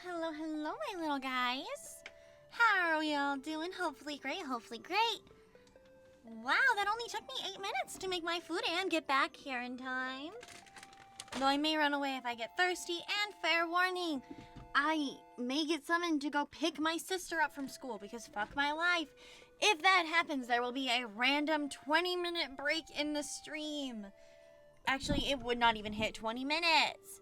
Hello, my little guys. How are we all doing? Hopefully great. Wow, that only took me 8 minutes to make my food and get back here in time. Though I may run away if I get thirsty, and fair warning, I may get summoned to go pick my sister up from school because fuck my life. If that happens, there will be a random 20-minute break in the stream. Actually, it would not even hit 20 minutes.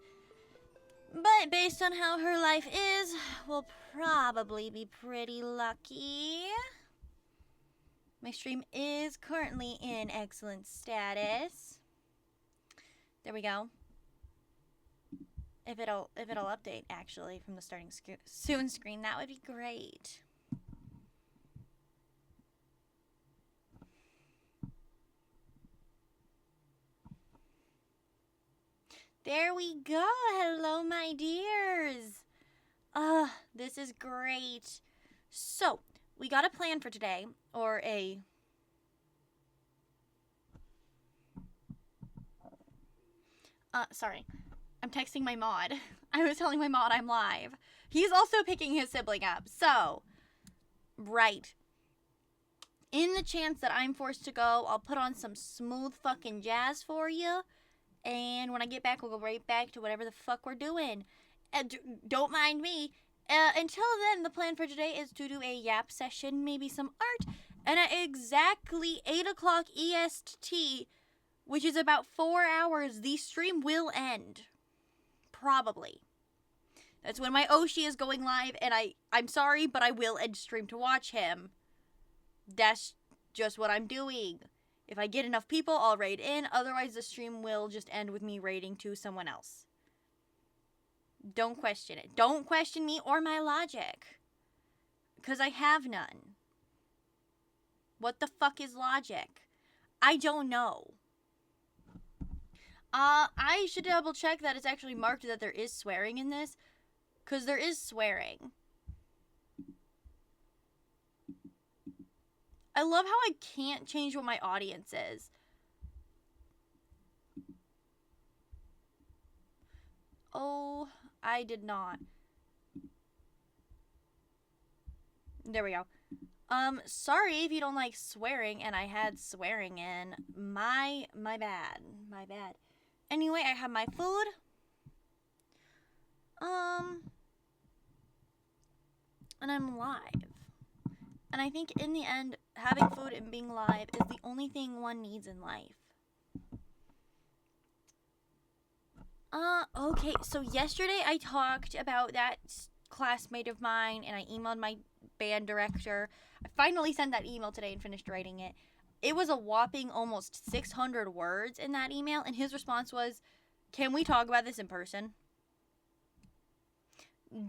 But based on how her life is, we'll probably be pretty lucky. My stream is currently in excellent status. There we go. If it'll update actually from the starting soon screen, that would be great. There we go. Hello, my dears. This is great. So, we got a plan for today, or a... sorry. I'm texting my mod. I was telling my mod I'm live. He's also picking his sibling up, so... Right. In the chance that I'm forced to go, I'll put on some smooth fucking jazz for you. And when I get back, we'll go right back to whatever the fuck we're doing. Don't mind me. Until then, the plan for today is to do a yap session, maybe some art, and at exactly 8 o'clock EST, which is about 4 hours, the stream will end. Probably. That's when my Oshi is going live, and I'm sorry, but I will end stream to watch him. That's just what I'm doing. If I get enough people, I'll raid in. Otherwise, the stream will just end with me raiding to someone else. Don't question it. Don't question me or my logic. Because I have none. What the fuck is logic? I don't know. I should double check that it's actually marked that there is swearing in this. Because there is swearing. I love how I can't change what my audience is. Oh, I did not. There we go. Sorry if you don't like swearing and I had swearing in. My bad. Anyway, I have my food. And I'm live. And I think in the end, having food and being live is the only thing one needs in life. Okay, so yesterday I talked about that classmate of mine and I emailed my band director. I finally sent that email today and finished writing it. It was a whopping almost 600 words in that email, and his response was, "Can we talk about this in person?"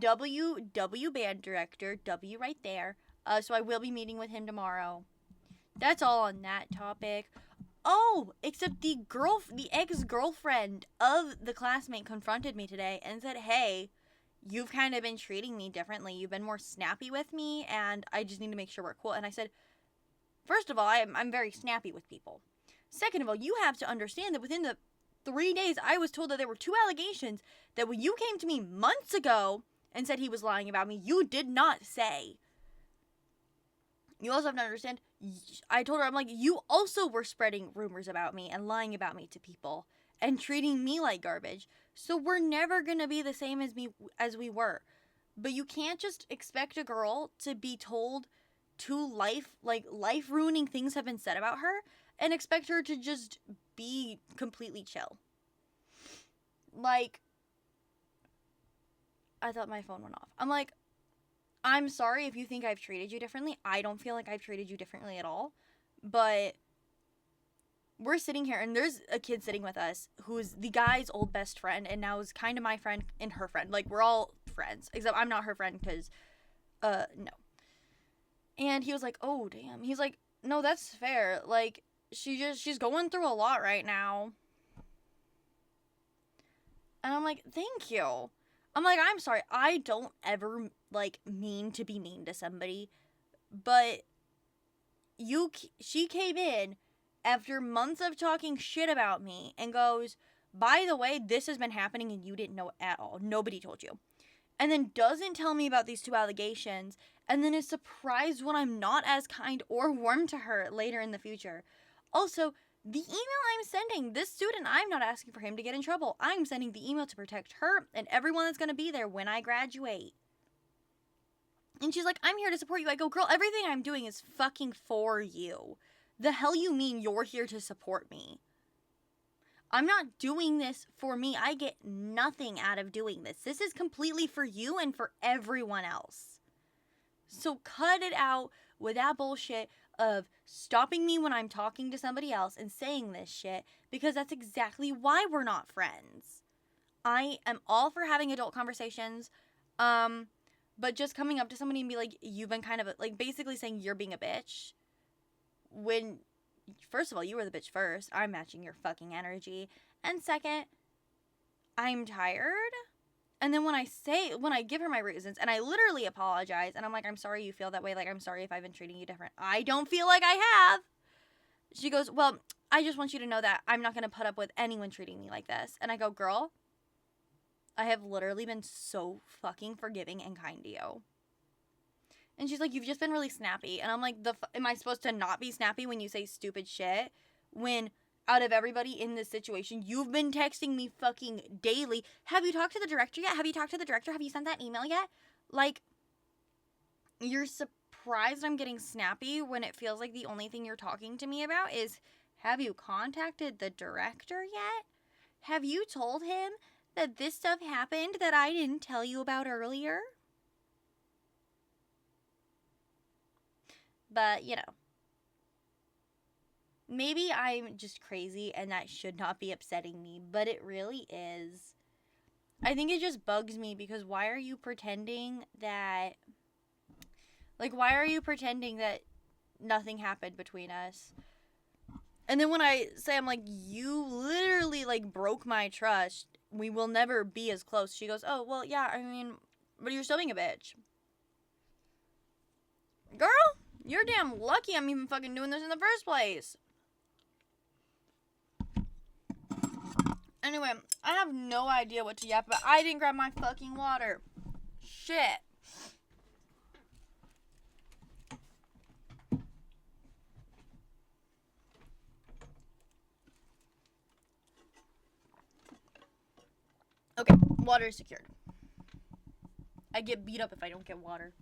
W band director, W right there. So I will be meeting with him tomorrow. That's all on that topic. Oh, except the ex-girlfriend of the classmate confronted me today and said, "Hey, you've kind of been treating me differently. You've been more snappy with me, and I just need to make sure we're cool." And I said, first of all, I'm very snappy with people. Second of all, you have to understand that within the 3 days, I was told that there were 2 allegations that when you came to me months ago and said he was lying about me, you did not say. You also have to understand, I told her, I'm like, you also were spreading rumors about me and lying about me to people and treating me like garbage. So we're never going to be the same as we were. But you can't just expect a girl to be told 2 life-ruining things have been said about her and expect her to just be completely chill. Like, I thought my phone went off. I'm like, I'm sorry if you think I've treated you differently. I don't feel like I've treated you differently at all. But we're sitting here, and there's a kid sitting with us who's the guy's old best friend, and now is kind of my friend and her friend. Like, we're all friends, except I'm not her friend because, no. And he was like, "Oh, damn." He's like, "No, that's fair. Like, she's going through a lot right now." And I'm like, "Thank you." I'm like, "I'm sorry. I don't ever, mean to be mean to somebody. But she came in after months of talking shit about me and goes, 'By the way, this has been happening and you didn't know at all. Nobody told you.' and then doesn't tell me about these 2 allegations, and then is surprised when I'm not as kind or warm to her later in the future. Also, the email I'm sending, this student, I'm not asking for him to get in trouble. I'm sending the email to protect her and everyone that's going to be there when I graduate. And she's like, I'm here to support you. I go, girl, everything I'm doing is fucking for you. The hell you mean you're here to support me? I'm not doing this for me. I get nothing out of doing this. This is completely for you and for everyone else. So cut it out with that bullshit of stopping me when I'm talking to somebody else and saying this shit, because that's exactly why we're not friends. I am all for having adult conversations, but just coming up to somebody and be like, you've been kind of, like, basically saying you're being a bitch, when, first of all, you were the bitch first. I'm matching your fucking energy. And second, I'm tired. And then when I give her my reasons, and I literally apologize, and I'm like, I'm sorry you feel that way, like, I'm sorry if I've been treating you different. I don't feel like I have. She goes, well, I just want you to know that I'm not going to put up with anyone treating me like this. And I go, girl, I have literally been so fucking forgiving and kind to you. And she's like, you've just been really snappy. And I'm like, am I supposed to not be snappy when you say stupid shit? When out of everybody in this situation, you've been texting me fucking daily. Have you talked to the director yet? Have you talked to the director? Have you sent that email yet? Like, you're surprised I'm getting snappy when it feels like the only thing you're talking to me about is, have you contacted the director yet? Have you told him that this stuff happened that I didn't tell you about earlier? But, you know, maybe I'm just crazy and that should not be upsetting me, but it really is. I think it just bugs me because why are you pretending that, like, why are you pretending that nothing happened between us? And then when I say, I'm like, you literally, like, broke my trust. We will never be as close. She goes, oh, well, yeah, I mean, but you're still being a bitch. Girl, you're damn lucky I'm even fucking doing this in the first place. Anyway, I have no idea what to yap about. I didn't grab my fucking water. Shit. Okay, water is secured. I get beat up if I don't get water.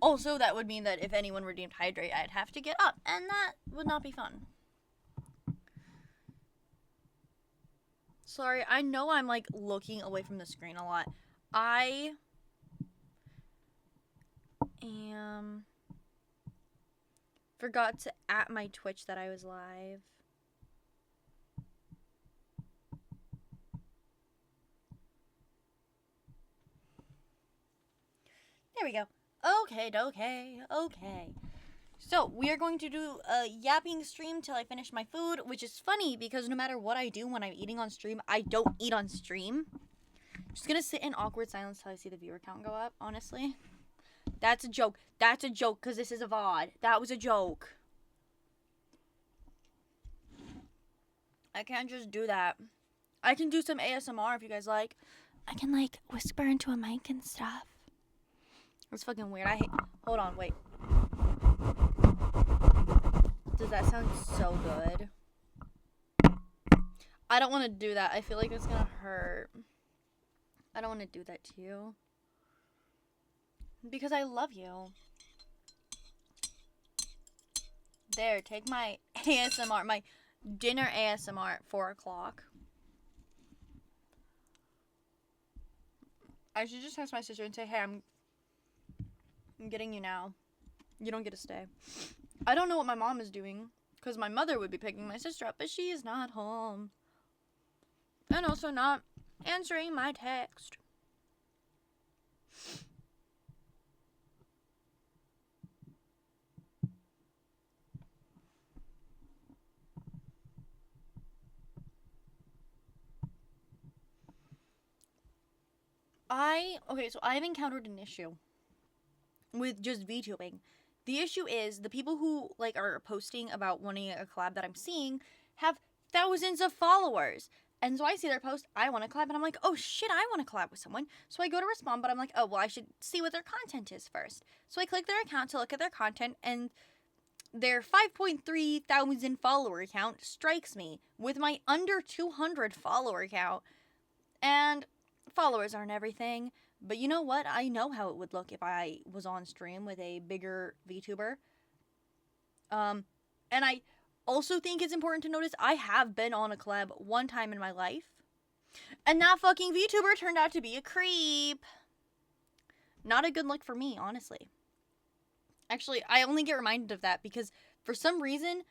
Also, that would mean that if anyone redeemed hydrate, I'd have to get up, and that would not be fun. Sorry, I know I'm, like, looking away from the screen a lot. I forgot to at my Twitch that I was live. There we go. Okay. So, we are going to do a yapping stream till I finish my food, which is funny because no matter what I do when I'm eating on stream, I don't eat on stream. I'm just gonna sit in awkward silence till I see the viewer count go up, honestly. That's a joke. That's a joke because this is a VOD. That was a joke. I can't just do that. I can do some ASMR if you guys like. I can, like, whisper into a mic and stuff. It's fucking weird. Hold on, wait. Does that sound so good? I don't want to do that. I feel like it's gonna hurt. I don't want to do that to you. Because I love you. There, take my ASMR, my dinner ASMR at 4 o'clock. I should just text my sister and say, hey, I'm getting you now. You don't get to stay. I don't know what my mom is doing, because my mother would be picking my sister up, but she is not home. And also not answering my text. So I've encountered an issue with just VTubing. The issue is the people who, like, are posting about wanting a collab that I'm seeing have thousands of followers. And so I see their post, I want to collab, and I'm like, oh shit, I want to collab with someone. So I go to respond, but I'm like, oh, well, I should see what their content is first. So I click their account to look at their content, and their 5.3 thousand follower account strikes me with my under 200 follower account. And followers aren't everything, but you know what? I know how it would look if I was on stream with a bigger VTuber. And I also think it's important to notice I have been on a collab one time in my life, and that fucking VTuber turned out to be a creep. Not a good look for me, honestly. Actually, I only get reminded of that because for some reason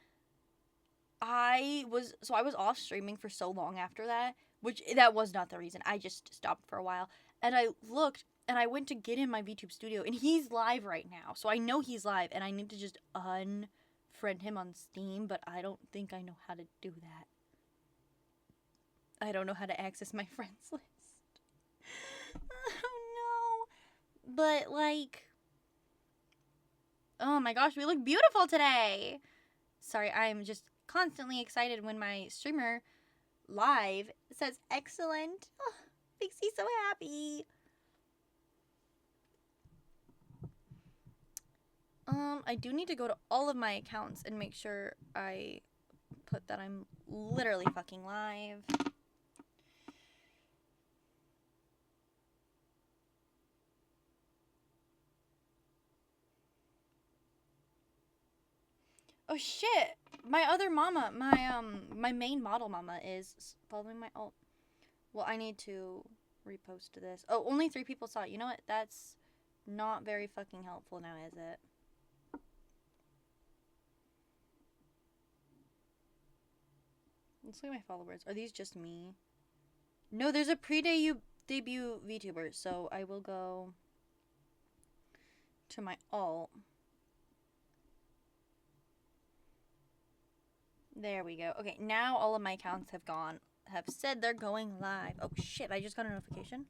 I was off streaming for so long after that, which that was not the reason. I just stopped for a while, and I looked and I went to get in my VTube studio, and he's live right now. So I know he's live, and I need to just unfriend him on Steam, but I don't think I know how to do that. I don't know how to access my friends list. Oh no. But like, oh my gosh, we look beautiful today. Sorry, I'm just constantly excited when my streamer live says excellent. Oh, makes me so happy. I do need to go to all of my accounts and make sure I put that I'm literally fucking live. Oh shit! My other mama, my main model mama is following my alt. Well, I need to repost this. Oh, only 3 people saw it. You know what? That's not very fucking helpful now, is it? Let's look at my followers. Are these just me? No, there's a pre-debut VTuber, so I will go to my alt. There we go. Okay, now all of my accounts have said they're going live. Oh shit, I just got a notification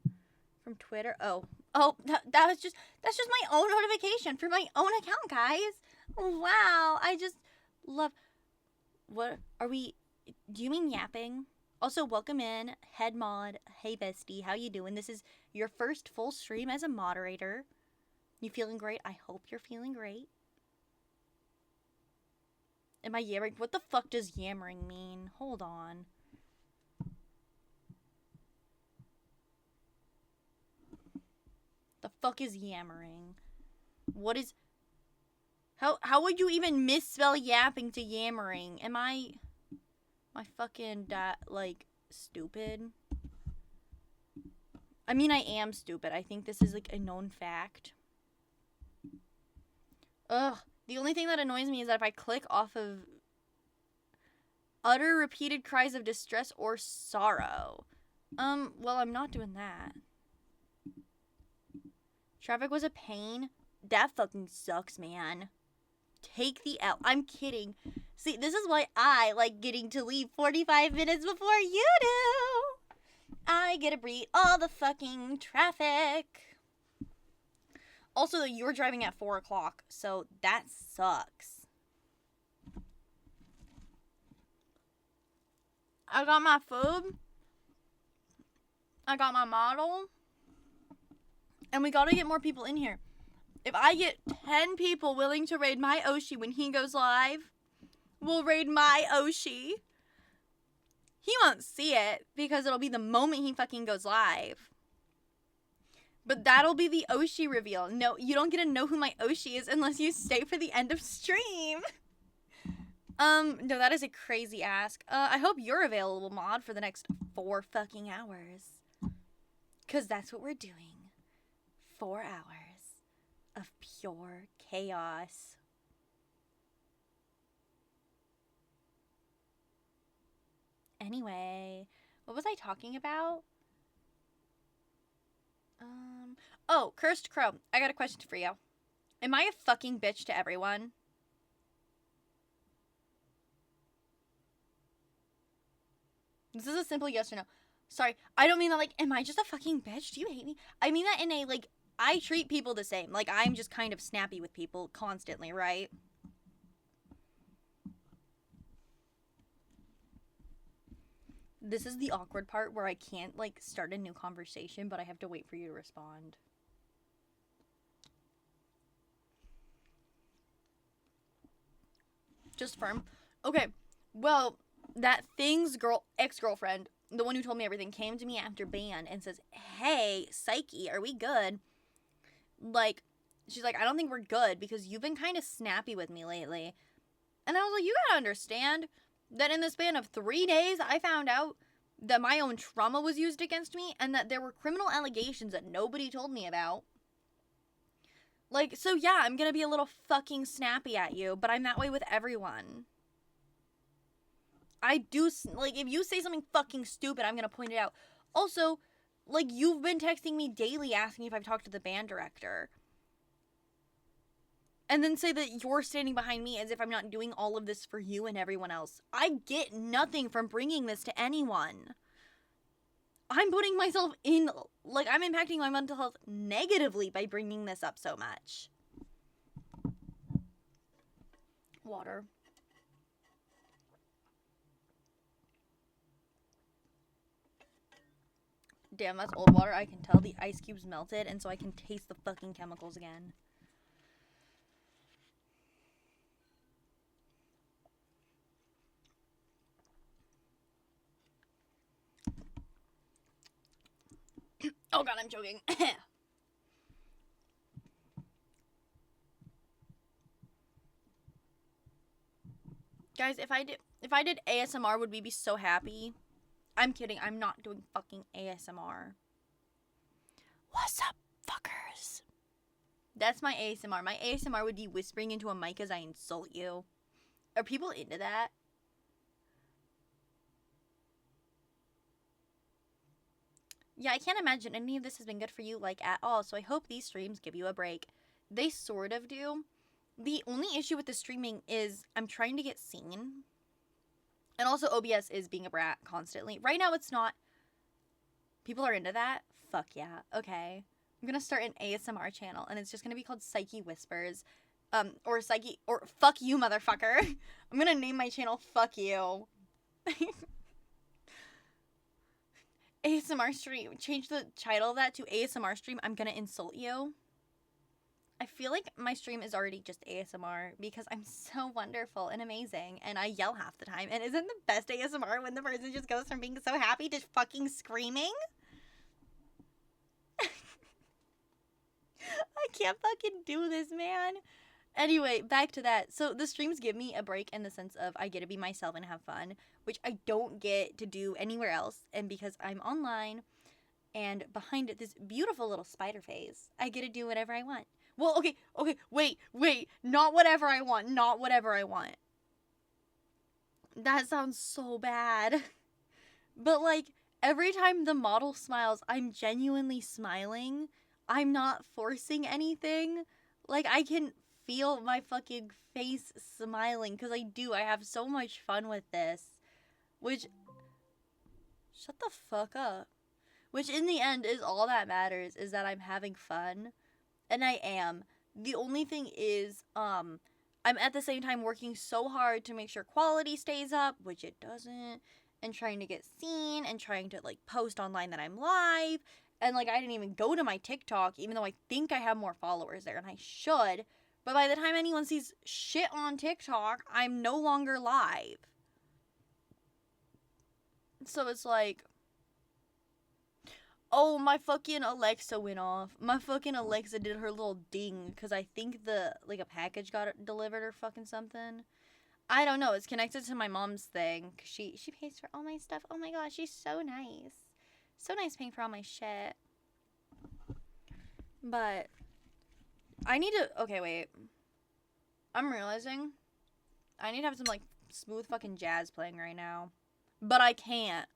from Twitter. Oh, that's just my own notification for my own account, guys. Wow, I just love. What are we? Do you mean yapping? Also, welcome in, Head Mod. Hey bestie, how you doing? This is your first full stream as a moderator. You feeling great? I hope you're feeling great. Am I yammering? What the fuck does yammering mean? Hold on. The fuck is yammering? What is... How would you even misspell yapping to yammering? Am I fucking like stupid? I mean, I am stupid. I think this is like a known fact. Ugh. The only thing that annoys me is that if I click off of utter repeated cries of distress or sorrow. Well, I'm not doing that. Traffic was a pain. That fucking sucks, man. Take the L. I'm kidding. See, this is why I like getting to leave 45 minutes before you do. I get to beat all the fucking traffic. Also, you were driving at 4 o'clock, so that sucks. I got my food. I got my model. And we gotta get more people in here. If I get 10 people willing to raid my Oshi when he goes live, we'll raid my Oshi. He won't see it because it'll be the moment he fucking goes live. But that'll be the Oshi reveal. No, you don't get to know who my Oshi is unless you stay for the end of stream. No, that is a crazy ask. I hope you're available, mod, for the next 4 fucking hours. 'Cause that's what we're doing. 4 hours of pure chaos. Anyway, what was I talking about? Oh, Cursed Crow, I got a question for you. Am I a fucking bitch to everyone? This is a simple yes or no. Sorry, I don't mean that like, am I just a fucking bitch? Do you hate me? I mean that in a, like, I treat people the same. Like, I'm just kind of snappy with people constantly, right? this is the awkward part where I can't, like, start a new conversation, but I have to wait for you to respond. Just firm. Okay, well, that thing's ex-girlfriend, the one who told me everything, came to me after band and says, hey, Psyche, are we good? Like, she's like, I don't think we're good because you've been kind of snappy with me lately. And I was like, you gotta understand that in the span of 3 days, I found out that my own trauma was used against me and that there were criminal allegations that nobody told me about. Like, so yeah, I'm gonna be a little fucking snappy at you, but I'm that way with everyone. I do, like, if you say something fucking stupid, I'm gonna point it out. Also, like, you've been texting me daily asking if I've talked to the band director. And then say that you're standing behind me as if I'm not doing all of this for you and everyone else. I get nothing from bringing this to anyone. I'm putting myself in, like, I'm impacting my mental health negatively by bringing this up so much. Water. Damn, that's old water. I can tell the ice cubes melted, and so I can taste the fucking chemicals again. Oh god, I'm choking. Guys, if I did ASMR, would we be so happy? I'm kidding. I'm not doing fucking ASMR. What's up, fuckers? That's my ASMR. My ASMR would be whispering into a mic as I insult you. Are people into that? Yeah, I can't imagine any of this has been good for you, like, at all, so I hope these streams give you a break. They sort of do. The only issue with the streaming is I'm trying to get seen. And also OBS is being a brat constantly. Right now it's not. People are into that? Fuck yeah. Okay. I'm gonna start an ASMR channel, and it's just gonna be called Psyche Whispers. Or Psyche, or Fuck You, motherfucker. I'm gonna name my channel Fuck You. ASMR stream. Change the title of that to ASMR stream. I'm gonna insult you. I feel like my stream is already just ASMR because I'm so wonderful and amazing and I yell half the time. And isn't the best ASMR when the person just goes from being so happy to fucking screaming? I can't fucking do this, man. Anyway, back to that. So the streams give me a break in the sense of I get to be myself and have fun, which I don't get to do anywhere else. And because I'm online and behind this beautiful little spider face, I get to do whatever I want. Well, okay, wait, not whatever I want, That sounds so bad. But, like, every time the model smiles, I'm genuinely smiling. I'm not forcing anything. Like, I can feel my fucking face smiling, because I do. I have so much fun with this. Which, shut the fuck up. Which, in the end, is all that matters, is that I'm having fun. And I am. The only thing is, I'm at the same time working so hard to make sure quality stays up, which it doesn't, and trying to get seen, and trying to, like, post online that I'm live, and, like, I didn't even go to my TikTok, even though I think I have more followers there, and I should, but by the time anyone sees shit on TikTok, I'm no longer live. So it's like, oh, my fucking Alexa went off. My fucking Alexa did her little ding because I think a package got delivered or fucking something. I don't know. It's connected to my mom's thing. She pays for all my stuff. Oh my gosh, she's so nice. So nice paying for all my shit. But I need to. Okay, wait. I'm realizing I need to have some, like, smooth fucking jazz playing right now. But I can't.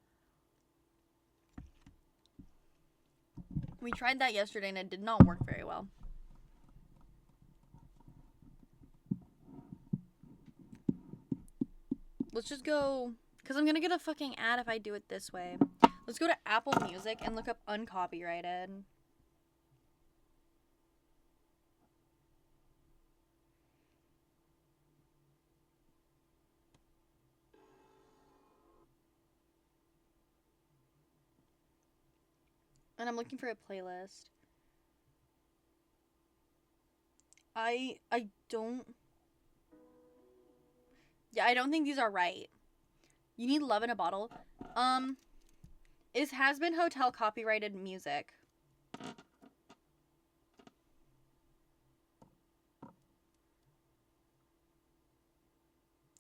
We tried that yesterday and it did not work very well. Let's just go, because I'm going to get a fucking ad if I do it this way. Let's go to Apple Music and look up uncopyrighted. And I'm looking for a playlist. I don't... Yeah, I don't think these are right. You need love in a bottle. Is Has Been Hotel copyrighted music?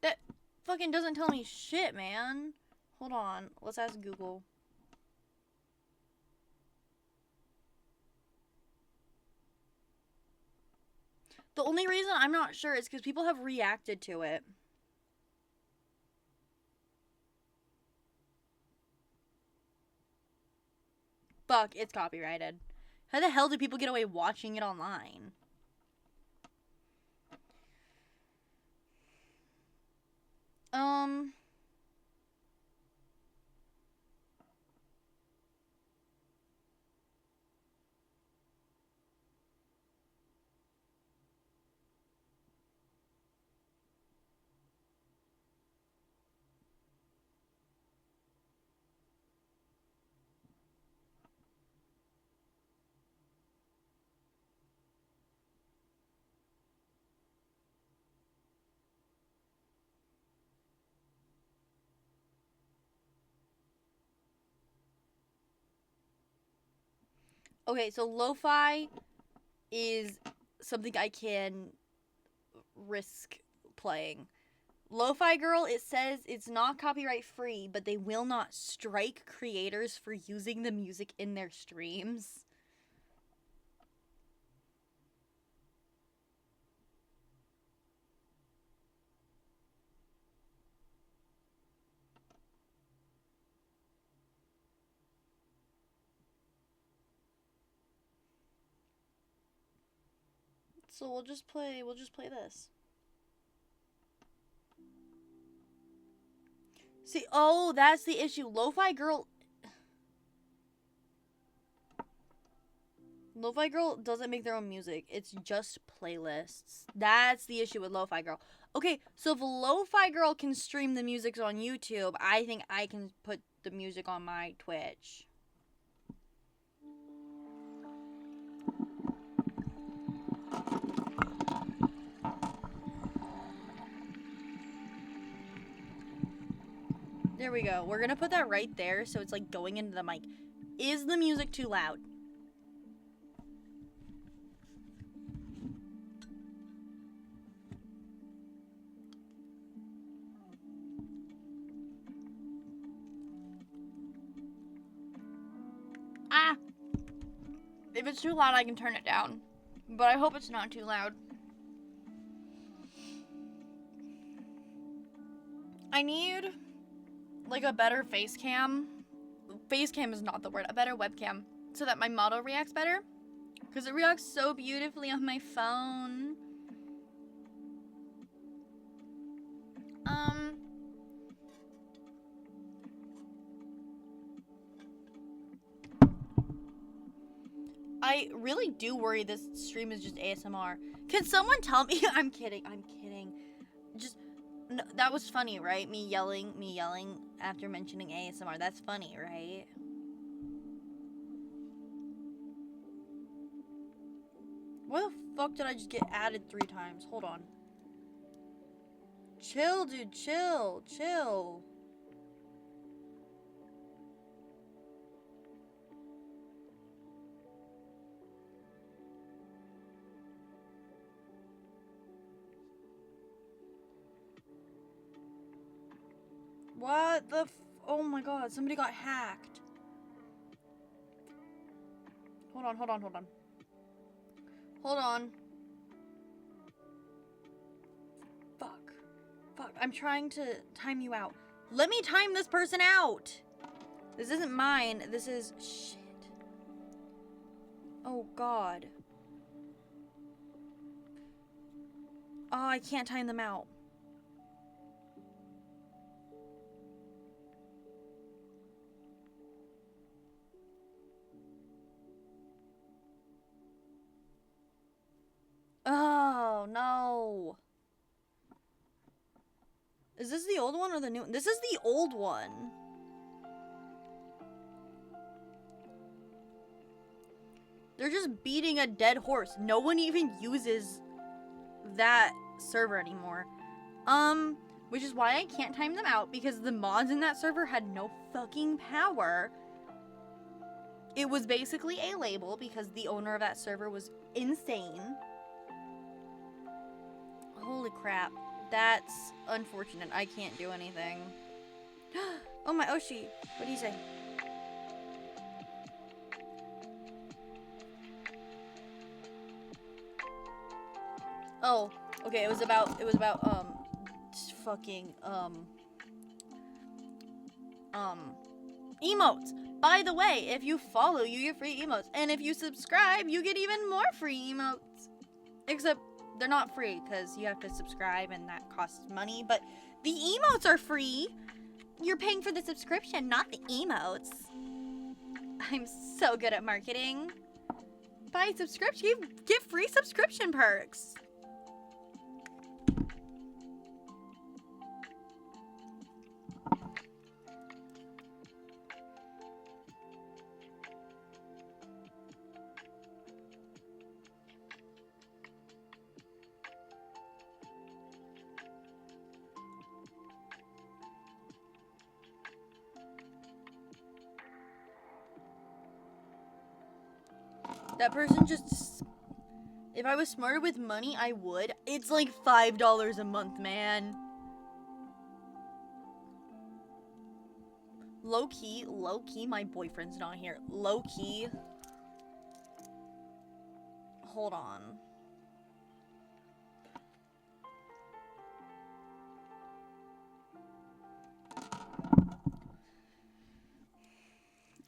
That fucking doesn't tell me shit, man. Hold on. Let's ask Google. The only reason I'm not sure is because people have reacted to it. Fuck, it's copyrighted. How the hell do people get away watching it online? Okay, so lo-fi is something I can risk playing. Lo-fi Girl, it says it's not copyright free, but they will not strike creators for using the music in their streams. So we'll just play this. See, oh, that's the issue. Lo-fi Girl doesn't make their own music. It's just playlists. That's the issue with Lo-fi Girl. Okay, so if Lo-fi Girl can stream the music on YouTube, I think I can put the music on my Twitch. There we go. We're gonna put that right there so it's like going into the mic. Is the music too loud? Ah! If it's too loud, I can turn it down. But I hope it's not too loud. I need like a better face cam. Face cam is not the word. A better webcam. So that my model reacts better. Because it reacts so beautifully on my phone. I really do worry this stream is just ASMR. Can someone tell me? I'm kidding. Just, no, that was funny, right? Me yelling after mentioning ASMR. That's funny, right? Why the fuck did I just get added 3 times? Hold on. Chill, dude. Chill. What the oh my god, somebody got hacked. Hold on. Fuck. I'm trying to time you out. Let me time this person out. This isn't mine. This is shit. Oh god. Oh, I can't time them out. Oh, no. Is this the old one or the new one? This is the old one. They're just beating a dead horse. No one even uses that server anymore. Which is why I can't time them out, because the mods in that server had no fucking power. It was basically a label because the owner of that server was insane. Holy crap. That's unfortunate. I can't do anything. Oh my Oshi. What do you say? Oh, okay, it was about fucking, emotes. By the way, if you follow, you get free emotes. And if you subscribe, you get even more free emotes. Except, they're not free, because you have to subscribe, and that costs money. But the emotes are free. You're paying for the subscription, not the emotes. I'm so good at marketing. Buy subscription, get free subscription perks. That person just... If I was smarter with money, I would. It's like $5 a month, man. Low-key, my boyfriend's not here. Low-key. Hold on.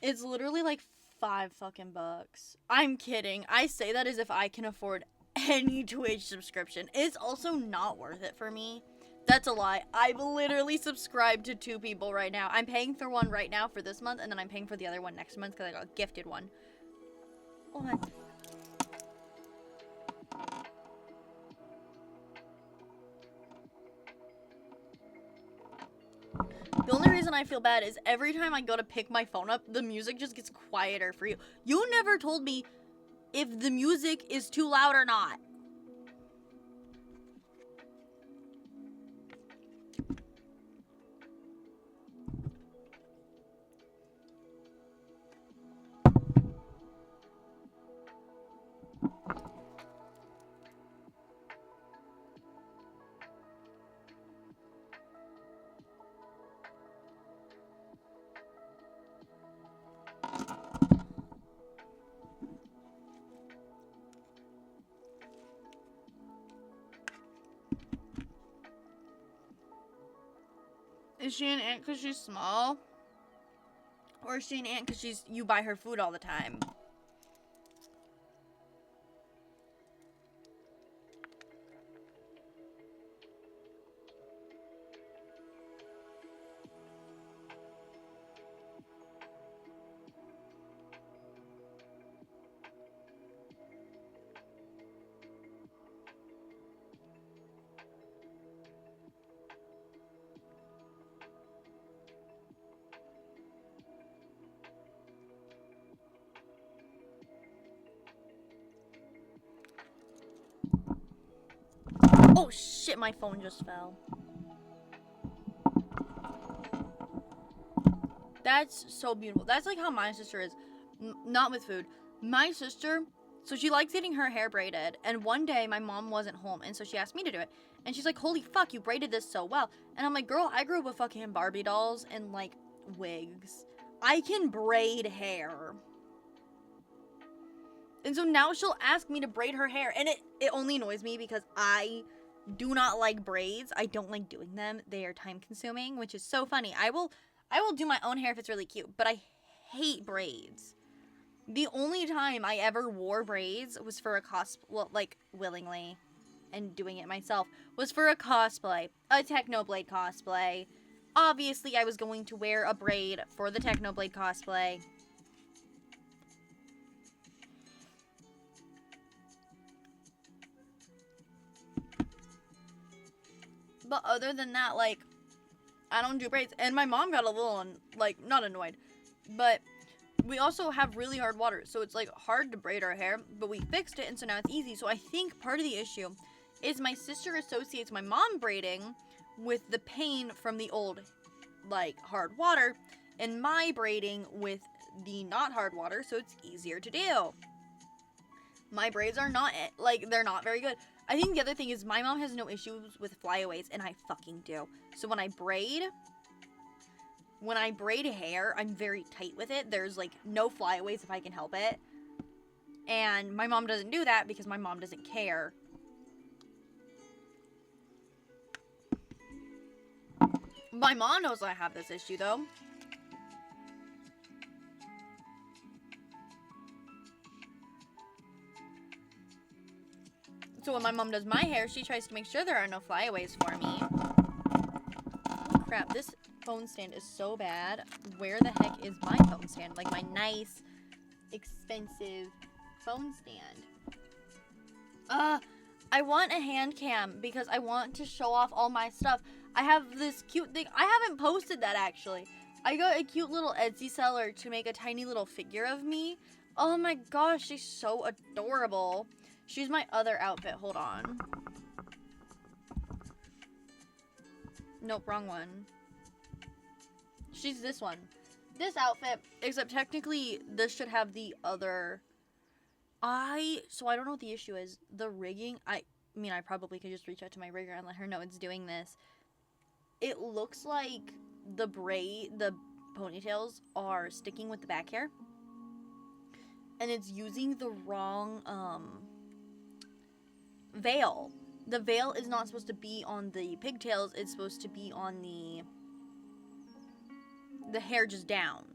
It's literally like $5 fucking bucks. I'm kidding. I say that as if I can afford any Twitch subscription. It's also not worth it for me. That's a lie. I've literally subscribed to 2 people right now. I'm paying for one right now for this month, and then I'm paying for the other one next month because I got gifted one. What? The only reason I feel bad is every time I go to pick my phone up, the music just gets quieter for you. You never told me if the music is too loud or not. Is she an ant because she's small? Or is she an ant because you buy her food all the time? Oh shit, my phone just fell. That's so beautiful. That's like how my sister is. Not with food. My sister, so she likes getting her hair braided. And one day my mom wasn't home, and so she asked me to do it. And she's like, holy fuck, you braided this so well. And I'm like, girl, I grew up with fucking Barbie dolls and like wigs. I can braid hair. And so now she'll ask me to braid her hair. And it only annoys me because I do not like braids. I don't like doing them. They are time consuming, which is so funny. I will do my own hair if it's really cute, but I hate braids. The only time I ever wore braids was for a well, like willingly and doing it myself, was for a cosplay, a Technoblade cosplay. Obviously, I was going to wear a braid for the Technoblade cosplay. But other than that, like, I don't do braids. And my mom got a little, like, not annoyed. But we also have really hard water, so it's like hard to braid our hair, but we fixed it, and so now it's easy. So I think part of the issue is my sister associates my mom braiding with the pain from the old, like, hard water, and my braiding with the not hard water, so it's easier to do. My braids are not, like, they're not very good. I think the other thing is my mom has no issues with flyaways, and I fucking do. So when I braid hair, I'm very tight with it. There's, like, no flyaways if I can help it. And my mom doesn't do that because my mom doesn't care. My mom knows I have this issue, though. So when my mom does my hair, she tries to make sure there are no flyaways for me. Crap, this phone stand is so bad. Where the heck is my phone stand? Like, my nice, expensive phone stand. I want a hand cam because I want to show off all my stuff. I have this cute thing. I haven't posted that, actually. I got a cute little Etsy seller to make a tiny little figure of me. Oh my gosh, she's so adorable. She's my other outfit. Hold on. Nope, wrong one. She's this one. This outfit, except technically this should have the other. So I don't know what the issue is. The rigging, I mean, I probably could just reach out to my rigger and let her know it's doing this. It looks like the ponytails are sticking with the back hair. And it's using the wrong, veil. The veil is not supposed to be on the pigtails. It's supposed to be on the hair just down.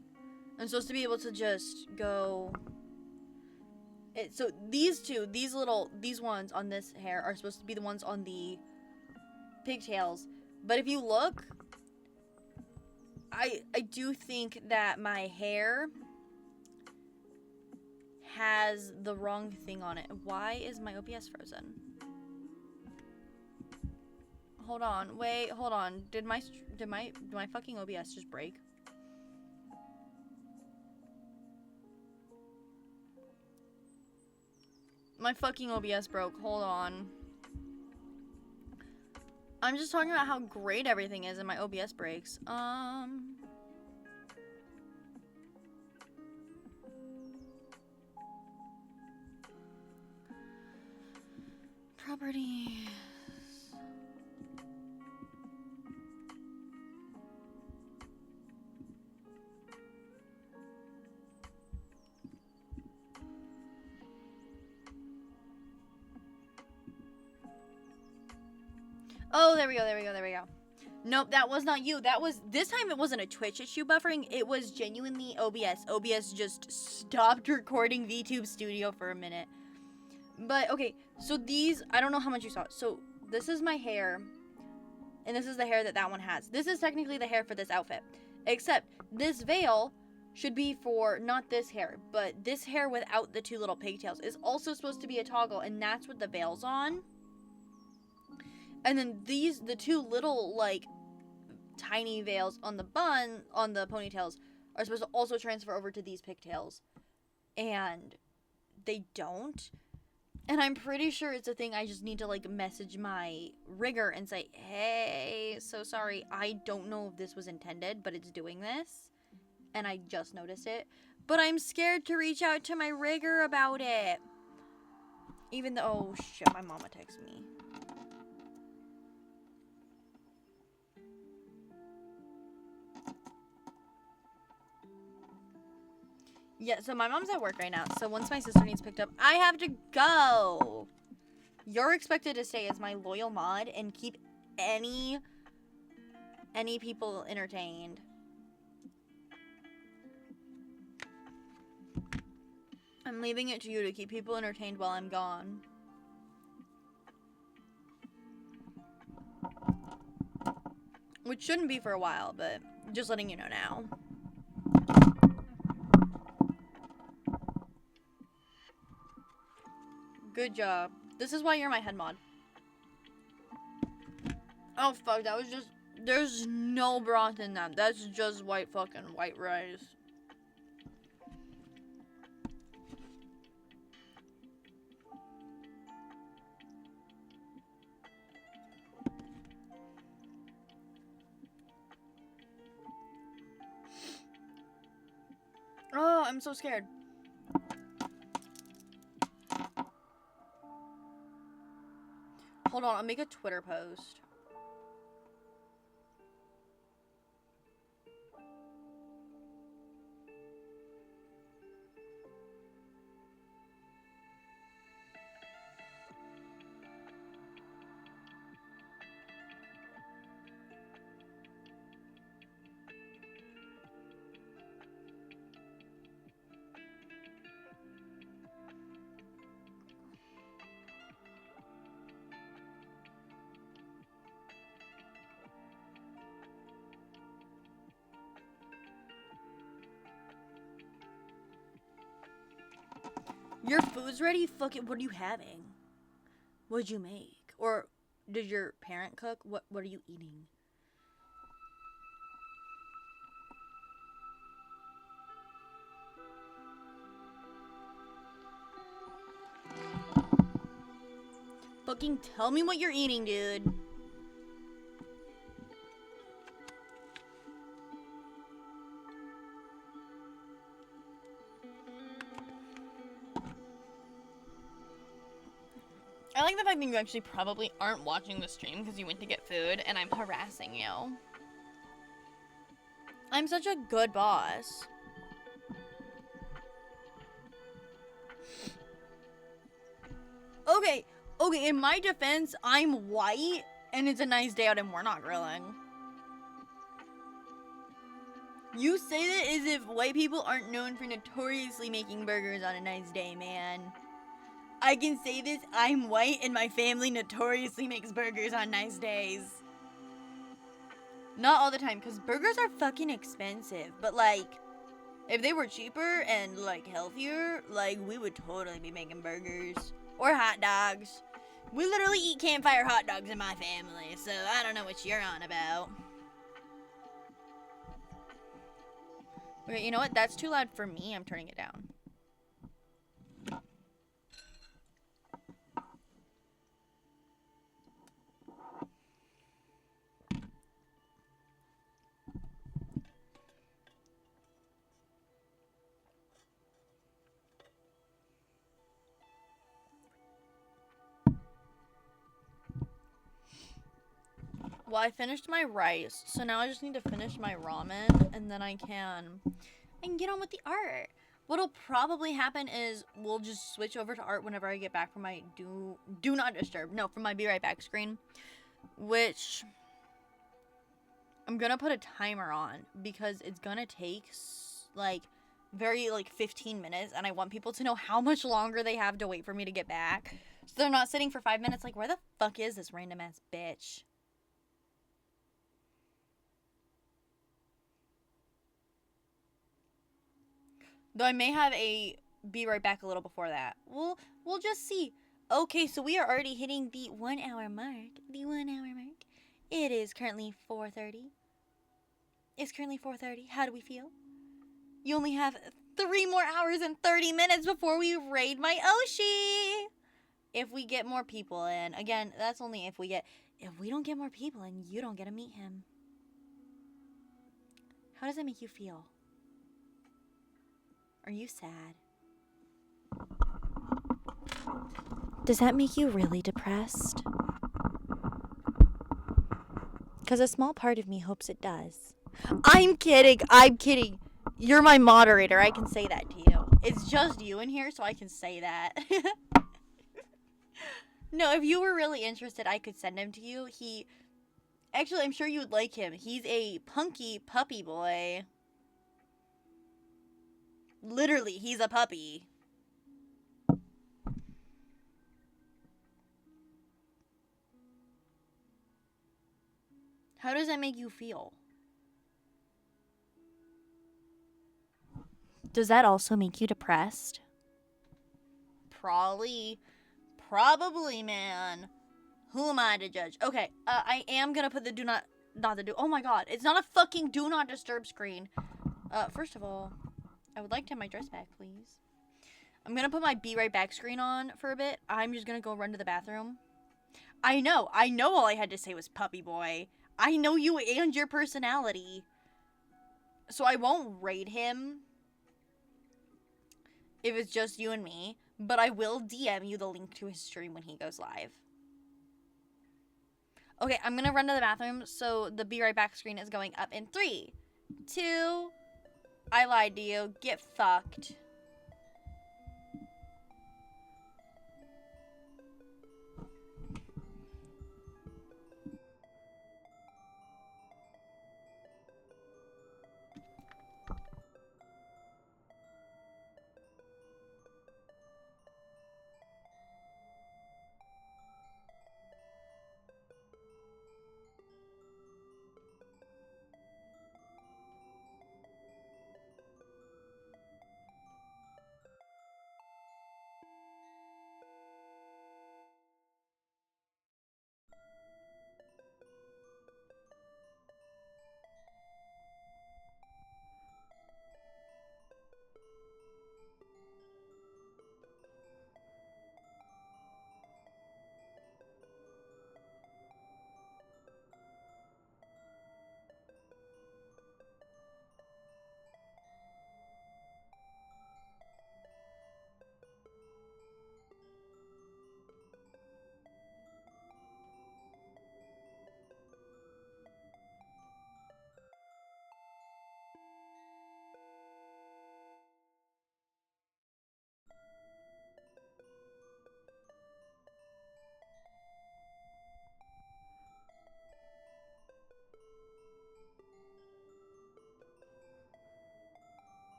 I'm supposed to be able to just go. So these ones on this hair are supposed to be the ones on the pigtails. But if you look, I do think that my hair has the wrong thing on it. Why is my OBS frozen? Hold on. Wait, hold on. Did my fucking OBS just break? My fucking OBS broke. Hold on. I'm just talking about how great everything is and my OBS breaks. Properties. Oh, there we go. Nope, that was not you. This time it wasn't a Twitch issue buffering. It was genuinely OBS. OBS just stopped recording VTube Studio for a minute. But, okay, so these, I don't know how much you saw. So, this is my hair, and this is the hair that one has. This is technically the hair for this outfit. Except, this veil should be for not this hair, but this hair without the two little pigtails is also supposed to be a toggle, and that's what the veil's on. And then the two little, like, tiny veils on the ponytails, are supposed to also transfer over to these pigtails. And they don't. And I'm pretty sure it's a thing I just need to, like, message my rigger and say, hey, so sorry, I don't know if this was intended, but it's doing this. And I just noticed it. But I'm scared to reach out to my rigger about it. Even though, oh shit, my mama texted me. Yeah, so my mom's at work right now, so once my sister needs picked up, I have to go. You're expected to stay as my loyal mod and keep any people entertained. I'm leaving it to you to keep people entertained while I'm gone. Which shouldn't be for a while, but just letting you know now. Good job. This is why you're my head mod. Oh fuck, that was just, there's no broth in that. That's just white rice. I'm so scared. Hold on, I'll make a Twitter post. Your food's ready? Fuck it, what are you having? What'd you make? Or did your parent cook? What are you eating? Fucking tell me what you're eating, dude. I like the fact that you actually probably aren't watching the stream because you went to get food and I'm harassing you. I'm such a good boss. Okay, in my defense, I'm white and it's a nice day out and we're not grilling. You say that as if white people aren't known for notoriously making burgers on a nice day, man. I can say this, I'm white and my family notoriously makes burgers on nice days. Not all the time, because burgers are fucking expensive. But, like, if they were cheaper and, like, healthier, like, we would totally be making burgers. Or hot dogs. We literally eat campfire hot dogs in my family, so I don't know what you're on about. Okay, you know what? That's too loud for me. I'm turning it down. Well, I finished my rice, so now I just need to finish my ramen, and then I can get on with the art. What'll probably happen is we'll just switch over to art whenever I get back from my do not disturb. No, from my be right back screen, which I'm gonna put a timer on because it's gonna take like 15 minutes, and I want people to know how much longer they have to wait for me to get back, so they're not sitting for 5 minutes like, where the fuck is this random ass bitch? Though I may have a be right back a little before that. We'll just see. Okay, so we are already hitting the 1 hour mark. The 1 hour mark. It is currently 4:30. It's currently 4:30. How do we feel? You only have 3 more hours and 30 minutes before we raid my Oshi. If we get more people in. Again, that's only if we don't get more people in, you don't get to meet him. How does that make you feel? Are you sad? Does that make you really depressed? Because a small part of me hopes it does. I'm kidding. You're my moderator. I can say that to you. It's just you in here, so I can say that. No, if you were really interested, I could send him to you. Actually, I'm sure you would like him. He's a punky puppy boy. Literally, he's a puppy. How does that make you feel? Does that also make you depressed? Probably, man. Who am I to judge? Okay, I am gonna put the oh my god, it's not a fucking do not disturb screen. First of all, I would like to have my dress back, please. I'm gonna put my be right back screen on for a bit. I'm just gonna go run to the bathroom. I know all I had to say was puppy boy. I know you and your personality. So I won't raid him. if it's just you and me, but I will DM you the link to his stream when he goes live. Okay, I'm gonna run to the bathroom, so the be right back screen is going up in 3, 2, I lied to you, get fucked.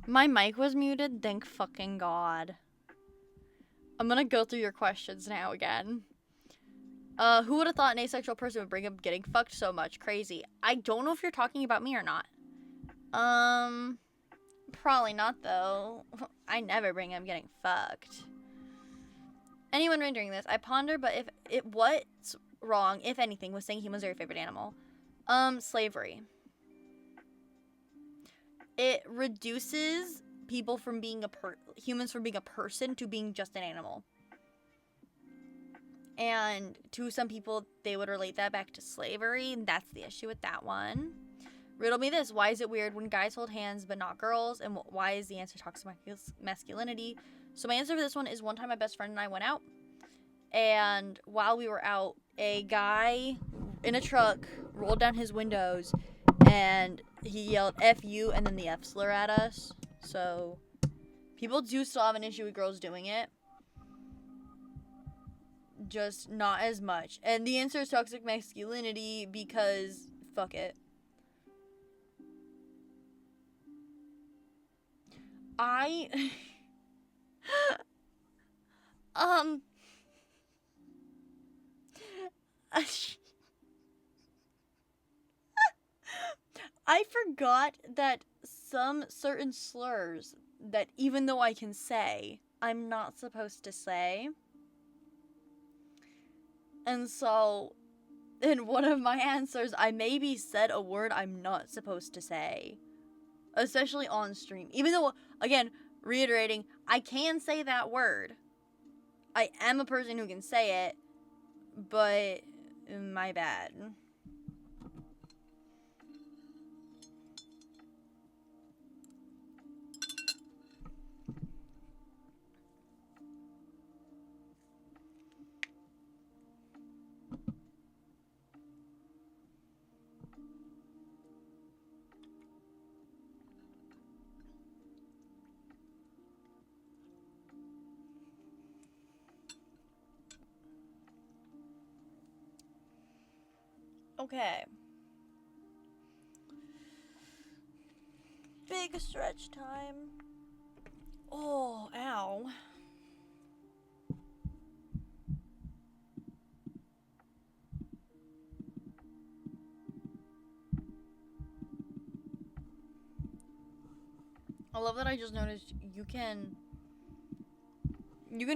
My mic was muted, thank fucking God. I'm gonna go through your questions now again. Who would have thought an asexual person would bring up getting fucked so much? Crazy. I don't know if you're talking about me or not. Probably not though. I never bring up getting fucked. Anyone rendering this, I ponder, but if it what's wrong, if anything, with saying humans are your favorite animal? Slavery. It reduces people from being humans from being a person to being just an animal. And to some people, they would relate that back to slavery, and that's the issue with that one. Riddle me this. Why is it weird when guys hold hands but not girls? And why is the answer toxic masculinity? So my answer for this one is one time my best friend and I went out. And while we were out, a guy in a truck rolled down his windows and he yelled F you and then the F slur at us. So people do still have an issue with girls doing it. Just not as much. And the answer is toxic masculinity because fuck it. I I forgot that some certain slurs that even though I can say, I'm not supposed to say. And so, in one of my answers, I maybe said a word I'm not supposed to say. Especially on stream. Even though, again, reiterating, I can say that word. I am a person who can say it, but my bad. Okay. Big stretch time. Oh, ow. I love that I just noticed you can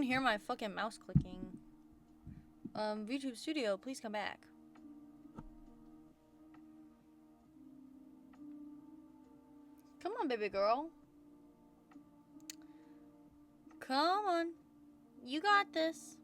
hear my fucking mouse clicking. VTube Studio, please come back. Come on, baby girl. Come on. You got this.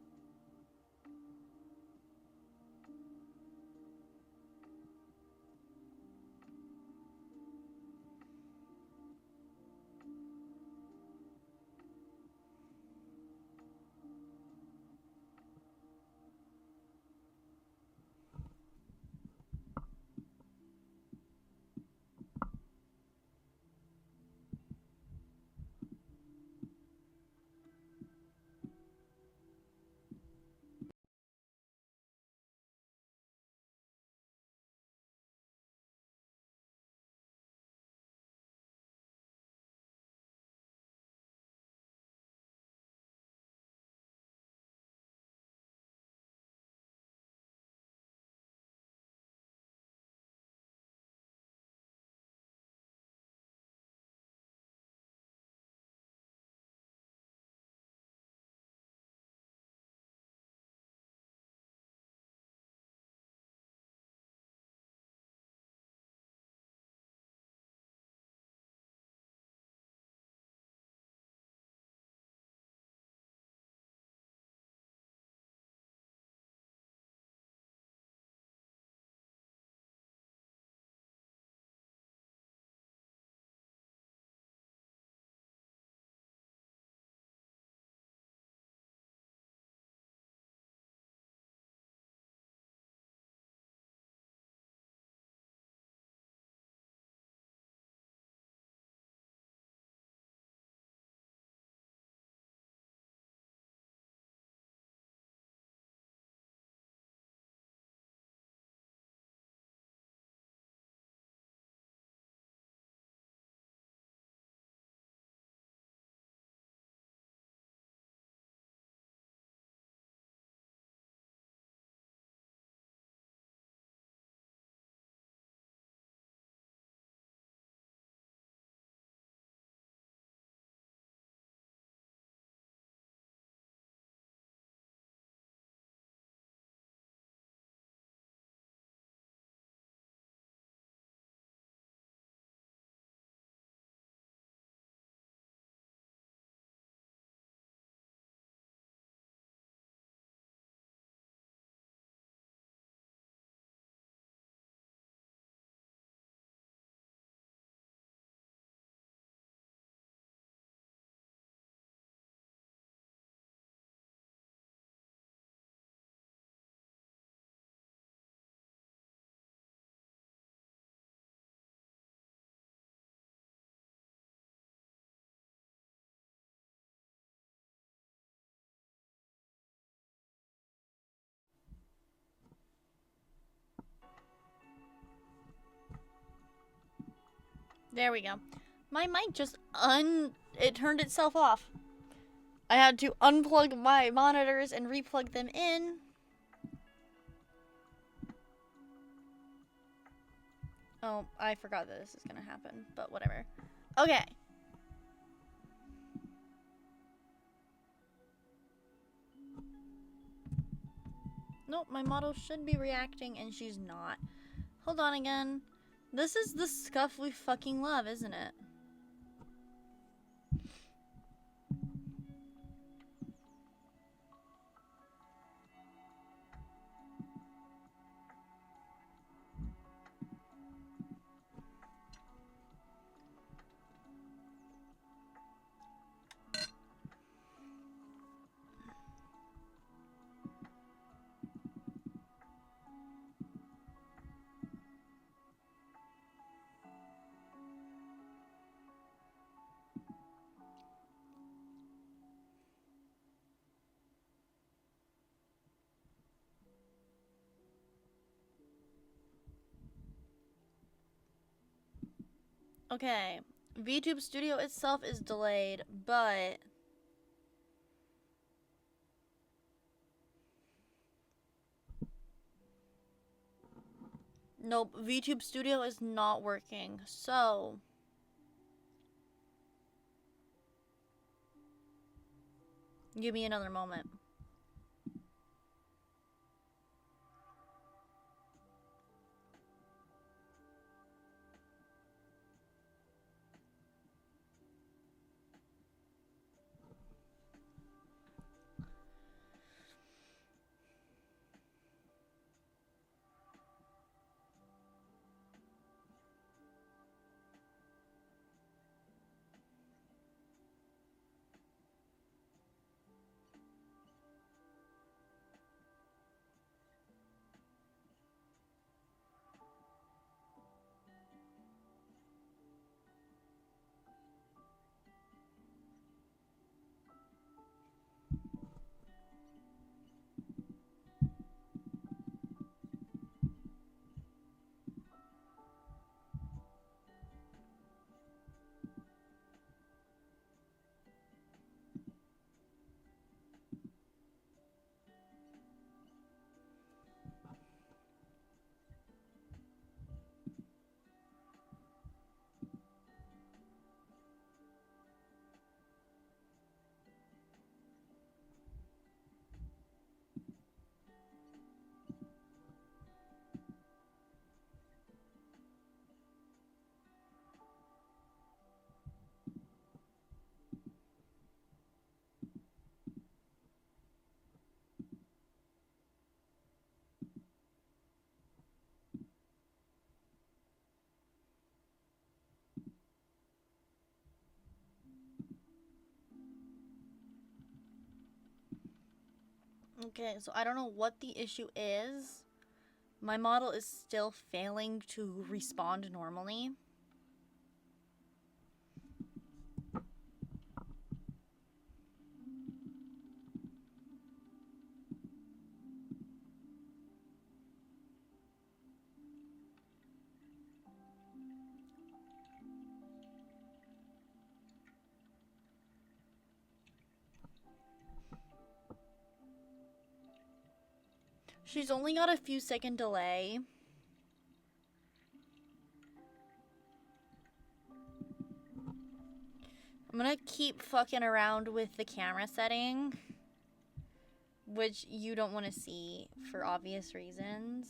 There we go. My mic just it turned itself off. I had to unplug my monitors and replug them in. Oh, I forgot that this is gonna happen, but whatever. Okay. Nope, my model should be reacting and she's not. Hold on again. This is the scuff we fucking love, isn't it? Okay. VTube Studio itself is delayed, but nope, VTube Studio is not working. So give me another moment. Okay, so I don't know what the issue is. My model is still failing to respond normally. She's only got a few second delay. I'm gonna keep fucking around with the camera setting, which you don't want to see for obvious reasons.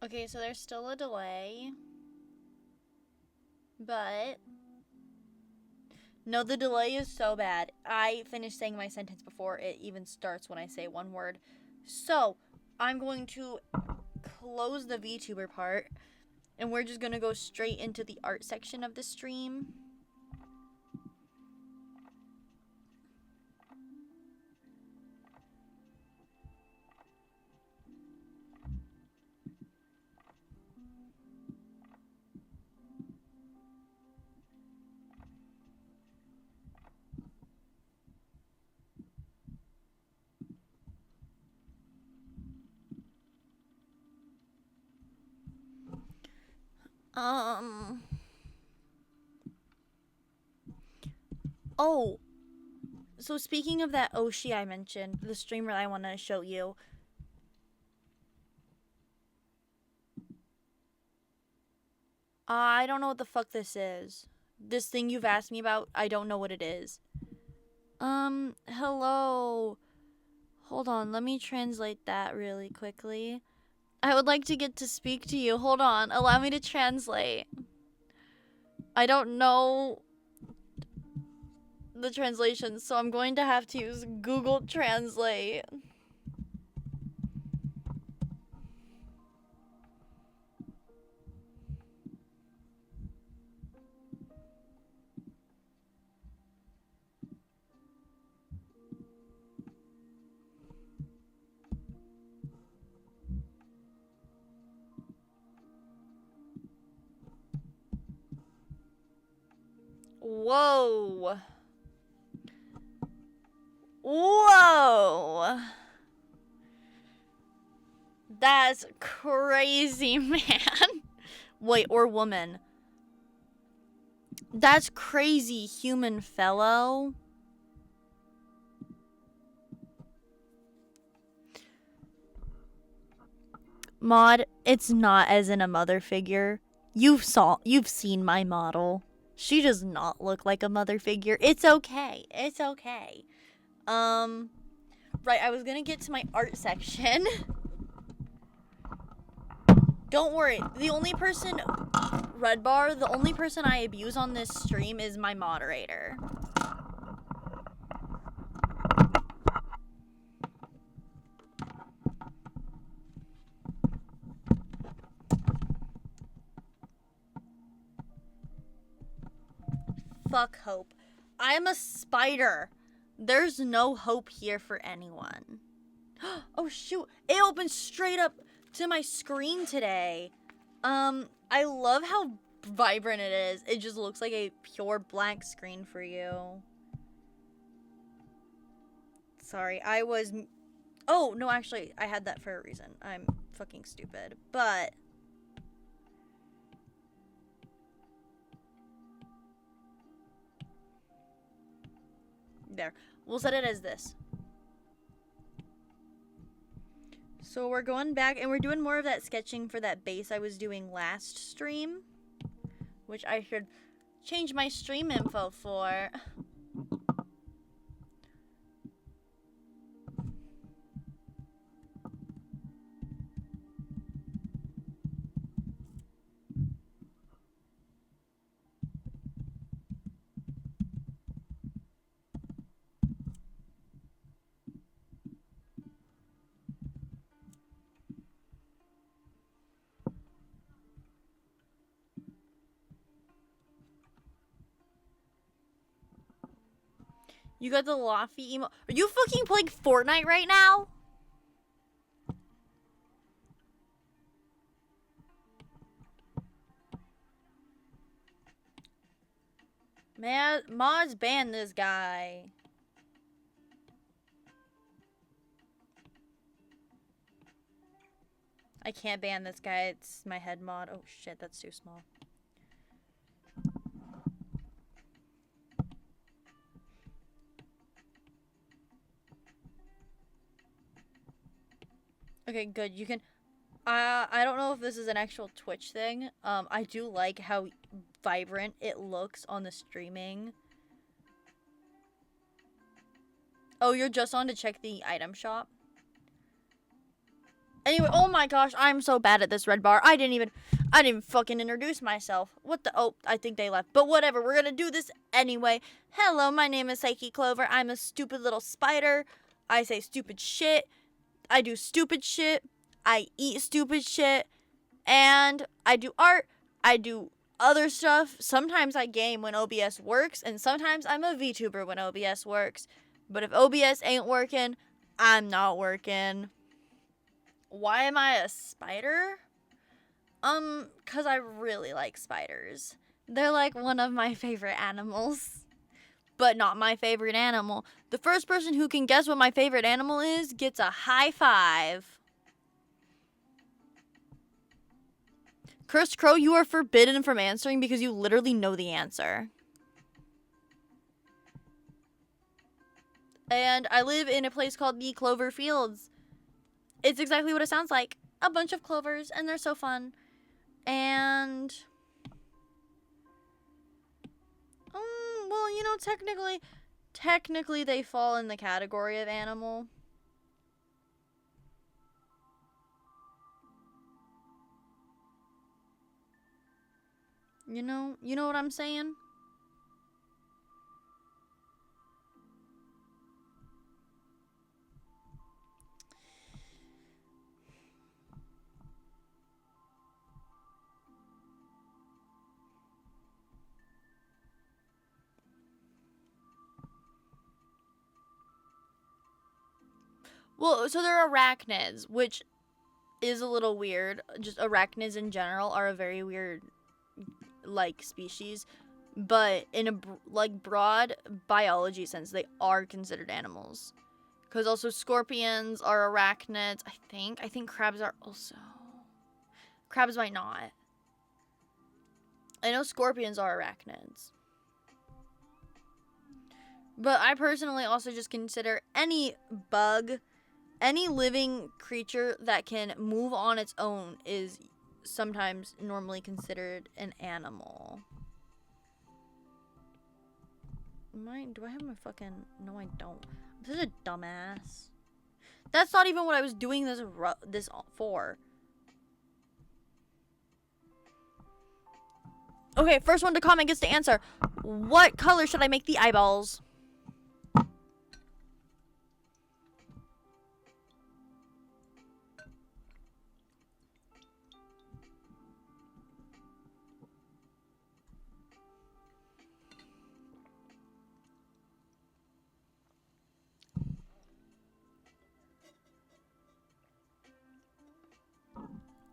Okay, so there's still a delay. But no, the delay is so bad. I finished saying my sentence before it even starts when I say one word. So, I'm going to close the VTuber part, and we're just going to go straight into the art section of the stream. Oh, so speaking of that Oshi I mentioned, the streamer I want to show you. I don't know what the fuck this is. This thing you've asked me about, I don't know what it is. Hello. Hold on, let me translate that really quickly. I would like to get to speak to you. Hold on, allow me to translate. I don't know the translation, so I'm going to have to use Google Translate. Whoa. Whoa. That's crazy, man. Wait, or woman. That's crazy, human fellow. Mod, it's not as in a mother figure. You've seen my model. She does not look like a mother figure. It's okay. It's okay. Right, I was gonna get to my art section. Don't worry. The only person, Red Bar, the only person I abuse on this stream is my moderator. Fuck hope. I'm a spider. There's no hope here for anyone. Oh shoot, it opened straight up to my screen today. I love how vibrant it is. It just looks like a pure blank screen for you. Sorry, oh, no, actually, I had that for a reason. I'm fucking stupid. But there. We'll set it as this. So we're going back and we're doing more of that sketching for that base I was doing last stream, which I should change my stream info for. You got the Lofty emo. Are you fucking playing Fortnite right now? Man, mods ban this guy. I can't ban this guy. It's my head mod. Oh shit, that's too small. Okay, good. You can. I don't know if this is an actual Twitch thing. I do like how vibrant it looks on the streaming. Oh, you're just on to check the item shop? Anyway, oh my gosh, I'm so bad at this red bar. I didn't even fucking introduce myself. What the? Oh, I think they left. But whatever, we're gonna do this anyway. Hello, my name is Psyche Clover. I'm a stupid little spider. I say stupid shit. I do stupid shit. I eat stupid shit. And I do art. I do other stuff. Sometimes I game when OBS works, and sometimes I'm a VTuber when OBS works. But if OBS ain't working, I'm not working. Why am I a spider? 'Cause I really like spiders. They're like one of my favorite animals. But not my favorite animal. The first person who can guess what my favorite animal is gets a high five. Cursed Crow, you are forbidden from answering because you literally know the answer. And I live in a place called the Clover Fields. It's exactly what it sounds like. A bunch of clovers, and they're so fun. And well, you know, technically they fall in the category of animal. You know what I'm saying? Well, so they're arachnids, which is a little weird. Just arachnids in general are a very weird, like, species. But in a, like, broad biology sense, they are considered animals. Because also scorpions are arachnids, I think. I think crabs are also. Crabs might not. I know scorpions are arachnids. But I personally also just consider any bug, any living creature that can move on its own is sometimes normally considered an animal. Do I have my fucking... No, I don't. I'm such a dumbass. That's not even what I was doing this for. Okay, first one to comment gets to answer. What color should I make the eyeballs?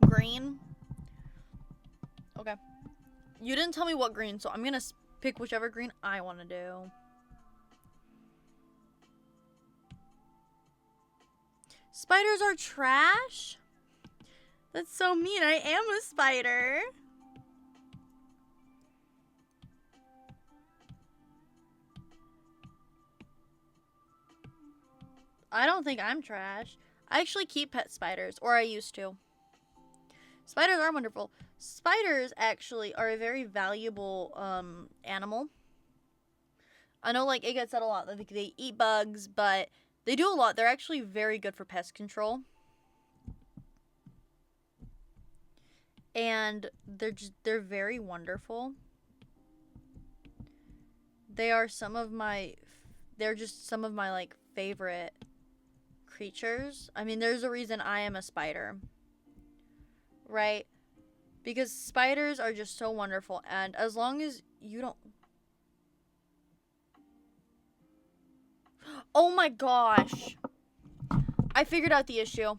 Green. Okay. You didn't tell me what green, so I'm gonna pick whichever green I want to do. Spiders are trash? That's so mean. I am a spider. I don't think I'm trash. I actually keep pet spiders, or I used to. Spiders are wonderful. Spiders actually are a very valuable animal. I know, like, it gets said a lot that they eat bugs, but they do a lot. They're actually very good for pest control. And they're very wonderful. They're just some of my like favorite creatures. I mean, there's a reason I am a spider. Right? Because spiders are just so wonderful, and as long as you don't... Oh my gosh. I figured out the issue.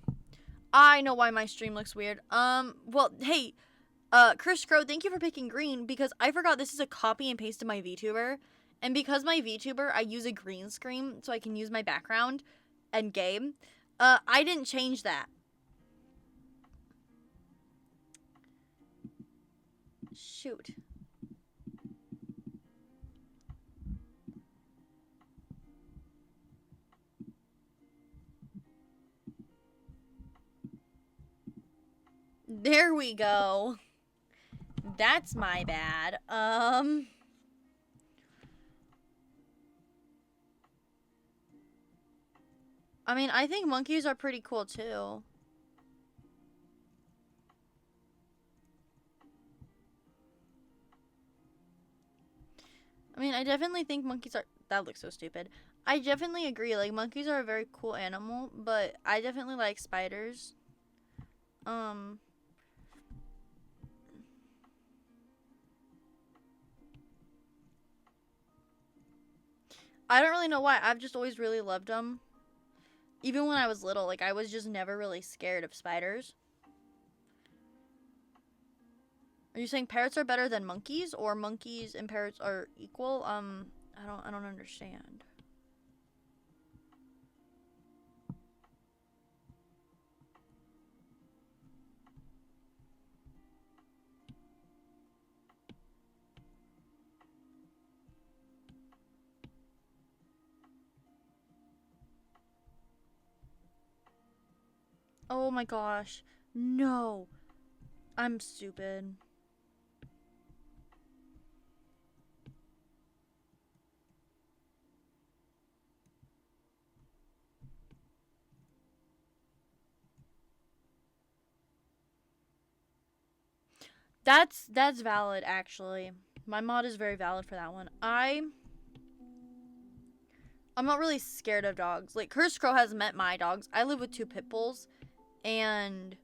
I know why my stream looks weird. Well, hey, Chris Crow, thank you for picking green, because I forgot this is a copy and paste of my VTuber. And because my VTuber, I use a green screen so I can use my background and game. I didn't change that. Shoot. There we go. That's my bad. I mean, I think monkeys are pretty cool too. I mean, I definitely think monkeys are. That looks so stupid. I definitely agree. Like, monkeys are a very cool animal, but I definitely like spiders. Um. I don't really know why. I've just always really loved them. Even when I was little, like, I was just never really scared of spiders. Are you saying parrots are better than monkeys, or monkeys and parrots are equal? I don't understand. Oh my gosh. No. I'm stupid. That's valid actually. My mod is very valid for that one. I'm not really scared of dogs. Like, Cursed Crow has met my dogs. I live with 2 pit bulls, and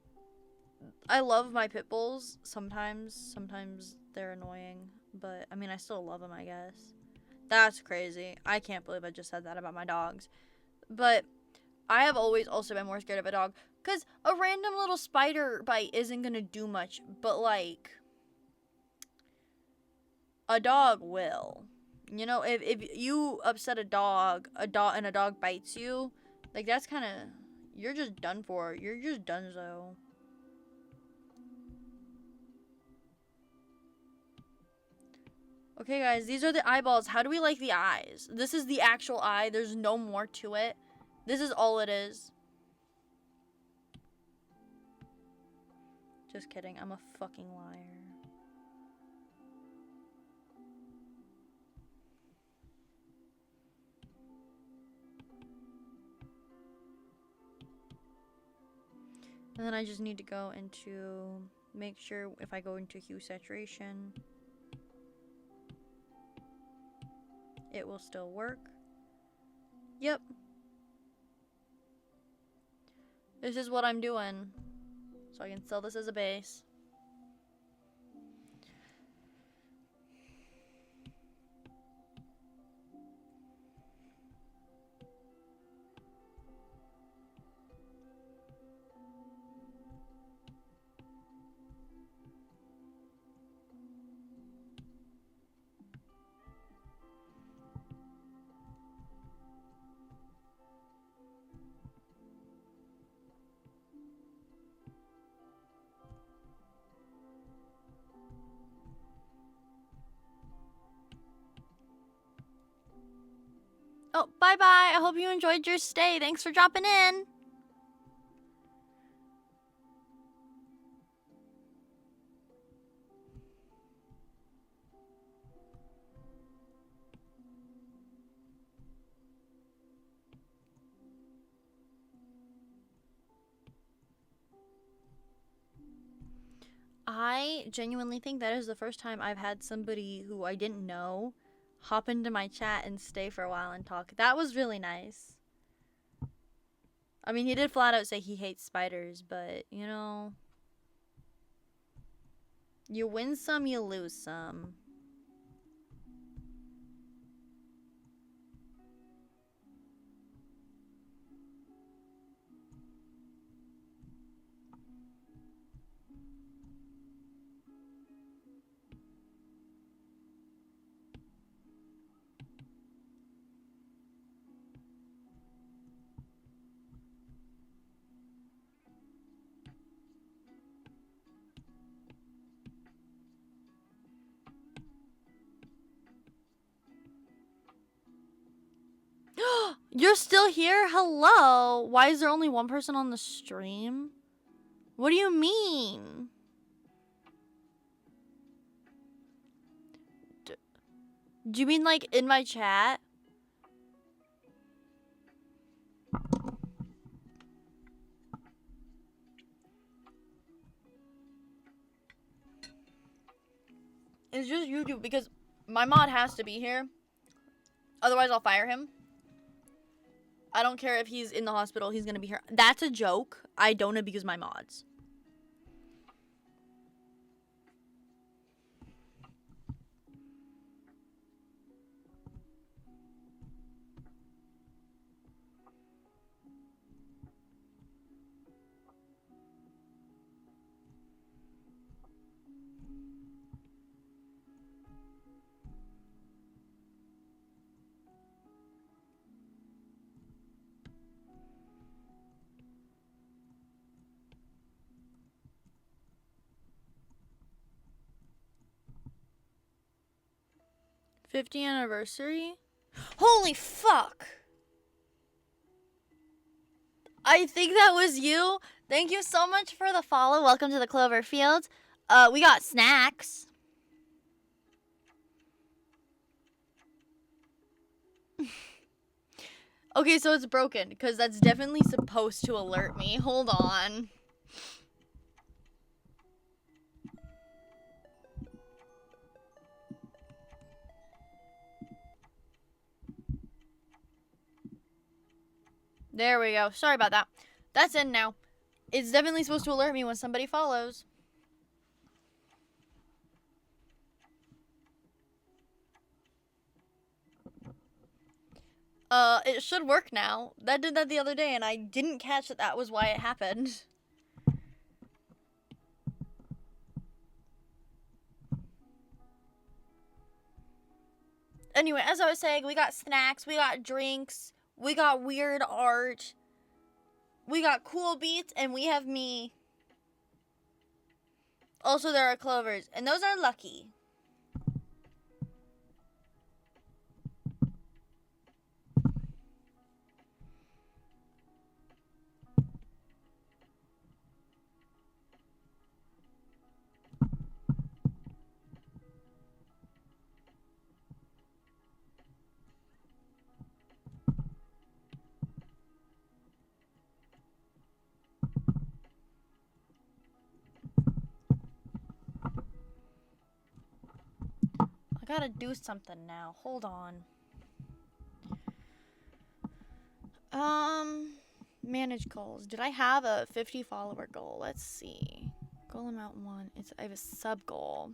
I love my pit bulls. Sometimes they're annoying, but I mean, I still love them, I guess. That's crazy. I can't believe I just said that about my dogs. But I have always also been more scared of a dog, because a random little spider bite isn't gonna do much, but like, a dog will. You know, if you upset and a dog bites you, like, that's kind of, you're just done for. You're just donezo. Okay, guys, these are the eyeballs. How do we like the eyes? This is the actual eye. There's no more to it. This is all it is. Just kidding. I'm a fucking liar. And then I just need to go into, make sure if I go into hue saturation, it will still work. Yep. This is what I'm doing. So I can sell this as a base. Oh, bye-bye. I hope you enjoyed your stay. Thanks for dropping in. I genuinely think that is the first time I've had somebody who I didn't know hop into my chat and stay for a while and talk. That was really nice. I mean, he did flat out say he hates spiders, but, you know, you win some, you lose some. You're still here? Hello? Why is there only one person on the stream? What do you mean? Do you mean like in my chat? It's just YouTube because My mod has to be here. Otherwise, I'll fire him. I don't care if he's in the hospital. He's going to be here. That's a joke. I don't abuse my mods. '50th anniversary? Holy fuck! I think that was you. Thank you so much for the follow. Welcome to the Clover Field. We got snacks. Okay, so it's broken, because that's definitely supposed to alert me. Hold on. There we go. Sorry about that. That's in now. It's definitely supposed to alert me when somebody follows. It should work now. That did that the other day, and I didn't catch that that was why it happened. Anyway, as I was saying, we got snacks, we got drinks, we got weird art, we got cool beats, and we have me. Also, there are clovers, and those are lucky. I gotta do something now. Hold on. Manage goals. Did I have a 50 follower goal? Let's see. Goal amount 1. I have a sub goal.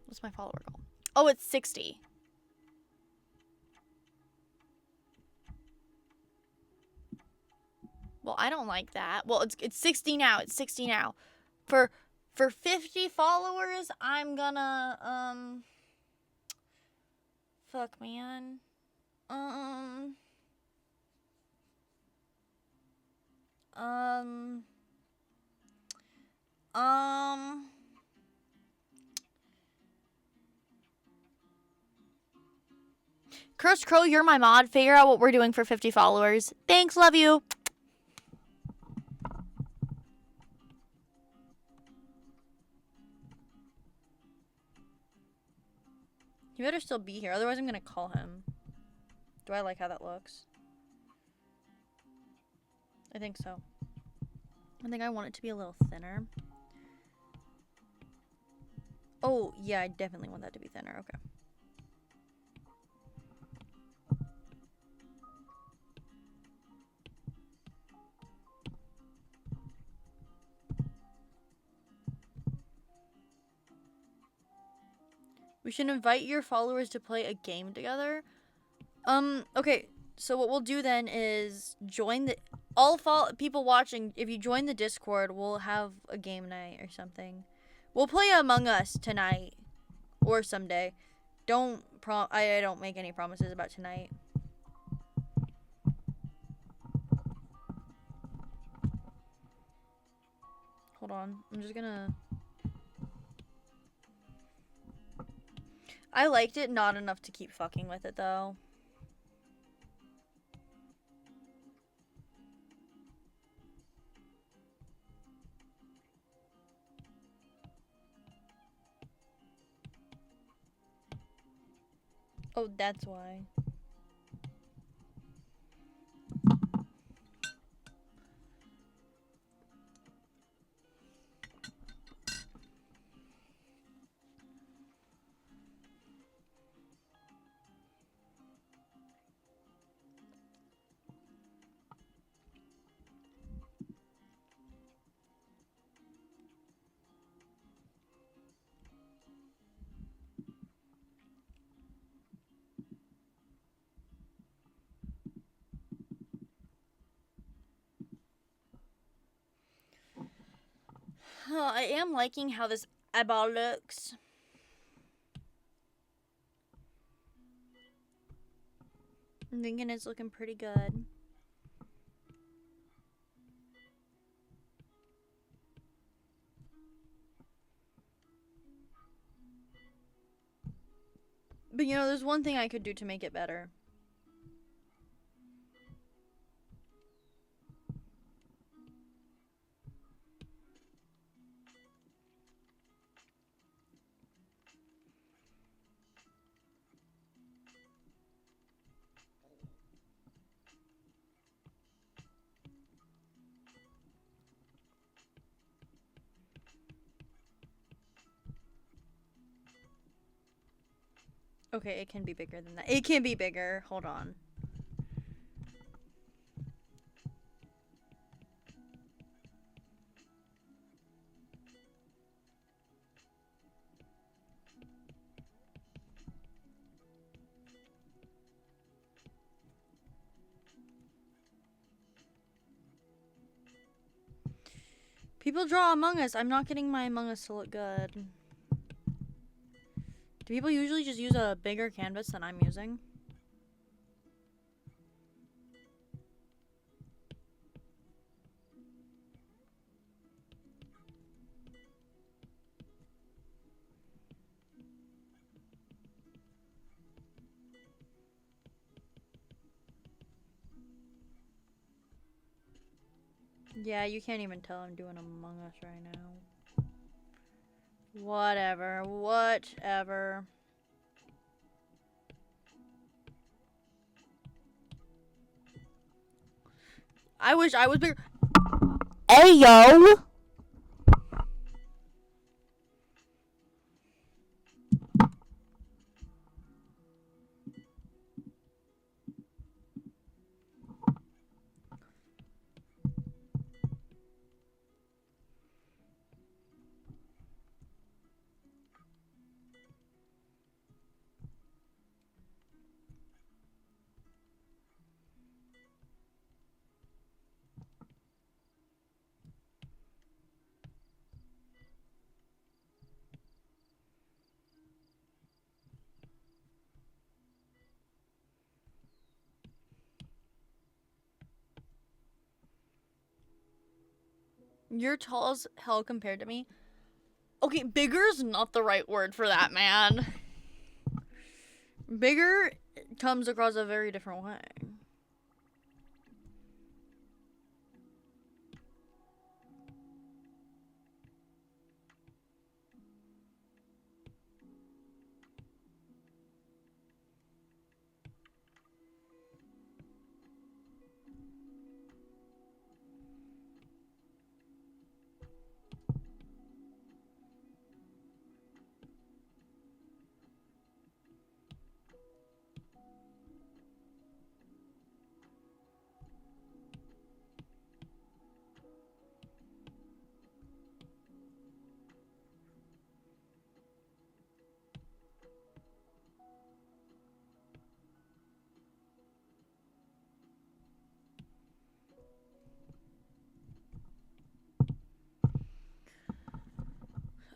What's my follower goal? Oh, it's 60. Well, I don't like that. Well, it's 60 now. It's 60 now. For 50 followers, I'm gonna fuck, man. Cursed Crow, you're my mod. Figure out what we're doing for 50 followers. Thanks, love you. He better still be here, otherwise I'm gonna call him. Do I like how that looks? I think so. I think I want it to be a little thinner. Oh, yeah, I definitely want that to be thinner. Okay. We should invite your followers to play a game together. Okay. So what we'll do then is join the people watching. If you join the Discord, we'll have a game night or something. We'll play Among Us tonight or someday. I don't make any promises about tonight. Hold on. I'm just gonna. I liked it, not enough to keep fucking with it though. Oh, that's why. I am liking how this eyeball looks. I'm thinking it's looking pretty good. But you know, there's one thing I could do to make it better. Okay, it can be bigger than that. It can be bigger. Hold on. People draw Among Us. I'm not getting my Among Us to look good. Do people usually just use a bigger canvas than I'm using? Yeah, you can't even tell I'm doing Among Us right now. Whatever. Whatever. I wish I was bigger. Hey, yo! You're tall as hell compared to me. Okay, bigger's not the right word for that, man. Bigger comes across a very different way.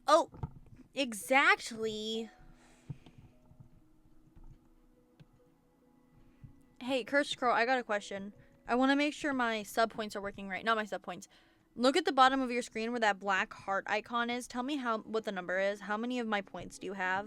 Oh, exactly. Hey, Cursed Crow, I got a question. I want to make sure my sub points are working right. Not my sub points. Look at the bottom of your screen where that black heart icon is. Tell me what the number is. How many of my points do you have?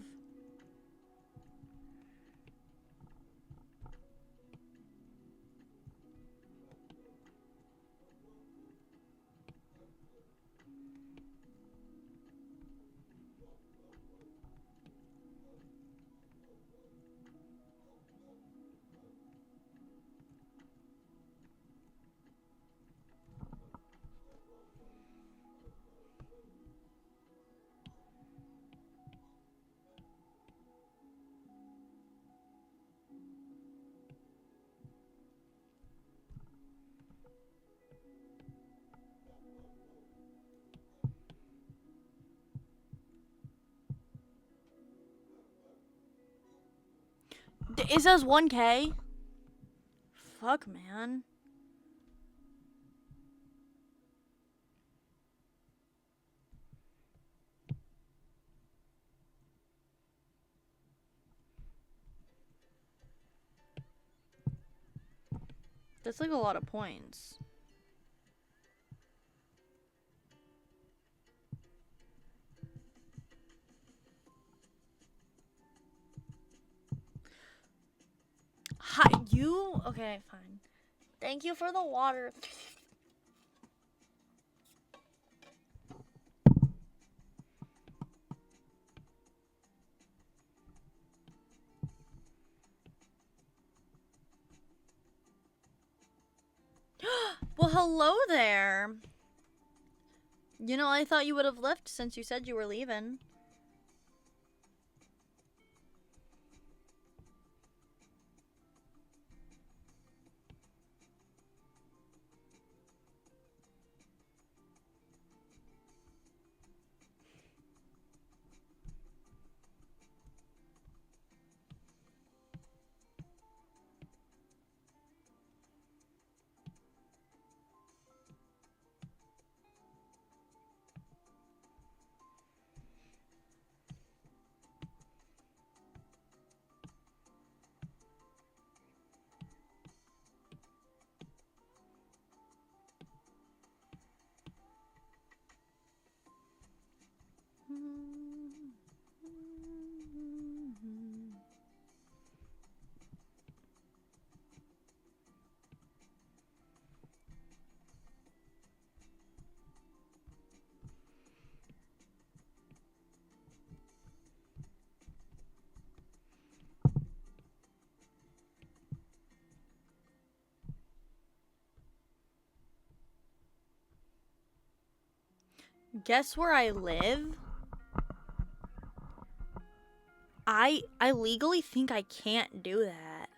It says 1K. Fuck, man. That's like a lot of points. Hi, you? Okay, fine. Thank you for the water. Well, hello there. You know, I thought you would have left since you said you were leaving. Guess where I live? I legally think I can't do that.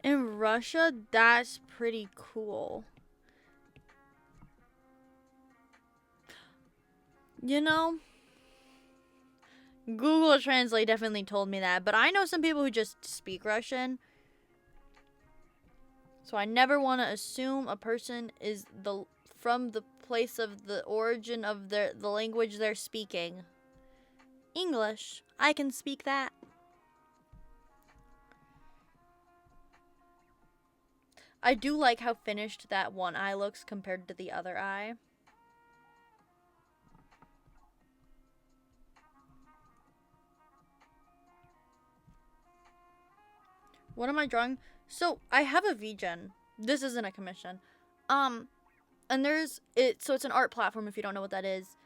In Russia, that's pretty cool. You know, Google Translate definitely told me that, but I know some people who just speak Russian. So I never want to assume a person is from the place of the origin of the language they're speaking. English. I can speak that. I do like how finished that one eye looks compared to the other eye. What am I drawing? So I have a VGen. This isn't a commission. And there's it. So it's an art platform. If you don't know what that is,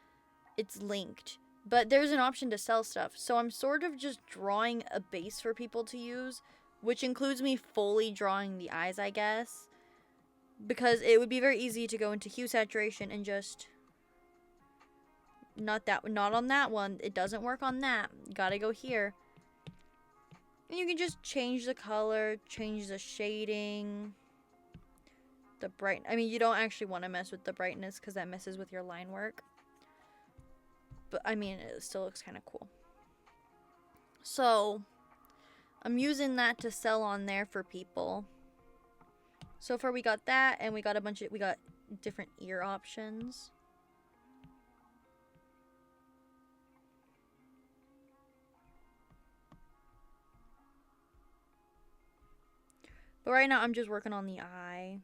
it's linked. But there's an option to sell stuff. So I'm sort of just drawing a base for people to use, which includes me fully drawing the eyes, I guess. Because it would be very easy to go into hue saturation and just not on that one. It doesn't work on that. You gotta go here. And you can just change the color, change the shading, the bright. I mean, you don't actually want to mess with the brightness because that messes with your line work. But I mean, it still looks kind of cool. So I'm using that to sell on there for people. So far we got that, and we got different ear options. But right now I'm just working on the eye.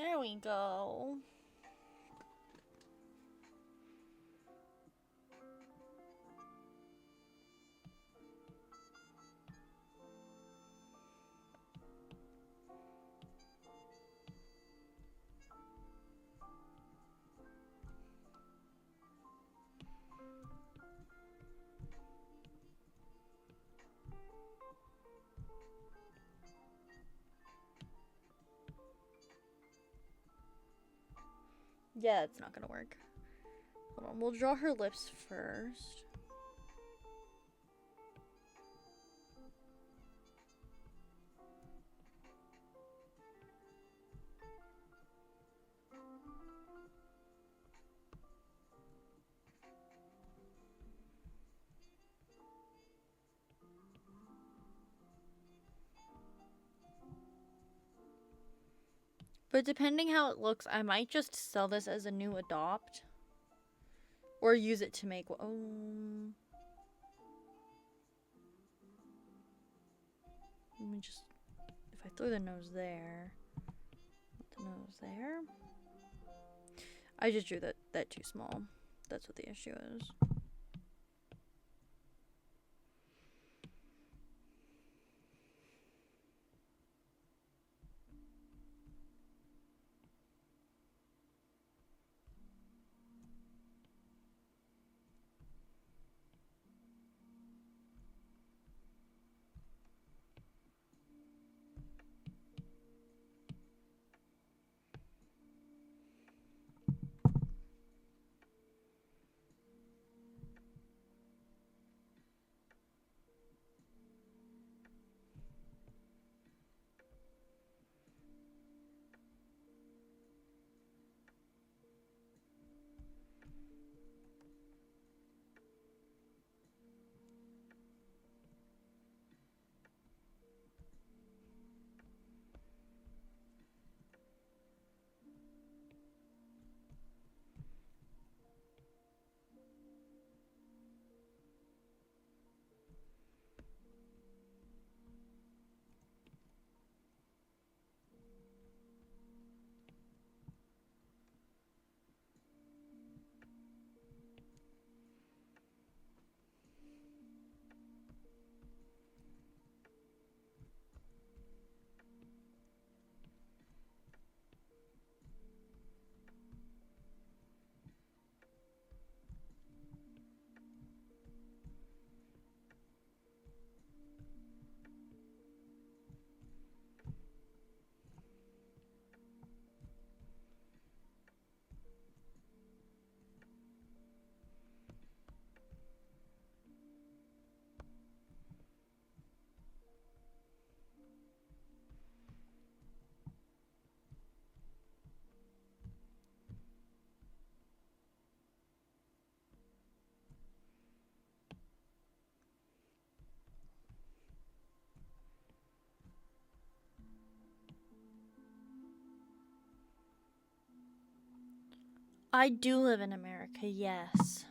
There we go. Yeah, it's not gonna work. Hold on, we'll draw her lips first. But depending how it looks, I might just sell this as a new adopt. Or use it to make... let me just... if I throw the nose there... the nose there... I just drew that too small. That's what the issue is. I do live in America, yes.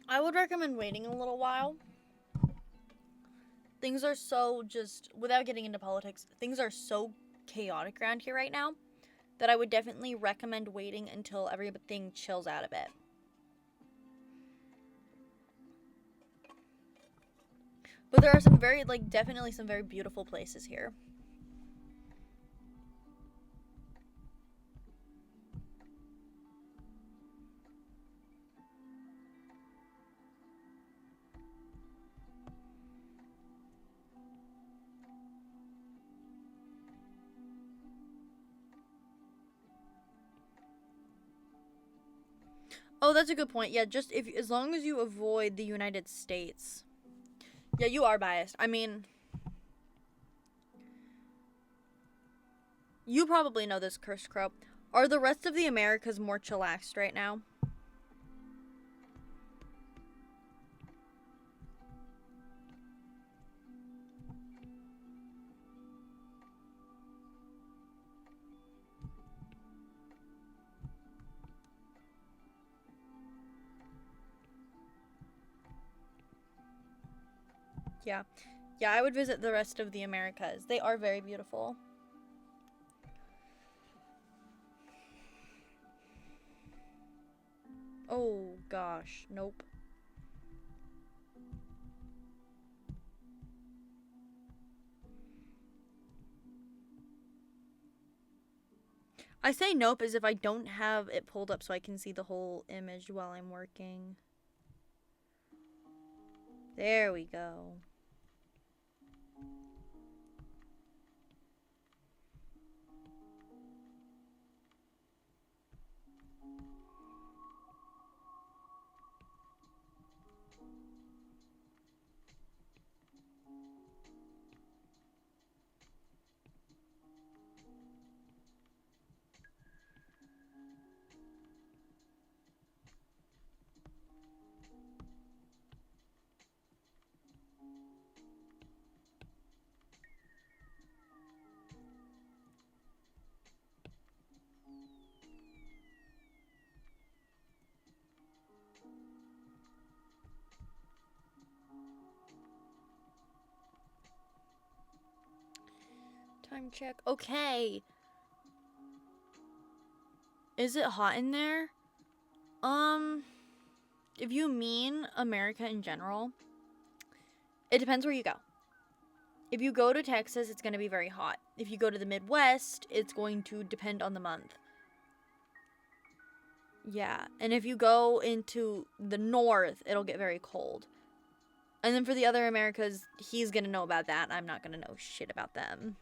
I would recommend waiting a little while. Things are so just, without getting into politics, things are so chaotic around here right now that I would definitely recommend waiting until everything chills out a bit. But there are some very, definitely some very beautiful places here. Oh, that's a good point. Yeah, just as long as you avoid the United States, Yeah, you are biased. I mean, you probably know this, Cursed Crow. Are the rest of the Americas more chillaxed right now? Yeah. Yeah, I would visit the rest of the Americas. They are very beautiful. Oh, gosh. Nope. I say nope as if I don't have it pulled up so I can see the whole image while I'm working. There we go. Time check. Okay. Is it hot in there? If you mean America in general, it depends where you go. If you go to Texas, it's going to be very hot. If you go to the Midwest, it's going to depend on the month. Yeah, and if you go into the north, it'll get very cold. And then for the other Americas, he's going to know about that. I'm not going to know shit about them.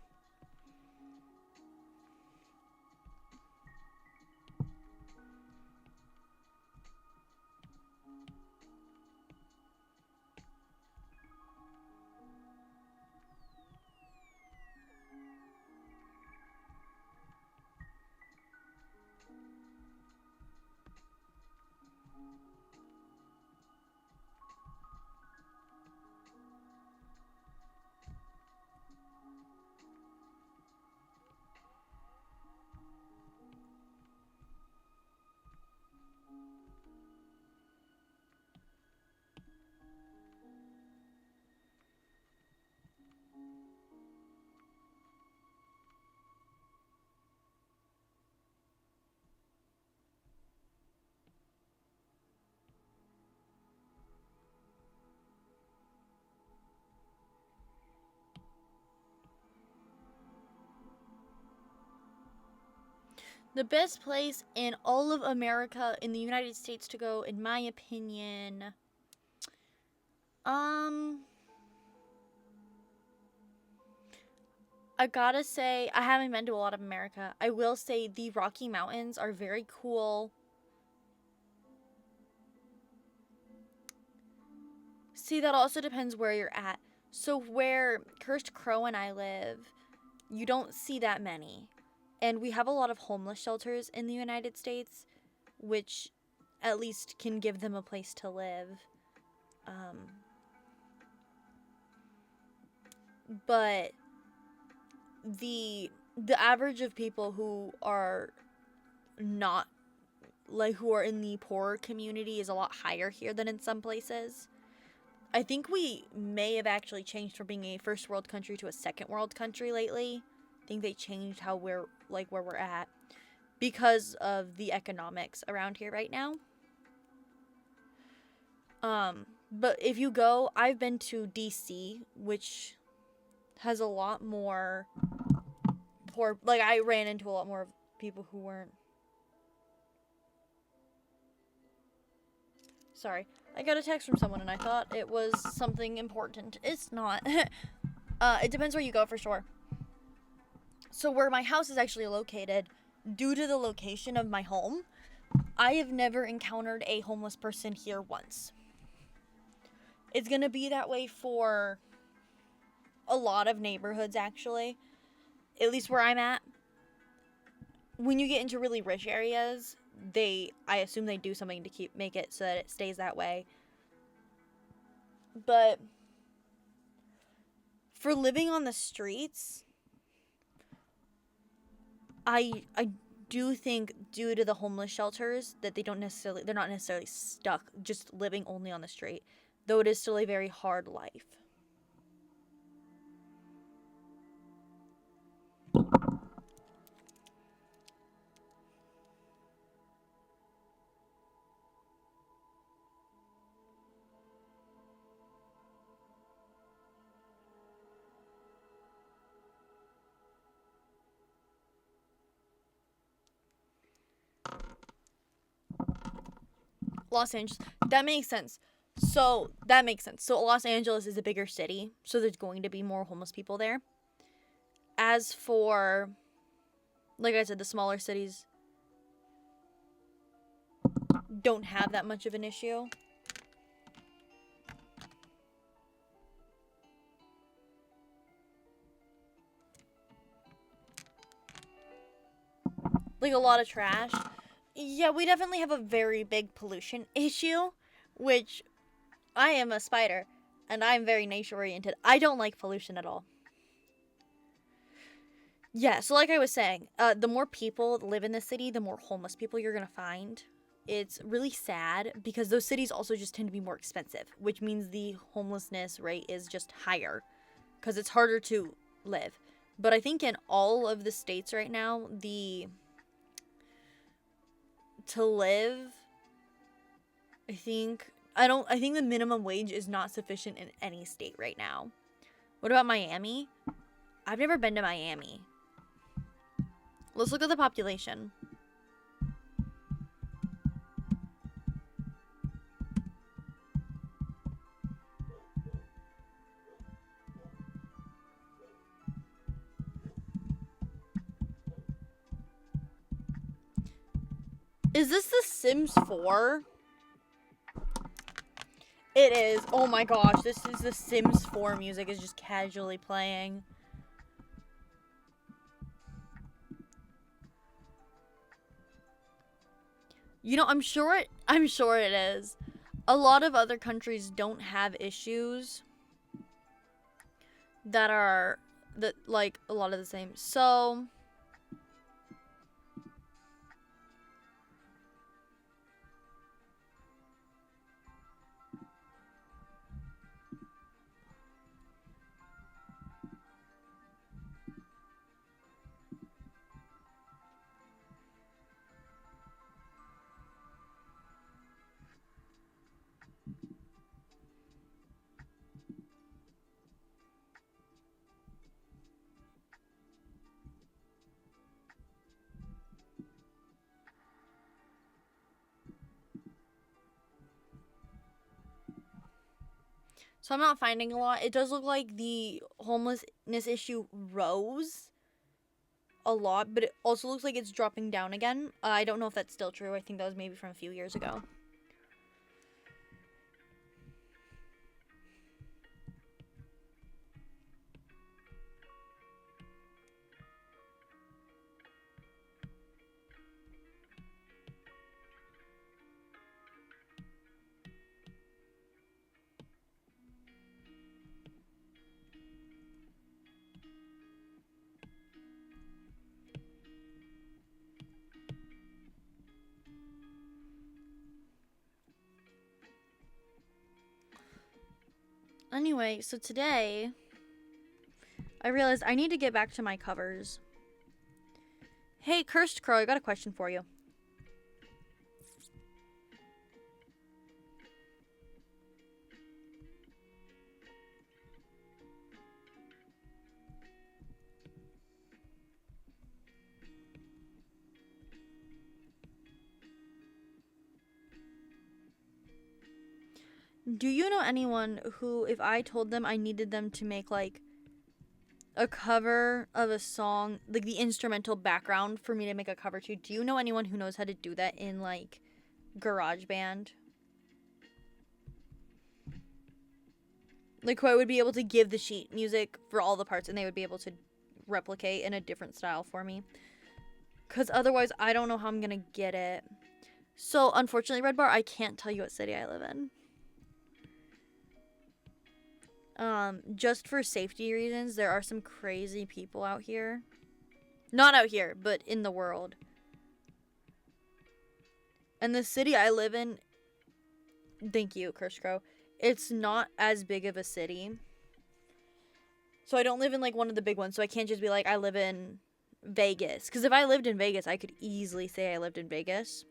The best place in all of America, in the United States to go, in my opinion, I gotta say, I haven't been to a lot of America. I will say the Rocky Mountains are very cool. See, that also depends where you're at. So where Cursed Crow and I live, you don't see that many. And we have a lot of homeless shelters in the United States, which at least can give them a place to live. But the average of people who are not like who are in the poorer community is a lot higher here than in some places. I think we may have actually changed from being a first world country to a second world country lately. I think they changed how we're like where we're at because of the economics around here right now. But if you go, I've been to DC, which has a lot more poor, like I ran into a lot more people who weren't. Sorry. I got a text from someone and I thought it was something important. It's not. It depends where you go for sure. So where my house is actually located, due to the location of my home, I have never encountered a homeless person here once. It's gonna be that way for a lot of neighborhoods, actually. At least where I'm at. When you get into really rich areas, I assume they do something to make it so that it stays that way. But for living on the streets, I do think due to the homeless shelters that they're not necessarily stuck just living only on the street, though it is still a very hard life. Los Angeles, that makes sense. So Los Angeles is a bigger city, so there's going to be more homeless people there. As for, like I said, the smaller cities don't have that much of an issue. Like a lot of trash. Yeah, we definitely have a very big pollution issue, which I am a spider, and I'm very nature oriented. I don't like pollution at all. Yeah, so like I was saying, the more people live in the city, the more homeless people you're gonna find. It's really sad because those cities also just tend to be more expensive, which means the homelessness rate is just higher because it's harder to live. But I think in all of the states right now, to live, I think the minimum wage is not sufficient in any state right now. What about Miami? I've never been to Miami. Let's look at the population. Is this The Sims 4? It is. Oh my gosh, this is The Sims 4 music is just casually playing. You know, I'm sure it is. A lot of other countries don't have issues that are like a lot of the same. So I'm not finding a lot. It does look like the homelessness issue rose a lot, but it also looks like it's dropping down again. I don't know if that's still true. I think that was maybe from a few years ago. Anyway, so today I realized I need to get back to my covers. Hey, Cursed Crow, I got a question for you. Do you know anyone who, if I told them I needed them to make, like, a cover of a song, like the instrumental background for me to make a cover to, do you know anyone who knows how to do that in, like, GarageBand? Like, who I would be able to give the sheet music for all the parts, and they would be able to replicate in a different style for me. Because otherwise, I don't know how I'm going to get it. So, unfortunately, Red Bar, I can't tell you what city I live in. Just for safety reasons, there are some crazy people out here. Not out here, but in the world. And the city I live in, thank you, Curse Crow, it's not as big of a city. So I don't live in, like, one of the big ones, so I can't just be like, I live in Vegas. Because if I lived in Vegas, I could easily say I lived in Vegas.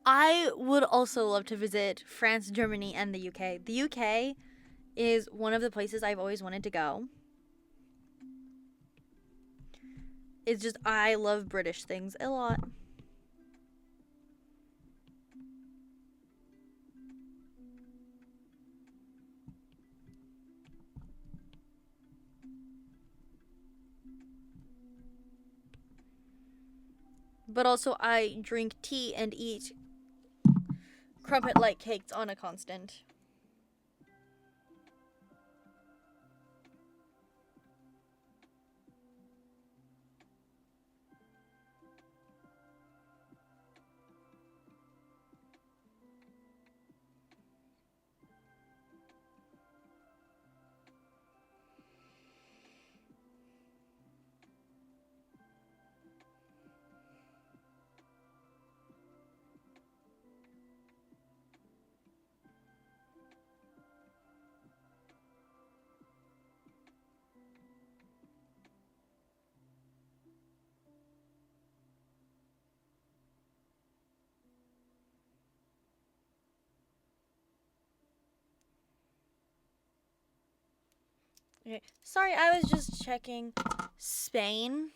I would also love to visit France, Germany, and the UK. The UK is one of the places I've always wanted to go. It's just, I love British things a lot. But also, I drink tea and eat crumpet-like cakes on a constant. Okay. Sorry, I was just checking. Spain.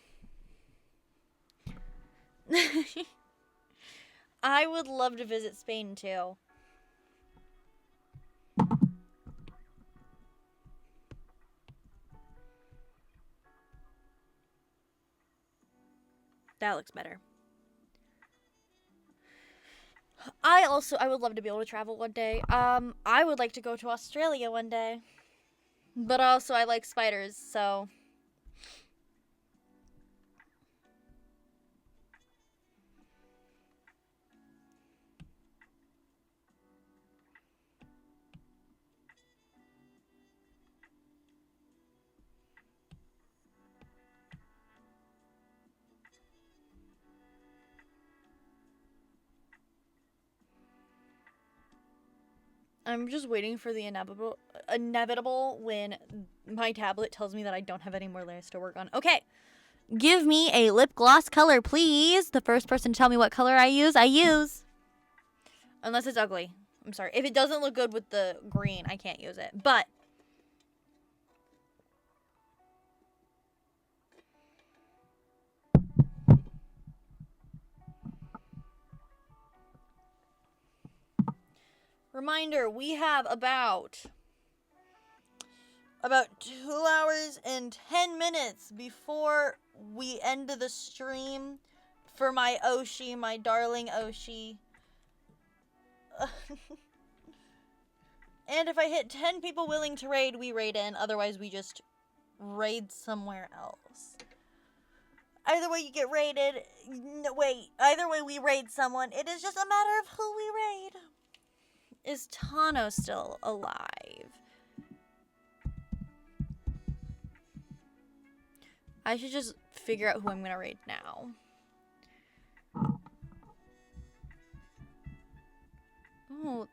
I would love to visit Spain too. That looks better. I would love to be able to travel one day. I would like to go to Australia one day. But also, I like spiders, so. I'm just waiting for the inevitable when my tablet tells me that I don't have any more layers to work on. Okay. Give me a lip gloss color, please. The first person to tell me what color I use. Unless it's ugly. I'm sorry. If it doesn't look good with the green, I can't use it. But reminder, we have about about 2 hours and 10 minutes before we end the stream for my Oshi, my darling Oshi. And if I hit 10 people willing to raid, we raid in. Otherwise, we just raid somewhere else. Either way you get raided. No, wait. Either way we raid someone. It is just a matter of who we raid. Is Tano still alive? I should just figure out who I'm gonna raid now. Oh.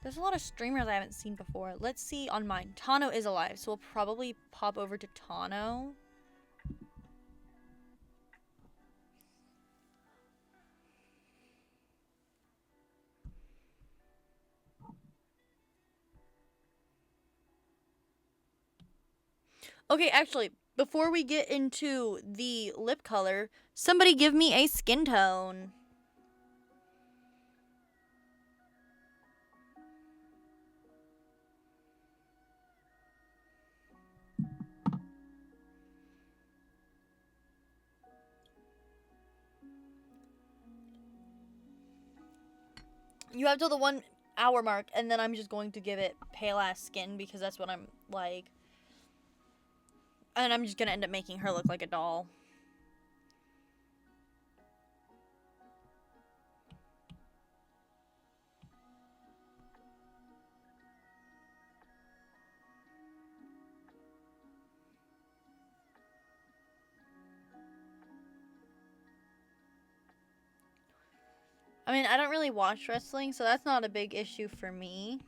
There's a lot of streamers I haven't seen before. Let's see on mine. Tano is alive, so we'll probably pop over to Tano. Okay, actually, before we get into the lip color, somebody give me a skin tone. You have till the 1 hour mark, and then I'm just going to give it pale ass skin because that's what I'm like. And I'm just gonna end up making her look like a doll. I mean, I don't really watch wrestling, so that's not a big issue for me.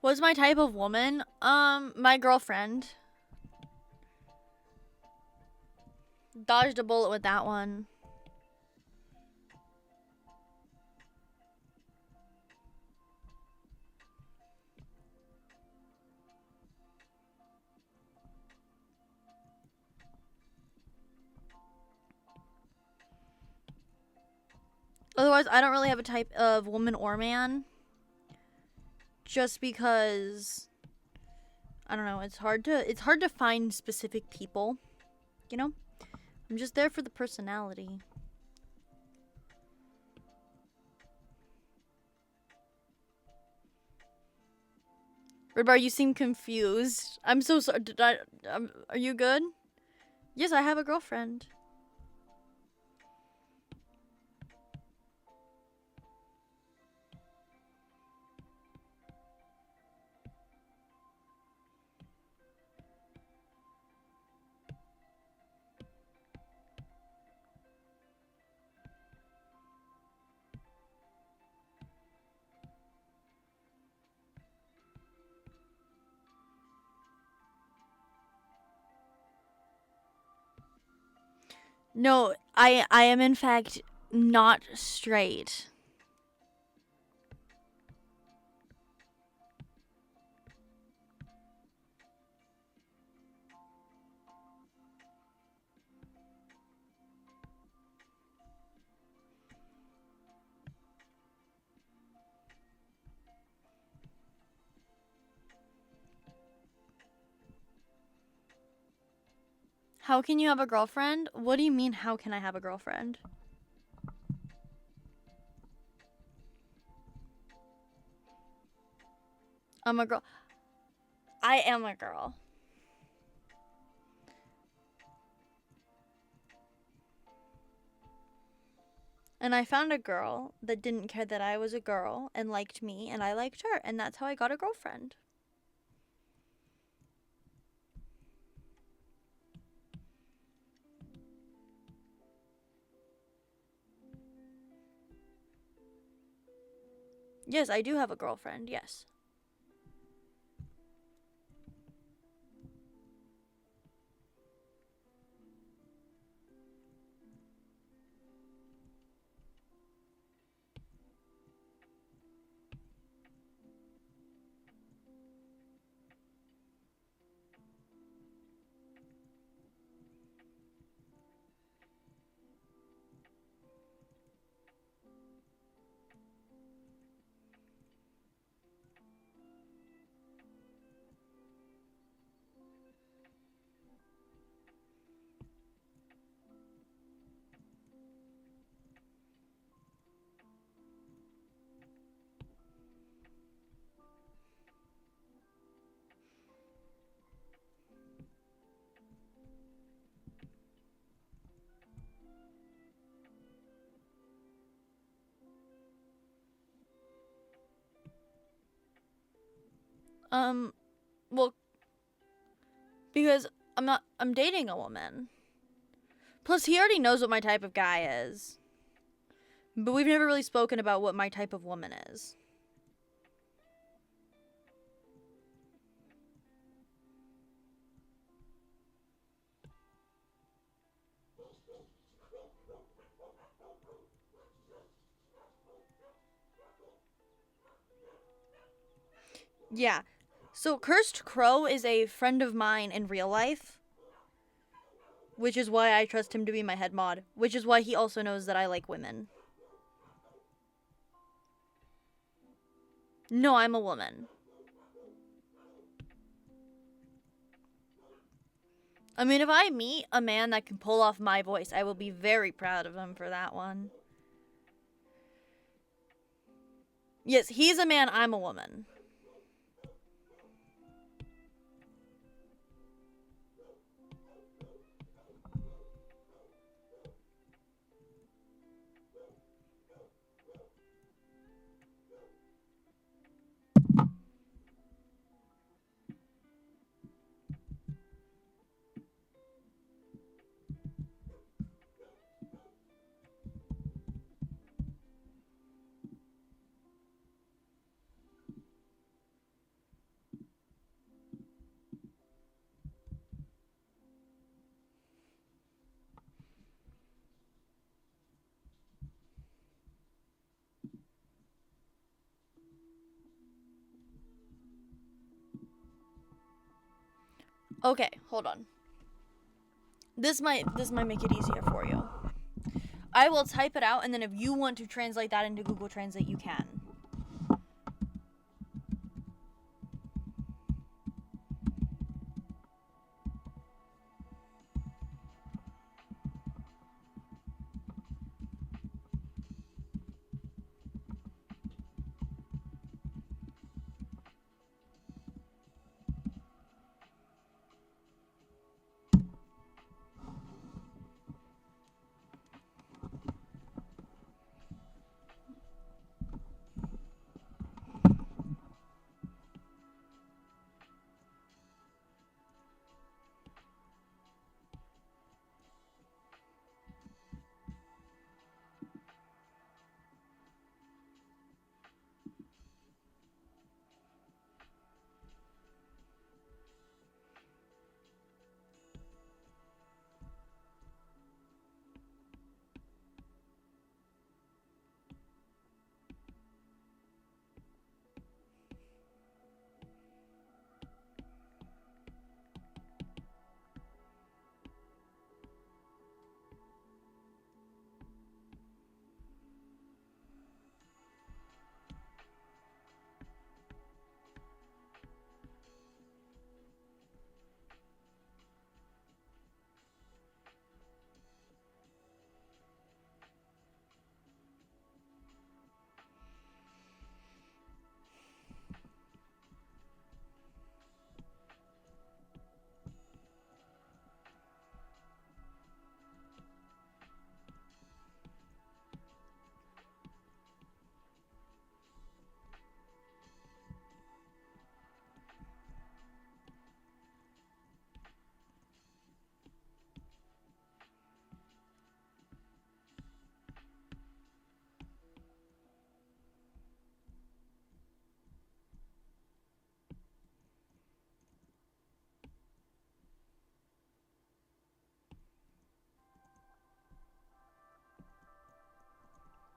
What's my type of woman? My girlfriend. Dodged a bullet with that one. Otherwise, I don't really have a type of woman or man. Just because I don't know, it's hard to find specific people, you know? I'm just there for the personality. Redbar, you seem confused. I'm so sorry. Are you good? Yes, I have a girlfriend. No, I am in fact not straight. How can you have a girlfriend? What do you mean, how can I have a girlfriend? I'm a girl. I am a girl. And I found a girl that didn't care that I was a girl and liked me and I liked her. And that's how I got a girlfriend. Yes, I do have a girlfriend. Yes. Well, because I'm dating a woman. Plus, he already knows what my type of guy is. But we've never really spoken about what my type of woman is. Yeah. So, Cursed Crow is a friend of mine in real life. Which is why I trust him to be my head mod. Which is why he also knows that I like women. No, I'm a woman. I mean, if I meet a man that can pull off my voice, I will be very proud of him for that one. Yes, he's a man, I'm a woman. Okay, hold on. This might make it easier for you. I will type it out, and then if you want to translate that into Google Translate, you can.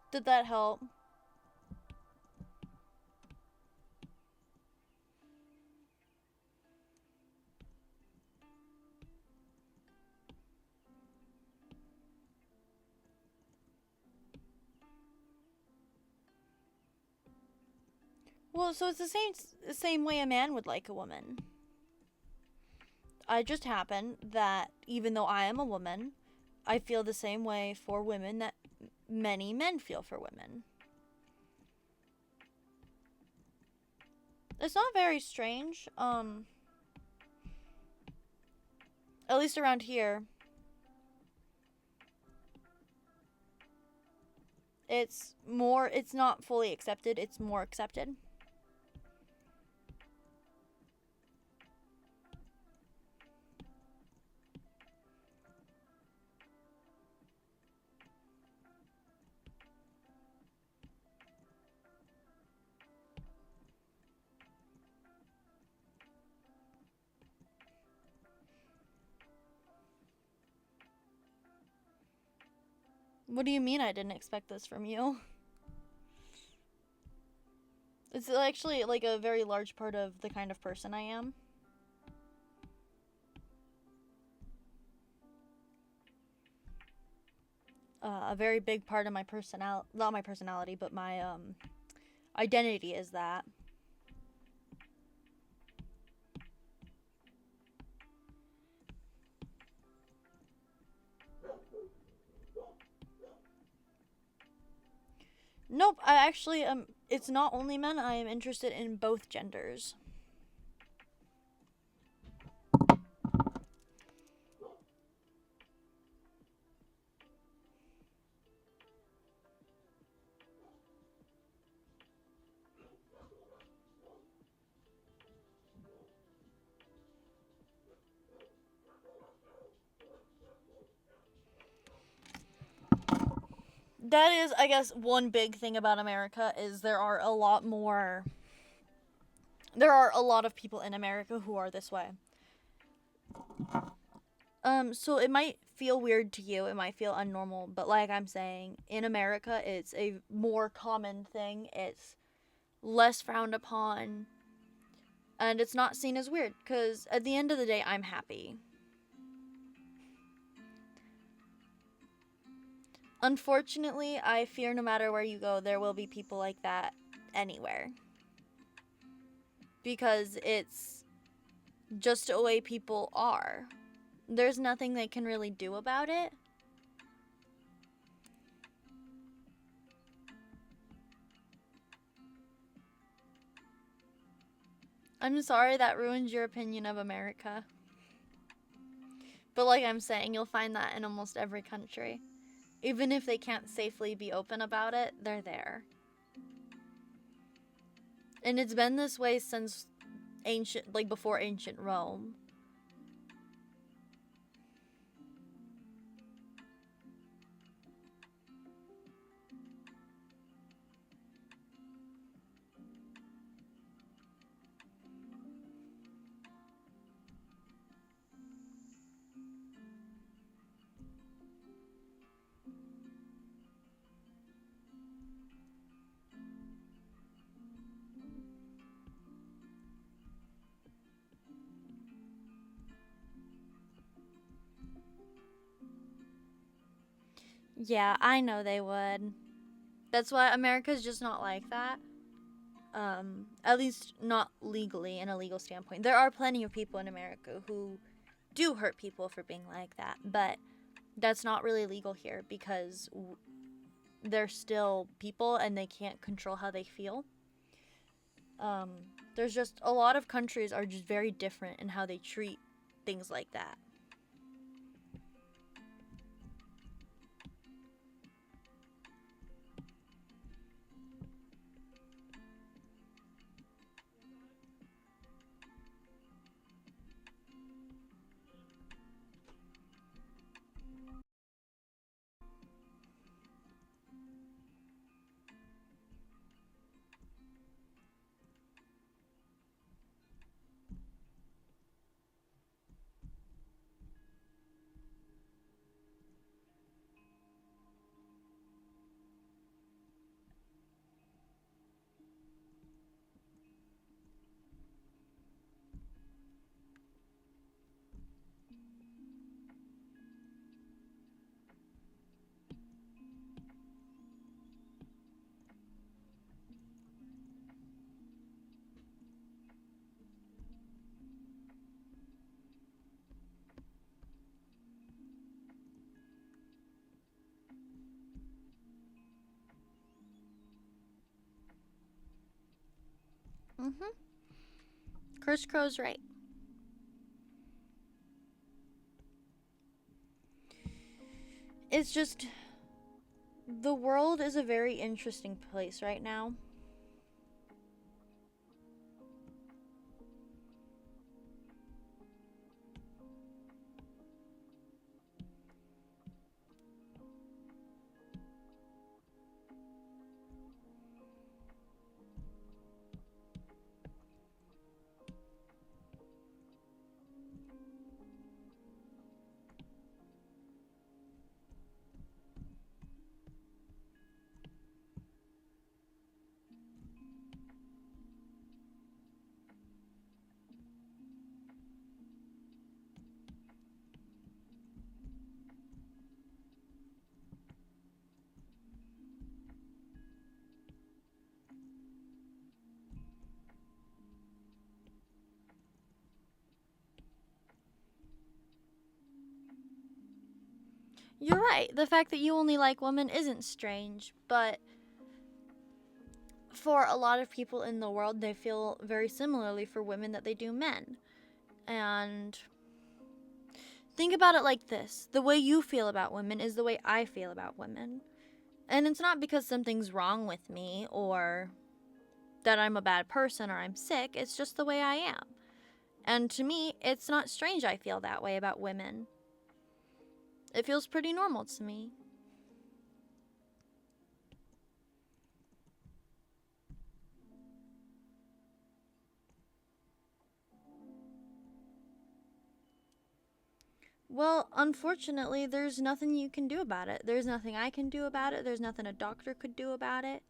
Did that help? Well, so it's the same way a man would like a woman. I just happen that even though I am a woman, I feel the same way for women that many men feel for women. It's not very strange. At least around here, it's not fully accepted, it's more accepted. What do you mean I didn't expect this from you? It's actually like a very large part of the kind of person I am. A very big part of my personality, not my personality, but my identity is that. Nope, I actually it's not only men, I am interested in both genders. That is, I guess, one big thing about America is there are a lot of people in America who are this way. So it might feel weird to you, it might feel unnormal, but like I'm saying, in America it's a more common thing. It's less frowned upon, and it's not seen as weird cuz at the end of the day I'm happy. Unfortunately, I fear no matter where you go, there will be people like that anywhere. Because it's just the way people are. There's nothing they can really do about it. I'm sorry that ruins your opinion of America. But like I'm saying, you'll find that in almost every country. Even if they can't safely be open about it, they're there. And it's been this way since before ancient Rome. Yeah, I know they would. That's why America's just not like that. At least not legally, in a legal standpoint. There are plenty of people in America who do hurt people for being like that, but that's not really legal here because they're still people and they can't control how they feel. There's just a lot of countries are just very different in how they treat things like that. Mm-hmm. Chris Crow's right. It's just, the world is a very interesting place right now. You're right. The fact that you only like women isn't strange, but for a lot of people in the world, they feel very similarly for women that they do men. And think about it like this: the way you feel about women is the way I feel about women. And it's not because something's wrong with me or that I'm a bad person or I'm sick, it's just the way I am. And to me, it's not strange I feel that way about women. It feels pretty normal to me. Well, unfortunately, there's nothing you can do about it. There's nothing I can do about it. There's nothing a doctor could do about it.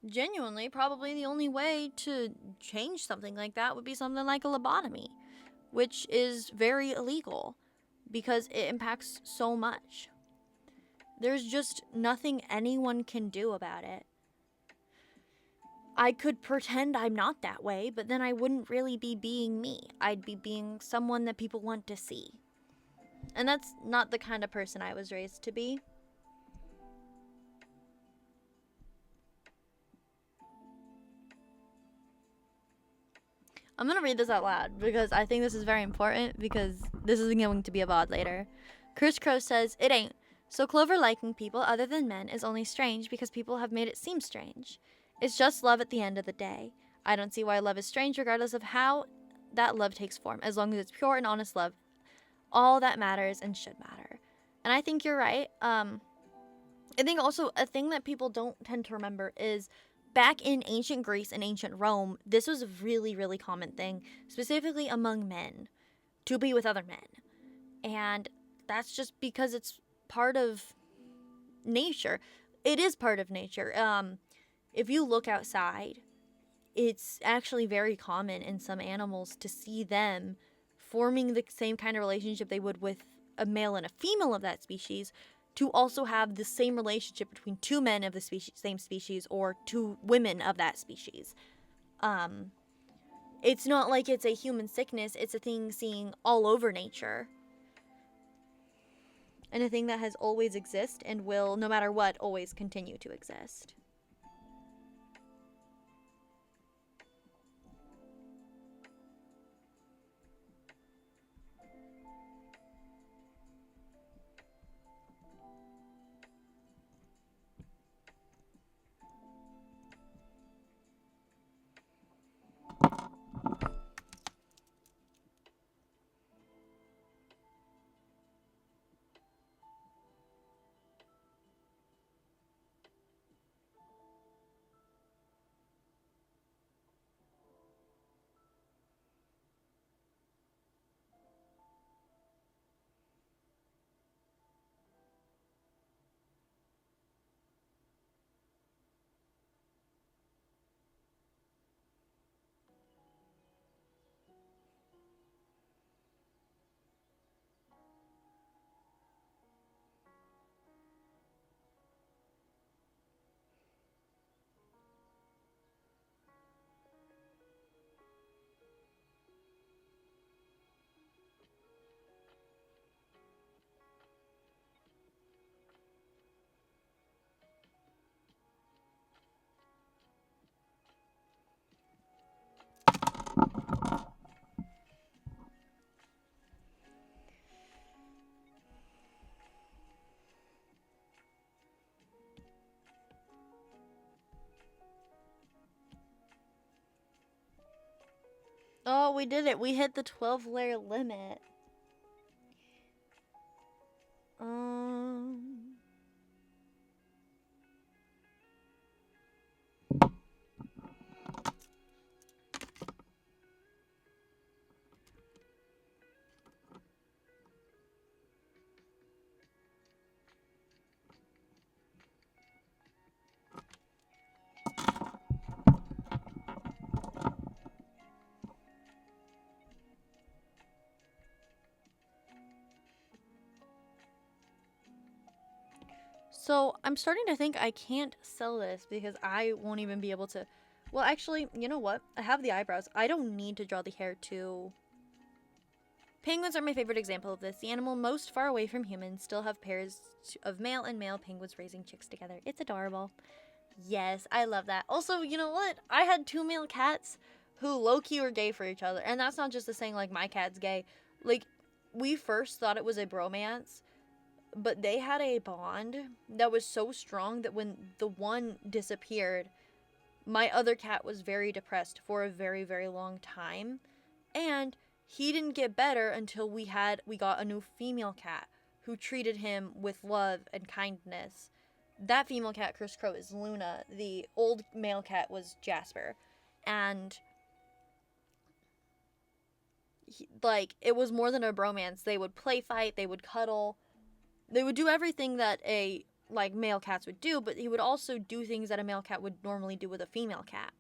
Genuinely, probably the only way to change something like that would be something like a lobotomy, which is very illegal because it impacts so much. There's just nothing anyone can do about it. I could pretend I'm not that way, but then I wouldn't really be being me. I'd be being someone that people want to see. And that's not the kind of person I was raised to be. I'm gonna read this out loud because I think this is very important because this is going to be a VOD later. Chris Crow says, "It ain't. So Clover liking people other than men is only strange because people have made it seem strange. It's just love at the end of the day. I don't see why love is strange regardless of how that love takes form, as long as it's pure and honest love. All that matters and should matter." And I think you're right. I think also a thing that people don't tend to remember is back in ancient Greece and ancient Rome, this was a really, really common thing, specifically among men, to be with other men. And that's just because it's part of nature. It is part of nature. If you look outside, it's actually very common in some animals to see them forming the same kind of relationship they would with a male and a female of that species, to also have the same relationship between two men of the same species or two women of that species. It's not like it's a human sickness, it's a thing seen all over nature. And a thing that has always existed and will, no matter what, always continue to exist. Oh, we did it. We hit the 12-layer limit. Um... So I'm starting to think I can't sell this because I won't even be able to. Well, actually, you know what? I have the eyebrows. I don't need to draw the hair too. Penguins are my favorite example of this. The animal most far away from humans still have pairs of male and male penguins raising chicks together. It's adorable. Yes, I love that. Also, you know what? I had two male cats who low-key were gay for each other. And that's not just a saying like my cat's gay. Like, we first thought it was a bromance, but they had a bond that was so strong that when the one disappeared, my other cat was very depressed for a very, very long time. And he didn't get better until we got a new female cat who treated him with love and kindness. That female cat, Chris Crow, is Luna. The old male cat was Jasper. And it was more than a bromance. They would play fight, they would cuddle, they would do everything that a male cats would do, but he would also do things that a male cat would normally do with a female cat.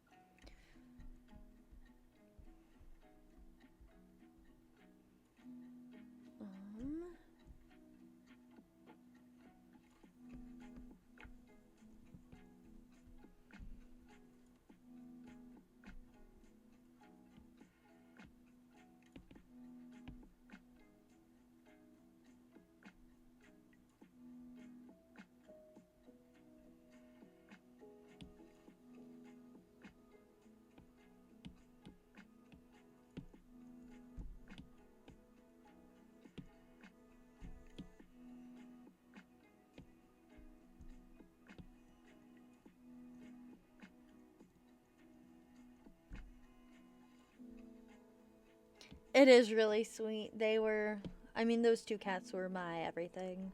It is really sweet. Those two cats were my everything.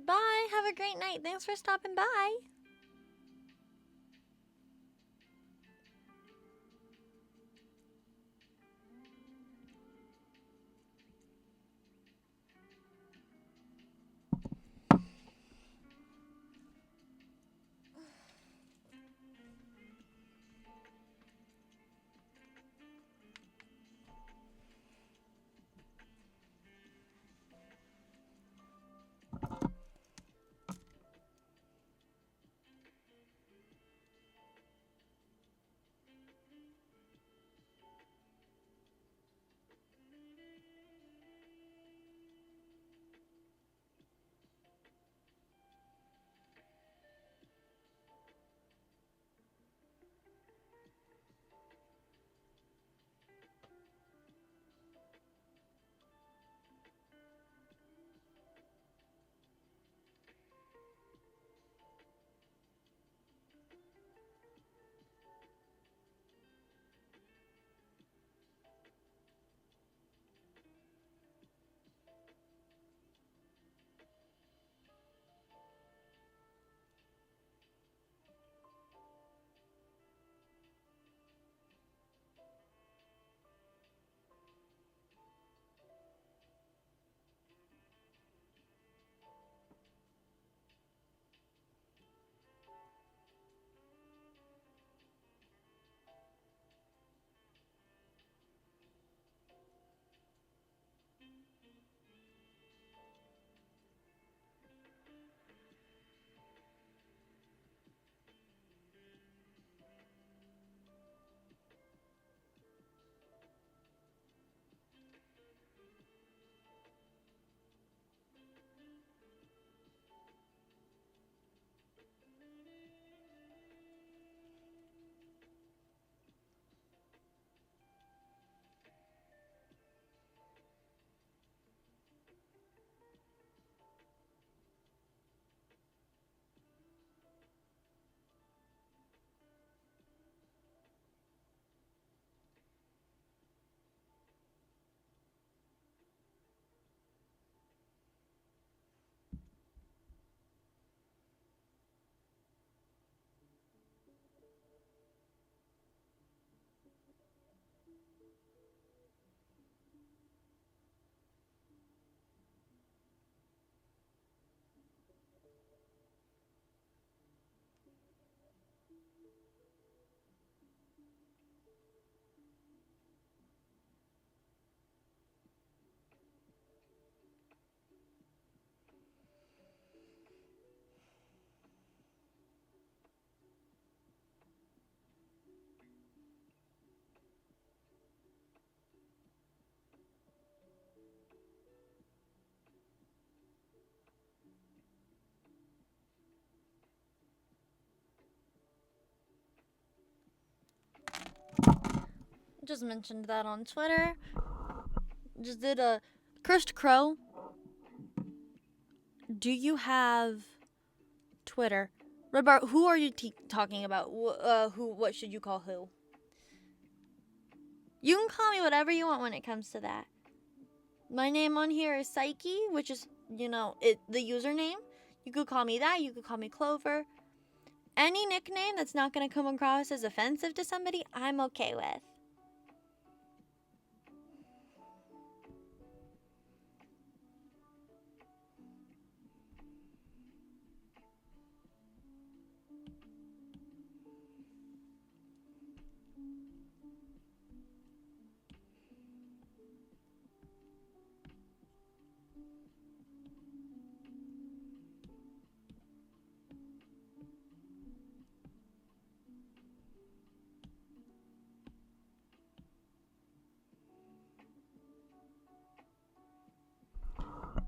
Bye. Have a great night. Thanks for stopping by. Just mentioned that on Twitter. Just did a Cursed Crow. Do you have Twitter? Red Bar, who are you talking about? What should you call who? You can call me whatever you want when it comes to that. My name on here is Psyche, which is, the username. You could call me that. You could call me Clover. Any nickname that's not going to come across as offensive to somebody, I'm okay with.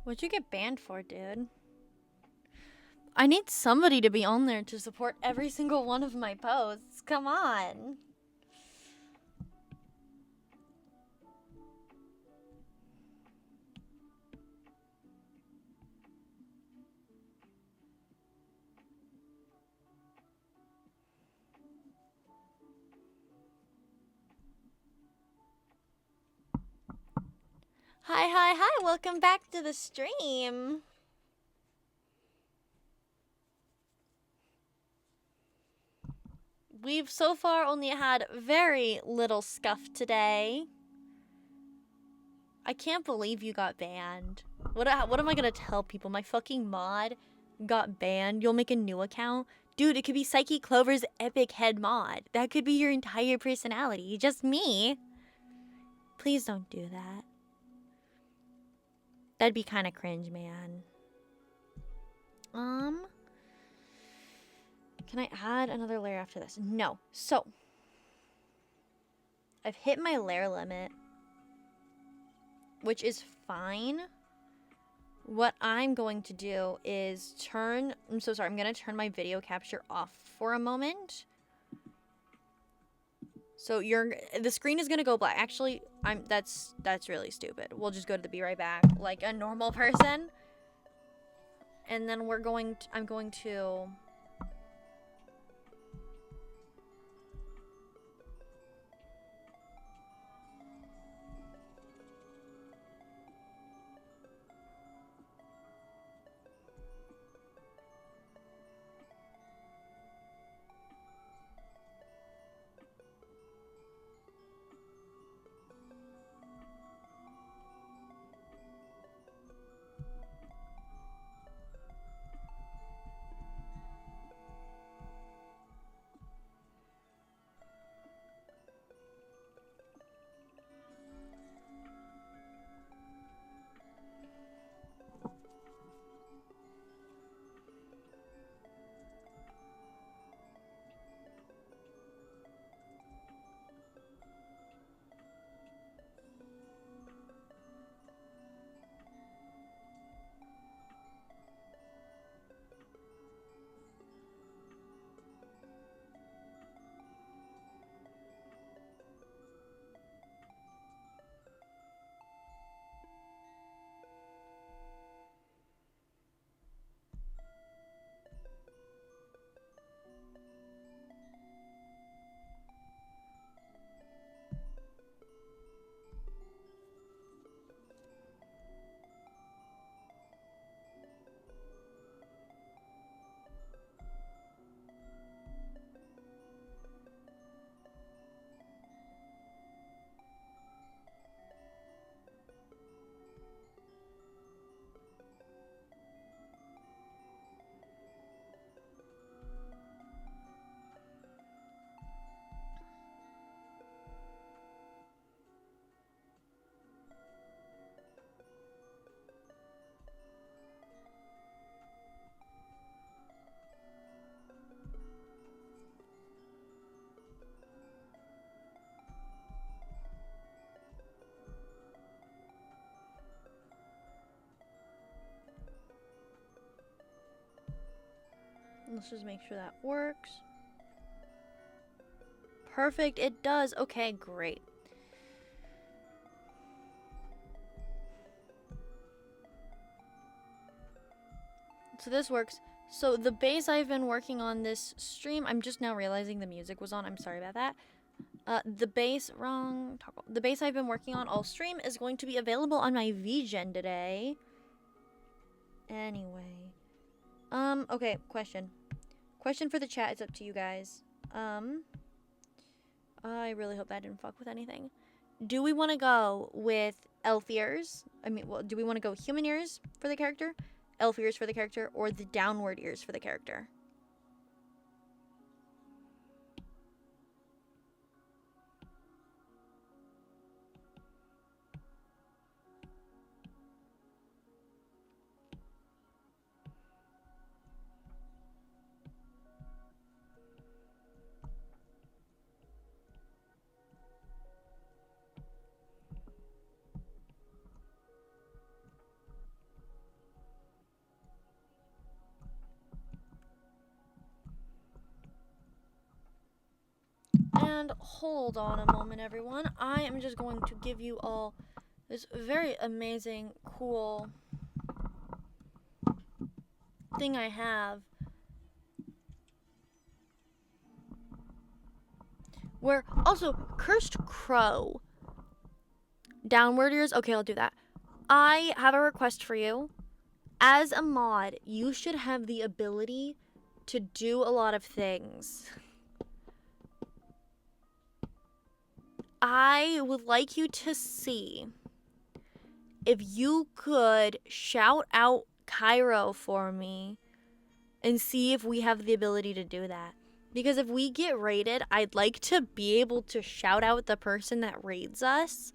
What'd you get banned for, dude? I need somebody to be on there to support every single one of my posts. Come on. Hi. Welcome back to the stream. We've so far only had very little scuff today. I can't believe you got banned. What am I gonna tell people? My fucking mod got banned. You'll make a new account? Dude, it could be Psyche Clover's epic head mod. That could be your entire personality. Just me. Please don't do that. That'd be kind of cringe, man. Can I add another layer after this? No. So, I've hit my layer limit, which is fine. What I'm going to do is I'm going to turn my video capture off for a moment. So the screen is going to go black. Actually, that's really stupid. We'll just go to the be right back like a normal person. And then I'm going to let's just make sure that works. Perfect, it does. Okay, great. So this works. So the bass I've been working on this stream, I'm just now realizing the music was on. I'm sorry about that. The bass, wrong toggle. The bass I've been working on all stream is going to be available on my VGen today. Anyway. Okay, question. Question for the chat, it's up to you guys. I really hope that didn't fuck with anything. Do we want to go with elf ears? Do we want to go human ears for the character, elf ears for the character, or the downward ears for the character? And hold on a moment, everyone. I am just going to give you all this very amazing, cool thing I have. Where, also, Cursed Crow. Downward ears? Okay, I'll do that. I have a request for you. As a mod, you should have the ability to do a lot of things. I would like you to see if you could shout out Cairo for me and see if we have the ability to do that. Because if we get raided, I'd like to be able to shout out the person that raids us.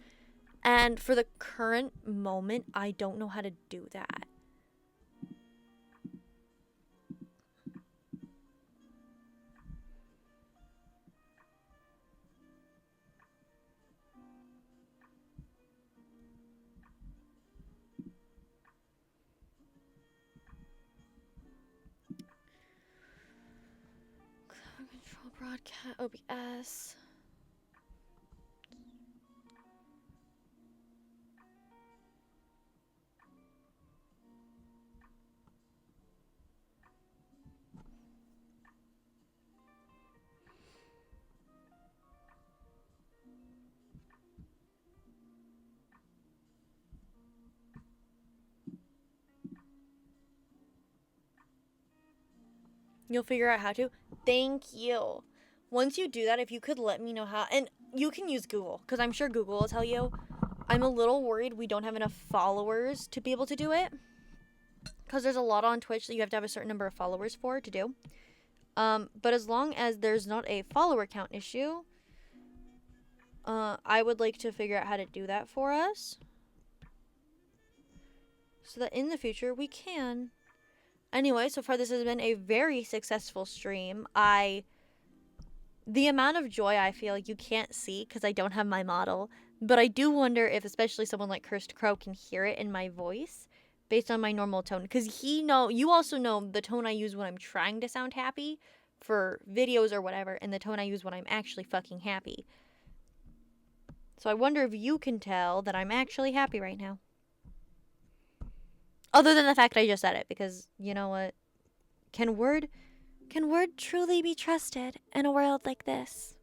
And for the current moment, I don't know how to do that. Control broadcast OBS. You'll figure out how to. Thank you. Once you do that, if you could let me know how, and you can use Google, because I'm sure Google will tell you. I'm a little worried we don't have enough followers to be able to do it, because there's a lot on Twitch that you have to have a certain number of followers for to do. But as long as there's not a follower count issue, I would like to figure out how to do that for us, so that in the future we can. Anyway, so far this has been a very successful stream. The amount of joy I feel you can't see because I don't have my model, but I do wonder if especially someone like Cursed Crow can hear it in my voice based on my normal tone, because you also know the tone I use when I'm trying to sound happy for videos or whatever, and the tone I use when I'm actually fucking happy. So I wonder if you can tell that I'm actually happy right now. Other than the fact I just said it, because you know what? Can word truly be trusted in a world like this?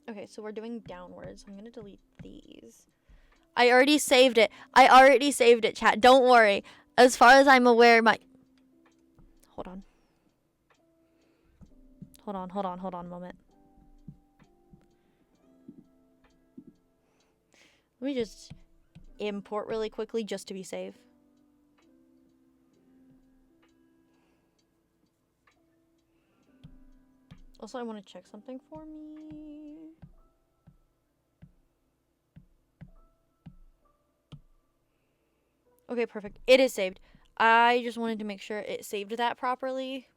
Okay, so we're doing downwards. I'm gonna delete these. I already saved it, chat. Don't worry. As far as I'm aware, Hold on a moment. Let me just import really quickly just to be safe. Also, I want to check something for me. Okay, perfect. It is saved. I just wanted to make sure it saved that properly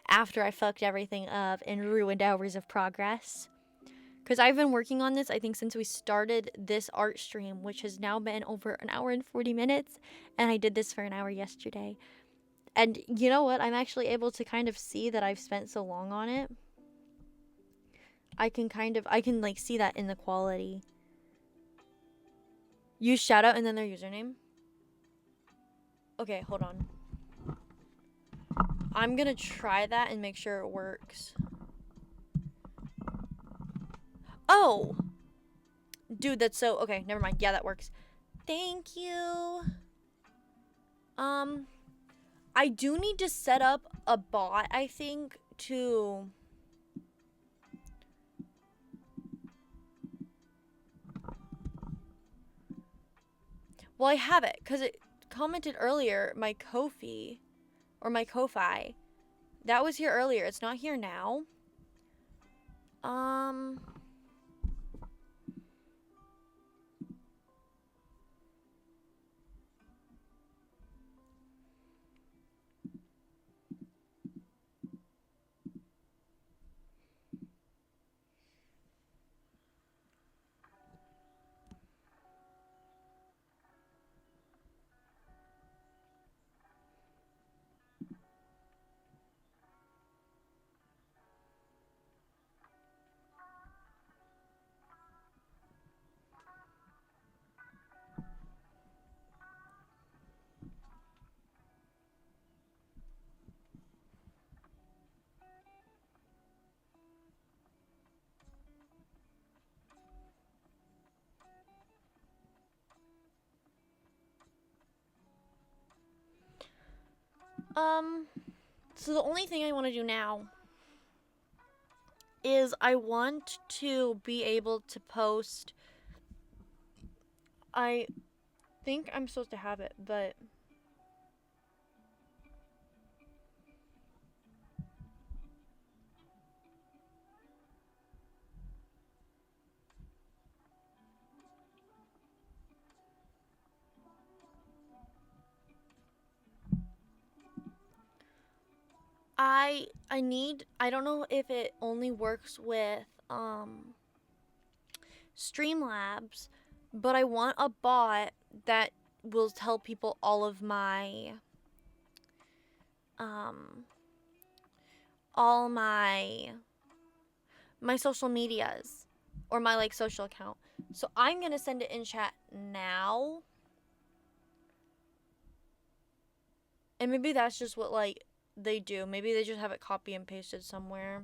after I fucked everything up and ruined hours of progress. Because I've been working on this, I think, since we started this art stream, which has now been over an hour and 40 minutes. And I did this for an hour yesterday. And you know what? I'm actually able to kind of see that I've spent so long on it. I can like see that in the quality. Use shout out and then their username. Okay, hold on. I'm gonna try that and make sure it works. Oh! Dude, that's so... Okay, never mind. Yeah, that works. Thank you. I do need to set up a bot, I think, to... Well, I have it, because it commented earlier, my Ko-fi, or my Ko-fi. That was here earlier. It's not here now. So the only thing I want to do now is I want to be able to post... I think I'm supposed to have it, but... I don't know if it only works with Streamlabs, but I want a bot that will tell people all of my all my social medias or my like social account. So I'm going to send it in chat now. And maybe that's just what like they do. Maybe they just have it copy and pasted somewhere.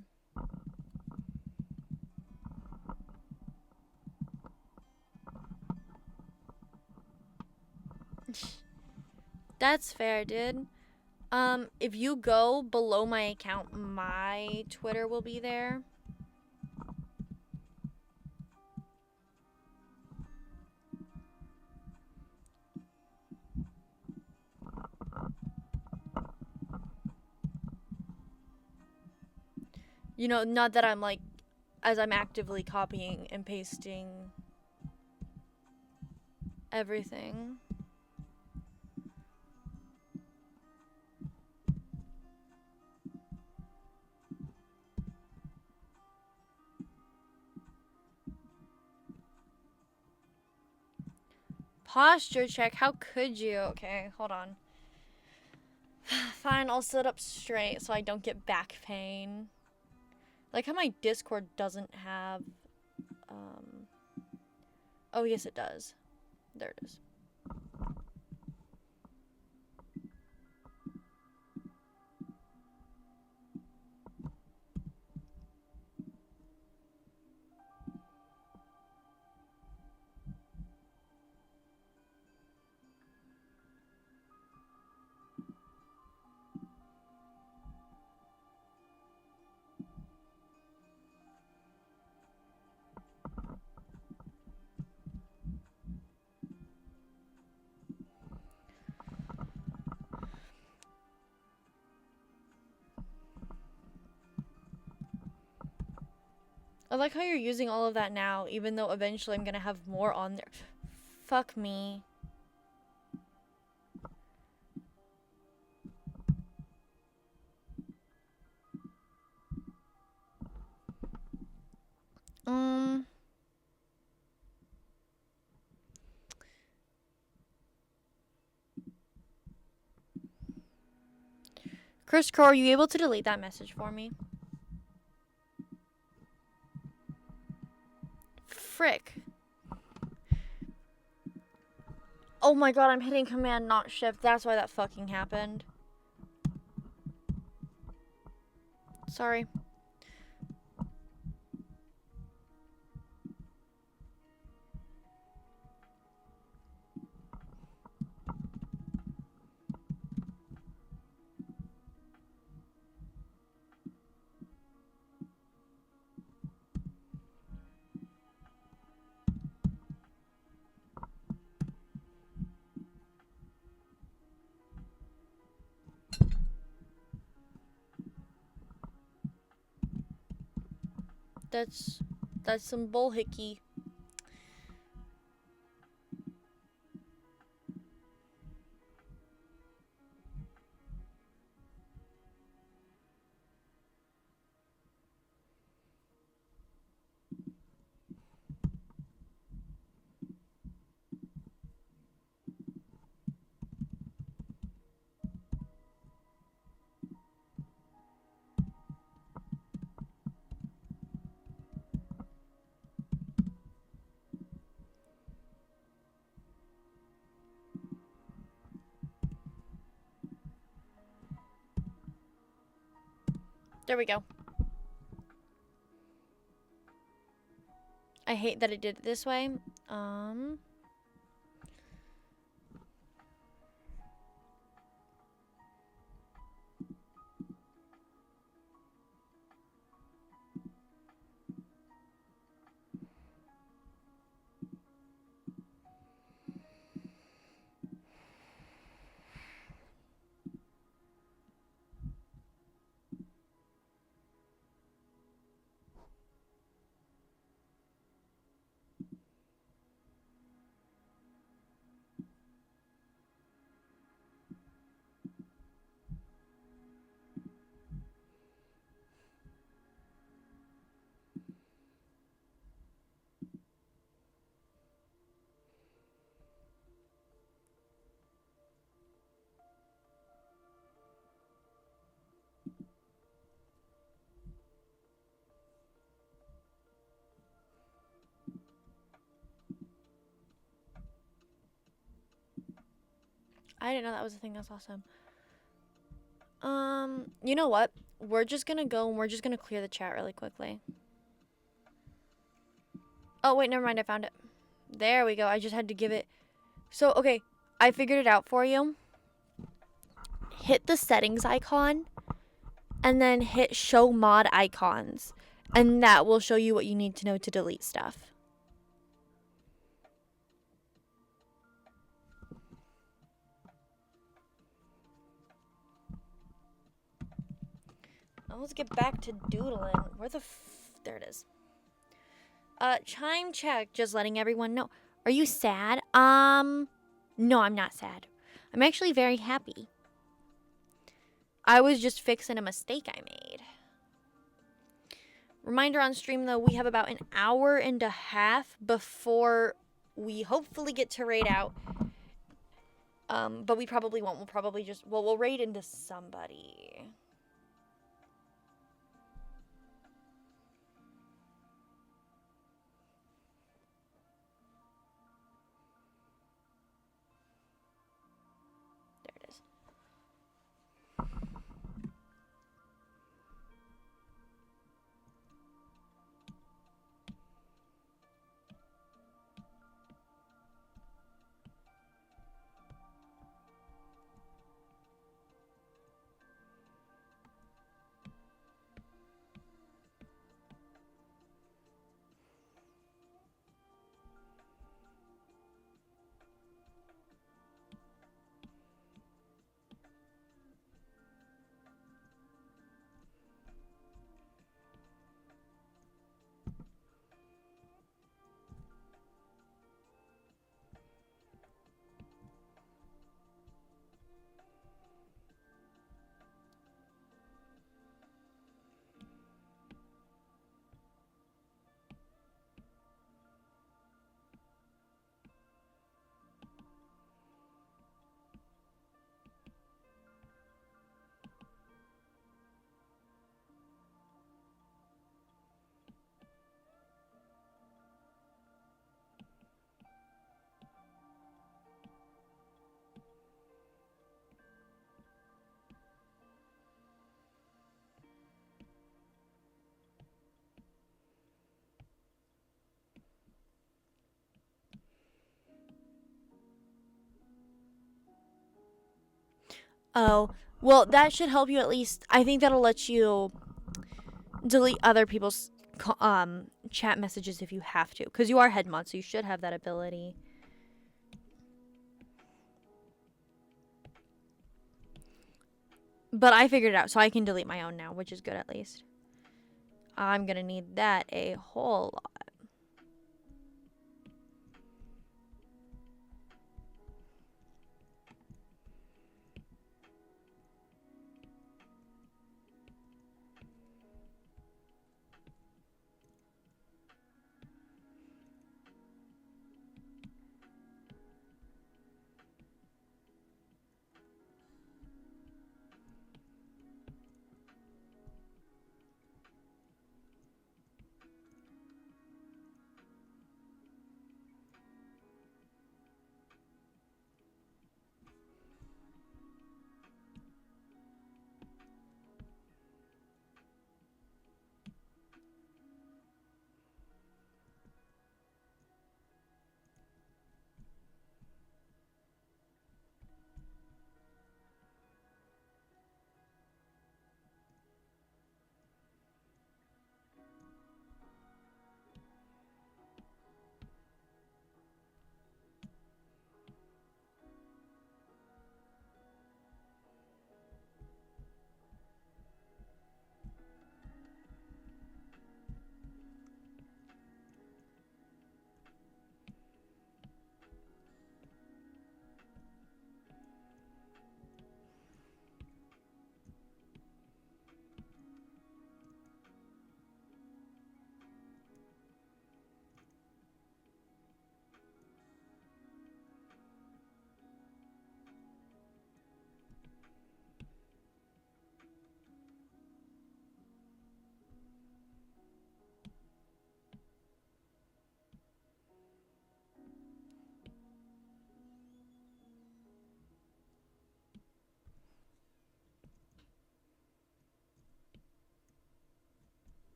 That's fair, dude. If you go below my account, my Twitter will be there. You know, not that I'm like, as I'm actively copying and pasting everything. Posture check. How could you? Okay, hold on. Fine, I'll sit up straight so I don't get back pain. Like how my Discord doesn't have... Oh, yes, it does. There it is. I like how you're using all of that now, even though eventually I'm gonna have more on there. Fuck me. Chris Crow, are you able to delete that message for me? frick? Oh my god, I'm hitting command, not shift. That's why that fucking happened. Sorry. That's some bullhickey. There we go. I hate that it did it this way. I didn't know that was a thing. That's awesome. You know what? We're just gonna go and we're just gonna clear the chat really quickly. Oh, wait, never mind. I found it. There we go. I just had to give it. So, okay. I figured it out for you. Hit the settings icon and then hit show mod icons. And that will show you what you need to know to delete stuff. Now let's get back to doodling. Where the there it is. Chime check, just letting everyone know. Are you sad? No, I'm not sad. I'm actually very happy. I was just fixing a mistake I made. Reminder on stream, though, we have about an hour and a half before we hopefully get to raid out. But we probably won't. We'll probably just, well, we'll raid into somebody. There it is. Oh, well, that should help you at least. I think that'll let you delete other people's chat messages if you have to, because you are head mod, so you should have that ability. But I figured it out, so I can delete my own now, which is good at least. I'm gonna need that a whole lot.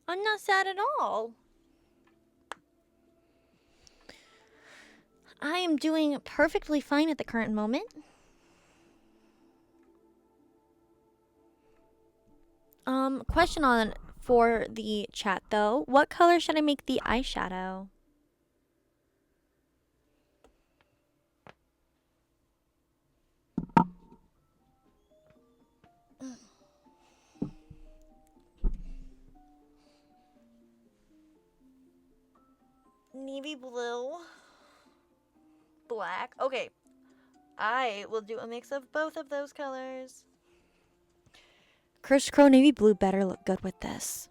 I'm not sad at all. I am doing perfectly fine at the current moment. Question on for the chat though. What color should I make the eyeshadow? Navy blue. Black. Okay. I will do a mix of both of those colors. Chris Crow Navy blue better look good with this.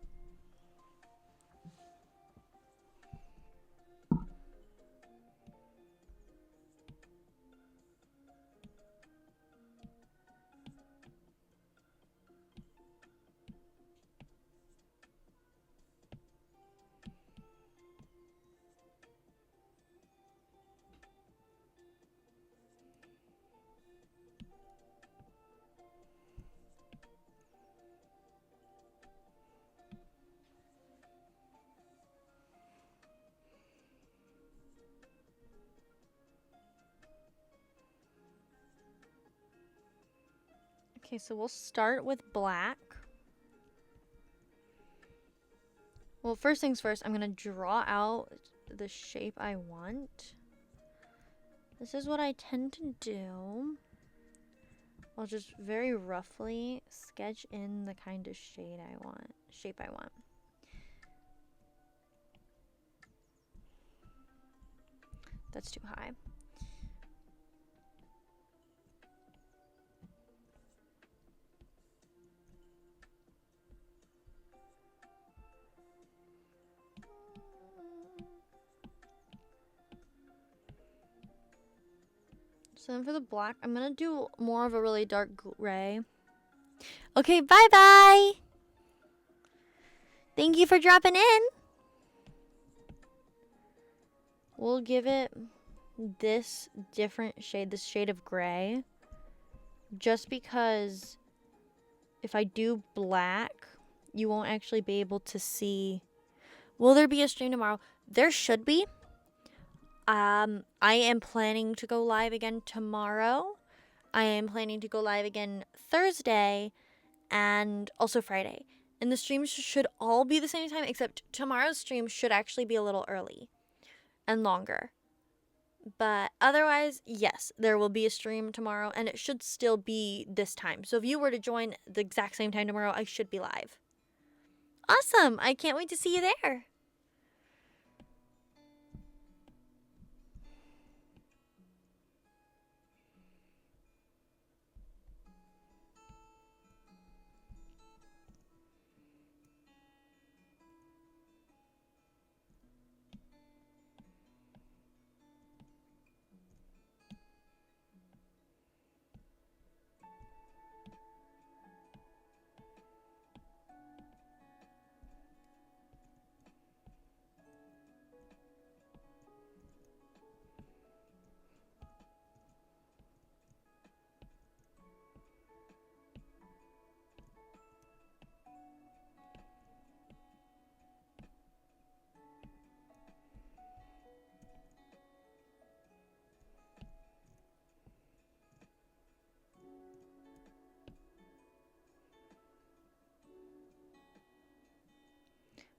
Okay, so we'll start with black. Well, first things first, I'm going to draw out the shape I want. This is what I tend to do. I'll just very roughly sketch in the kind of shape I want. That's too high. So then for the black, I'm going to do more of a really dark gray. Okay, bye-bye. Thank you for dropping in. We'll give it this different shade, this shade of gray. Just because if I do black, you won't actually be able to see. Will there be a stream tomorrow? There should be. I am planning to go live again tomorrow. I am planning to go live again Thursday and also Friday. And the streams should all be the same time, except tomorrow's stream should actually be a little early and longer. But otherwise, yes, there will be a stream tomorrow, and it should still be this time. So if you were to join the exact same time tomorrow, I should be live. Awesome! I can't wait to see you there.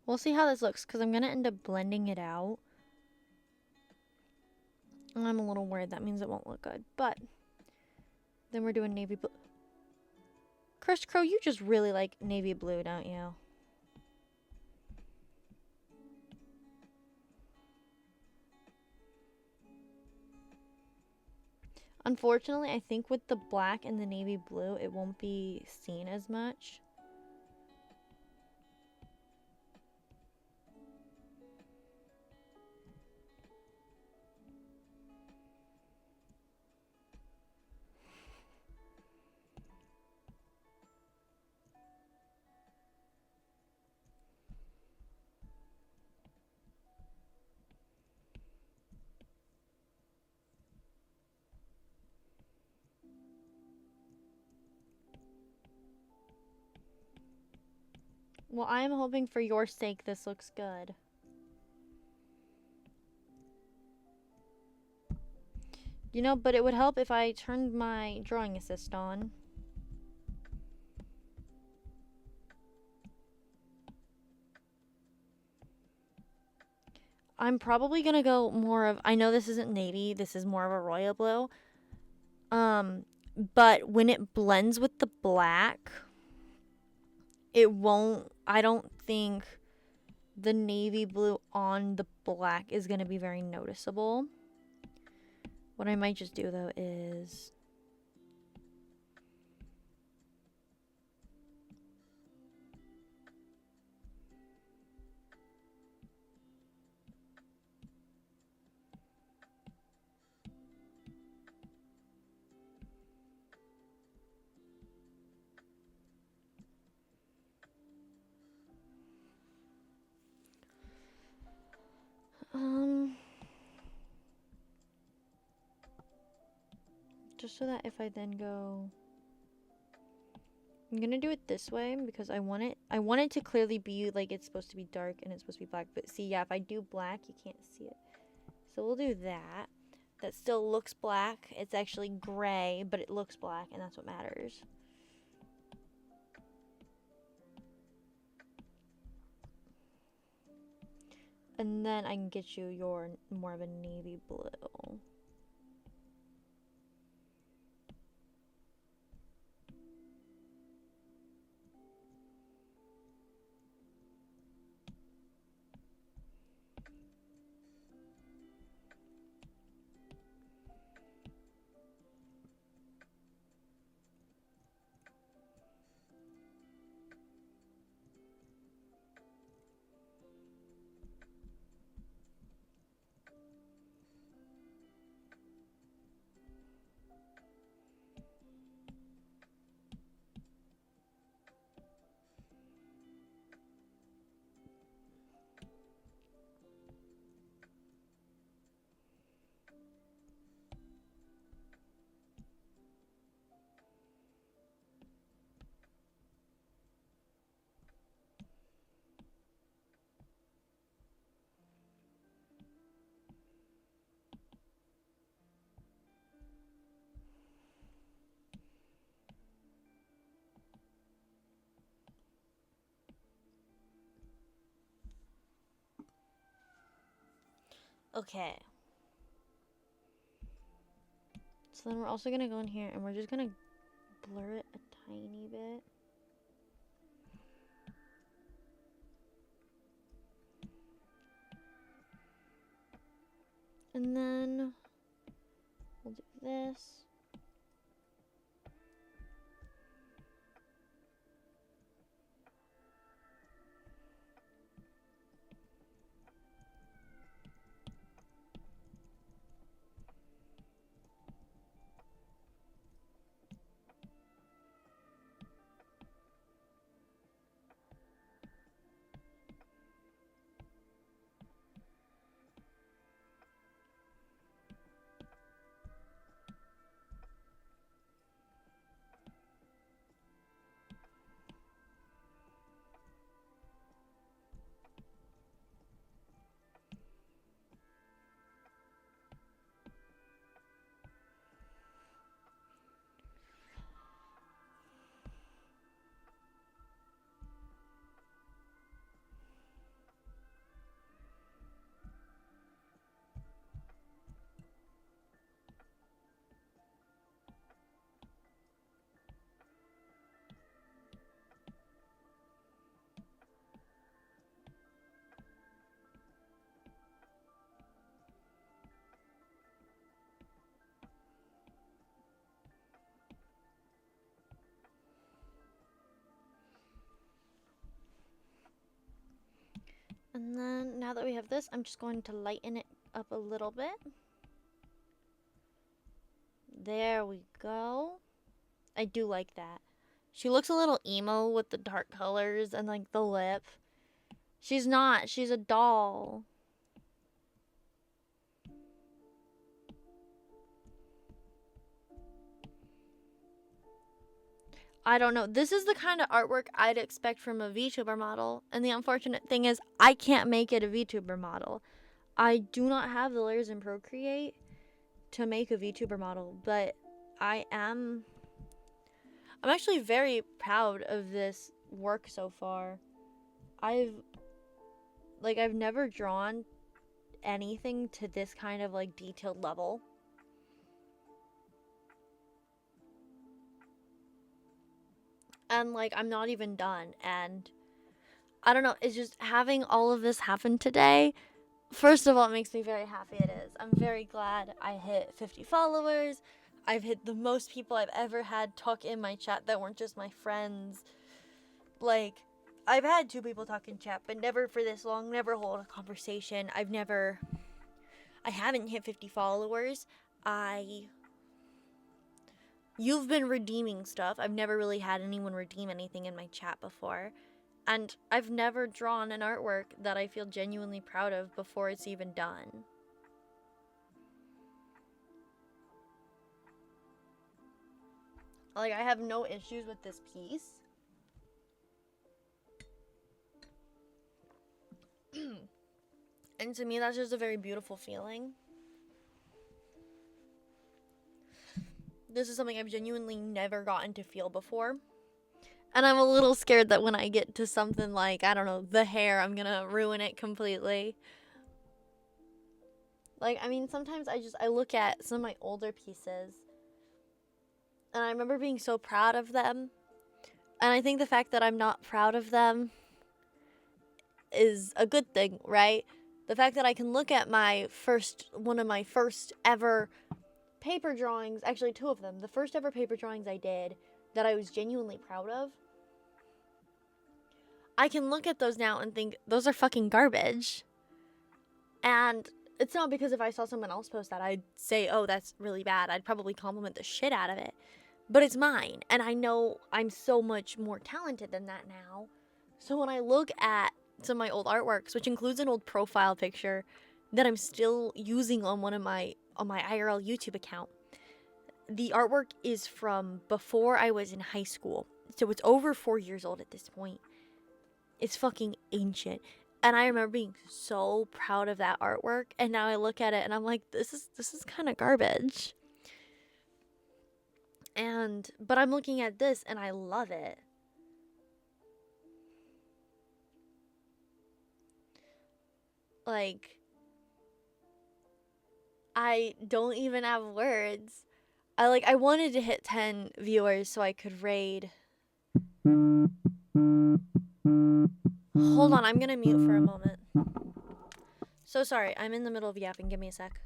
We'll see how this looks, because I'm going to end up blending it out. And I'm a little worried that means it won't look good. But then we're doing navy blue. Chris Crow, you just really like navy blue, don't you? Unfortunately, I think with the black and the navy blue, it won't be seen as much. Well, I'm hoping for your sake this looks good. You know, but it would help if I turned my drawing assist on. I'm probably gonna go more of, I know this isn't navy, this is more of a royal blue. But when it blends with the black, it won't, I don't think the navy blue on the black is gonna be very noticeable. What I might just do though is just so that if I then go, I'm gonna do it this way because I want it to clearly be like it's supposed to be dark and it's supposed to be black. But see, yeah, if I do black, you can't see it. So we'll do that. That still looks black. It's actually gray, but it looks black, and that's what matters. And then I can get you your more of a navy blue. Okay. So then we're also going to go in here and we're just going to blur it a tiny bit. And then we'll do this. And then now that we have this, I'm just going to lighten it up a little bit. There we go. I do like that. She looks a little emo with the dark colors and like the lip. She's not. She's a doll. I don't know. This is the kind of artwork I'd expect from a VTuber model. And the unfortunate thing is I can't make it a VTuber model. I do not have the layers in Procreate to make a VTuber model, but I'm actually very proud of this work so far. I've never drawn anything to this kind of like detailed level. And like I'm not even done, and I don't know, it's just having all of this happen today. First of all, it makes me very happy. It is. I'm very glad I hit 50 followers. I've hit the most people I've ever had talk in my chat that weren't just my friends. Like, I've had 2 people talk in chat, but never for this long, never hold a conversation. I haven't hit 50 followers. You've been redeeming stuff. I've never really had anyone redeem anything in my chat before. And I've never drawn an artwork that I feel genuinely proud of before it's even done. Like, I have no issues with this piece. And to me, that's just a very beautiful feeling. This is something I've genuinely never gotten to feel before. And I'm a little scared that when I get to something like, I don't know, the hair, I'm gonna ruin it completely. Like, I mean, sometimes I look at some of my older pieces and I remember being so proud of them. And I think the fact that I'm not proud of them is a good thing, right? The fact that I can look at one of my first ever paper drawings, actually two of them, the first ever paper drawings I did that I was genuinely proud of, I can look at those now and think those are fucking garbage. And it's not because if I saw someone else post that, I'd say, oh, that's really bad. I'd probably compliment the shit out of it. But it's mine. And I know I'm so much more talented than that now. So when I look at some of my old artworks, which includes an old profile picture that I'm still using on my IRL YouTube account, the artwork is from before I was in high school. So it's over 4 years old at this point. It's fucking ancient. And I remember being so proud of that artwork, and now I look at it and I'm like, this is kind of garbage. But I'm looking at this and I love it. Like, I don't even have words. I wanted to hit 10 viewers so I could raid. Hold on, I'm gonna mute for a moment. So sorry, I'm in the middle of yapping. Give me a sec.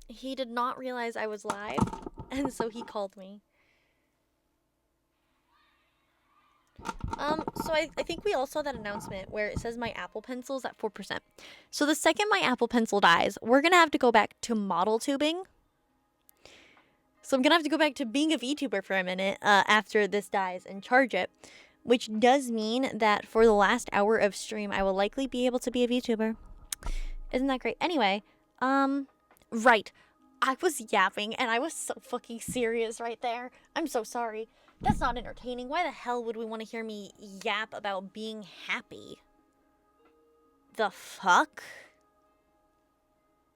He did not realize I was live, and so he called me. So I think we all saw that announcement where it says my Apple Pencil's at 4%. So the second my Apple Pencil dies, we're gonna have to go back to model tubing. So I'm gonna have to go back to being a VTuber for a minute after this dies and charge it, which does mean that for the last hour of stream, I will likely be able to be a VTuber. Isn't that great? Anyway, right. I was yapping and I was so fucking serious right there. I'm so sorry. That's not entertaining. Why the hell would we want to hear me yap about being happy? The fuck?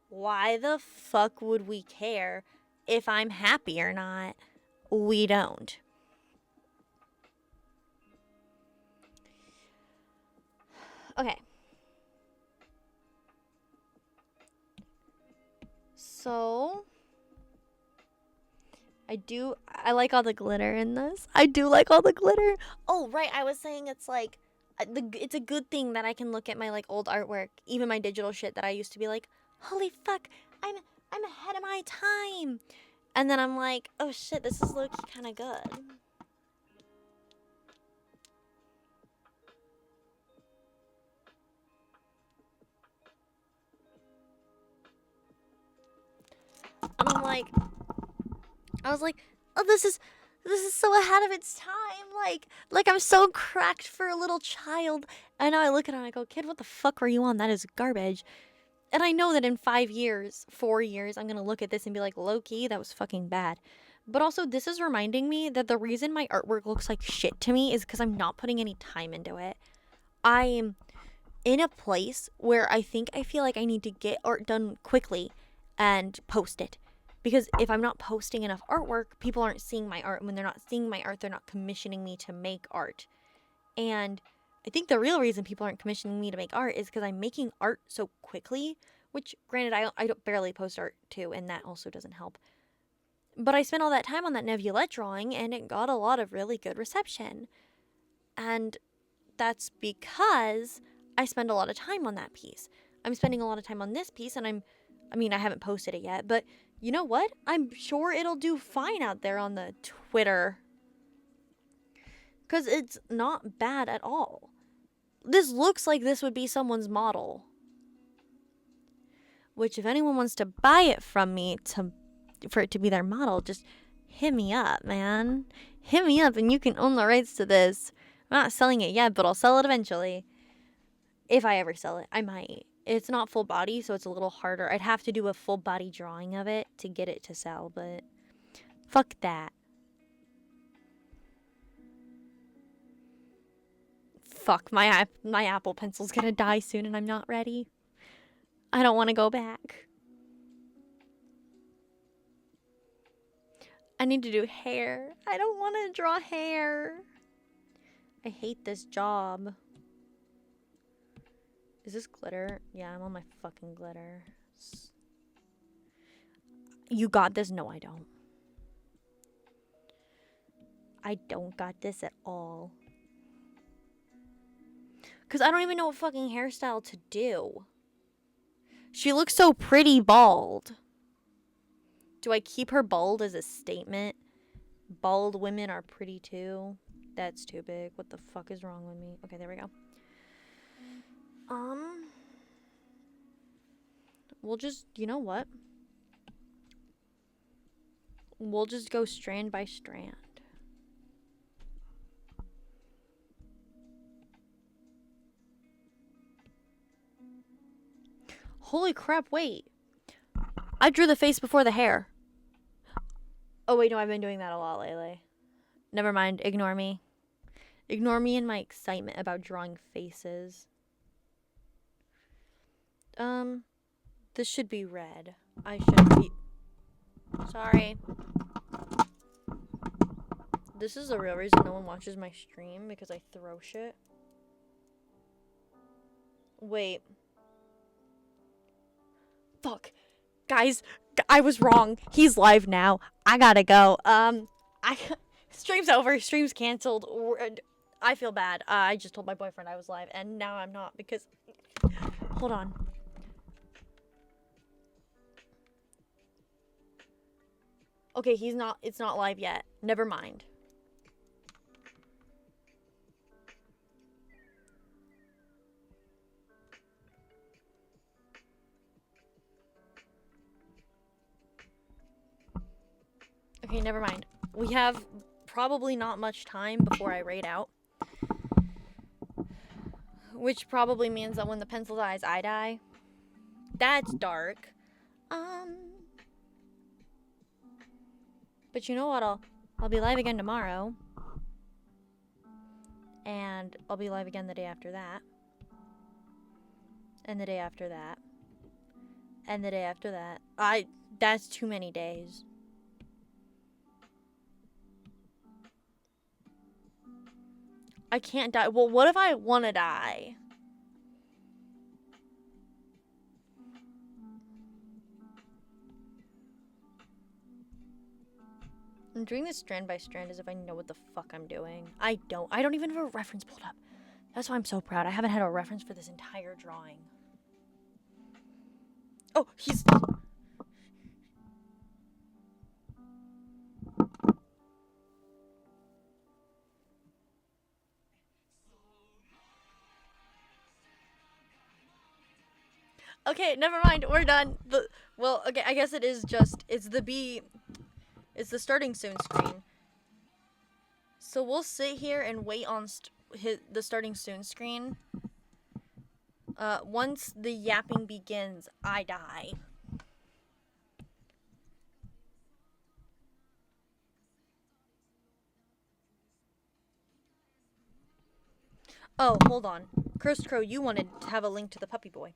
Why the fuck would we care if I'm happy or not? We don't. Okay. So I like all the glitter in this. I do like all the glitter. Oh, right. I was saying it's like it's a good thing that I can look at my like old artwork, even my digital shit that I used to be like, "Holy fuck, I'm ahead of my time." And then I'm like, "Oh shit, this is low-key kind of good." And I was like, "Oh, this is so ahead of its time. Like I'm so cracked for a little child." And now I look at it and I go, "Kid, what the fuck were you on? That is garbage." And I know that in 4 years, I'm gonna look at this and be like, low-key, that was fucking bad. But also, this is reminding me that the reason my artwork looks like shit to me is because I'm not putting any time into it. I'm in a place where I feel like I need to get art done quickly and post it. Because if I'm not posting enough artwork, people aren't seeing my art. And when they're not seeing my art, they're not commissioning me to make art. And I think the real reason people aren't commissioning me to make art is because I'm making art so quickly, which, granted, I don't barely post art too, and that also doesn't help. But I spent all that time on that Nebulette drawing, and it got a lot of really good reception. And that's because I spend a lot of time on that piece. I'm spending a lot of time on this piece, and I haven't posted it yet, but you know what? I'm sure it'll do fine out there on the Twitter. Because it's not bad at all. This looks like this would be someone's model. Which, if anyone wants to buy it from me for it to be their model, just hit me up, man. Hit me up and you can own the rights to this. I'm not selling it yet, but I'll sell it eventually. If I ever sell it, I might. It's not full body, so it's a little harder. I'd have to do a full body drawing of it to get it to sell, but fuck that. Fuck, my Apple Pencil's gonna die soon and I'm not ready. I don't want to go back. I need to do hair. I don't want to draw hair. I hate this job. Is this glitter? Yeah, I'm on my fucking glitter. You got this? No, I don't. I don't got this at all. Because I don't even know what fucking hairstyle to do. She looks so pretty bald. Do I keep her bald as a statement? Bald women are pretty too. That's too big. What the fuck is wrong with me? Okay, there we go. We'll just, you know what? We'll just go strand by strand. Holy crap, wait. I drew the face before the hair. Oh, wait, no, I've been doing that a lot lately. Never mind, ignore me. Ignore me and my excitement about drawing faces. This should be red. I should be... Sorry. This is the real reason no one watches my stream, because I throw shit. Wait. Fuck. Guys, I was wrong. He's live now. I gotta go. Stream's over. Stream's canceled. I feel bad. I just told my boyfriend I was live, and now I'm not because... Hold on. Okay, it's not live yet. Never mind. Okay, never mind. We have probably not much time before I raid out. Which probably means that when the pencil dies, I die. That's dark. But you know what? I'll be live again tomorrow. And I'll be live again the day after that. And the day after that. And the day after that. That's too many days. I can't die. Well, what if I want to die? I'm doing this strand by strand as if I know what the fuck I'm doing. I don't even have a reference pulled up. That's why I'm so proud. I haven't had a reference for this entire drawing. Oh, he's... Okay, never mind. We're done. Well, okay, I guess it is just... It's the starting soon screen. So we'll sit here and wait on the starting soon screen. Once the yapping begins, I die. Oh, hold on. Cursed Crow, you wanted to have a link to the puppy boy.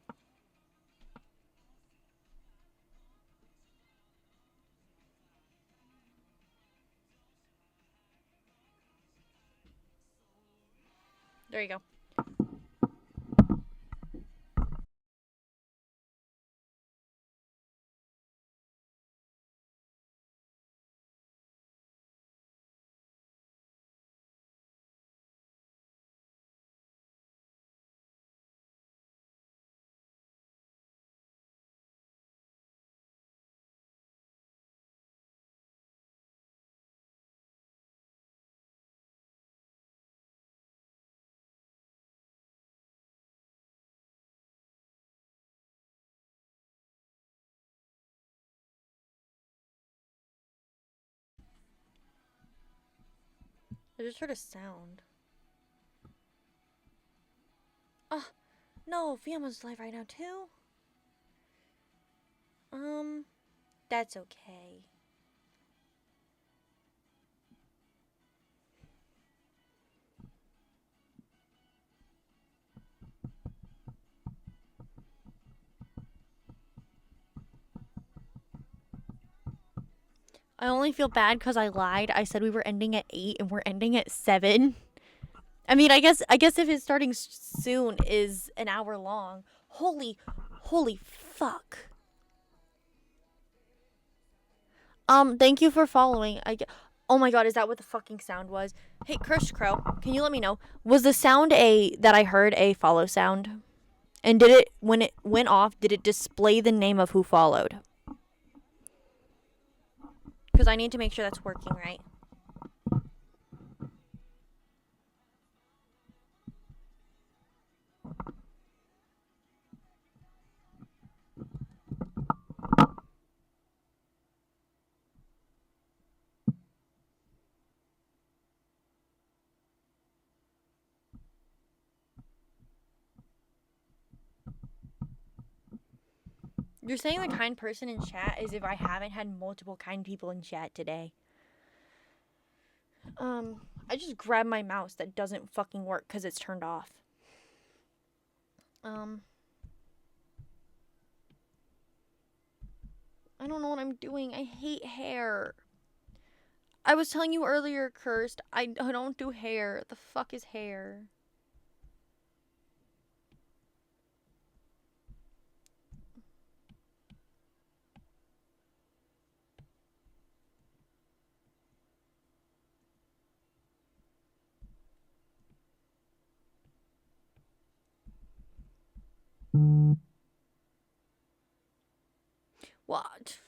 There you go. I just heard a sound. Oh, no, Fiamma's live right now too. That's okay. I only feel bad because I lied. I said we were ending at 8 and we're ending at 7. I mean, I guess if it's starting soon is an hour long. Holy fuck. Thank you for following. Oh my god, is that what the fucking sound was? Hey, Cursed Crow, can you let me know? Was the sound that I heard a follow sound? And did it, when it went off, did it display the name of who followed? Because I need to make sure that's working right. You're saying the kind person in chat as if I haven't had multiple kind people in chat today. I just grabbed my mouse that doesn't fucking work because it's turned off. I don't know what I'm doing. I hate hair. I was telling you earlier, Cursed, I don't do hair. The fuck is hair? What?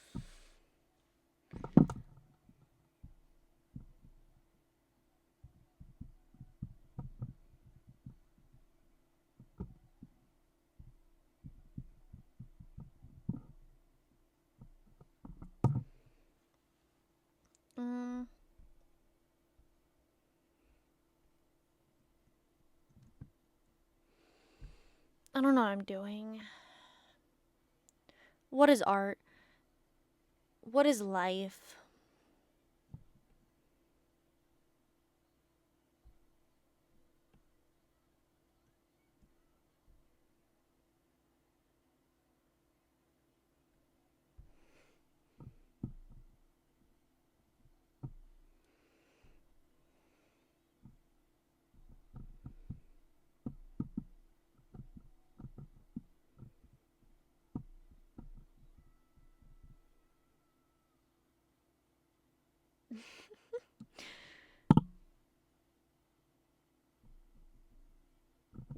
I don't know what I'm doing. What is art? What is life?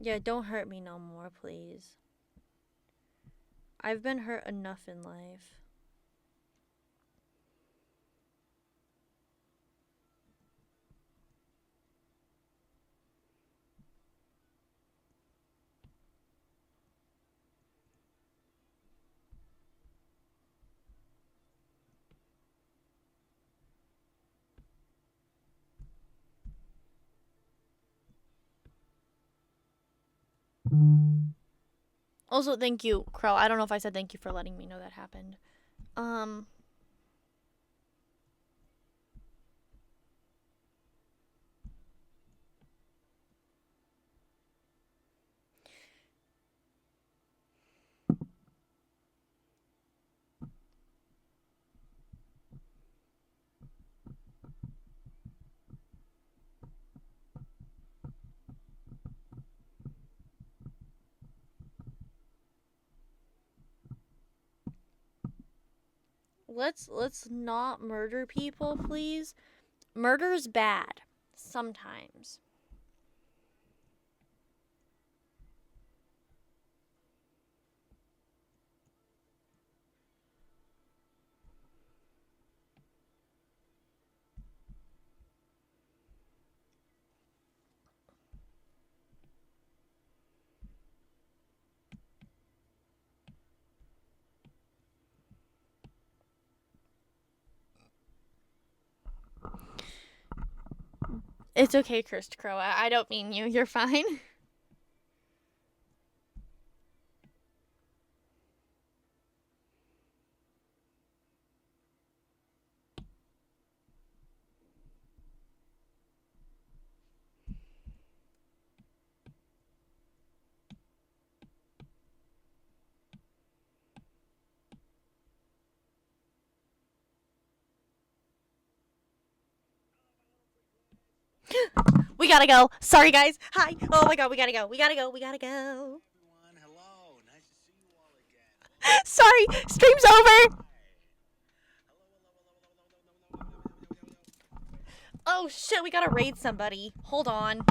Yeah, don't hurt me no more, please. I've been hurt enough in life. Also, thank you, Crow. I don't know if I said thank you for letting me know that happened. let's not murder people, please. Murder's bad sometimes. It's okay, Cursed Crow. I don't mean you. You're fine. We gotta go. Sorry, guys. Hi. Oh my god, we gotta go. We gotta go. We gotta go. Everyone, hello. Nice to see you all again. Sorry. Stream's over. Oh shit, we gotta raid somebody. Hold on.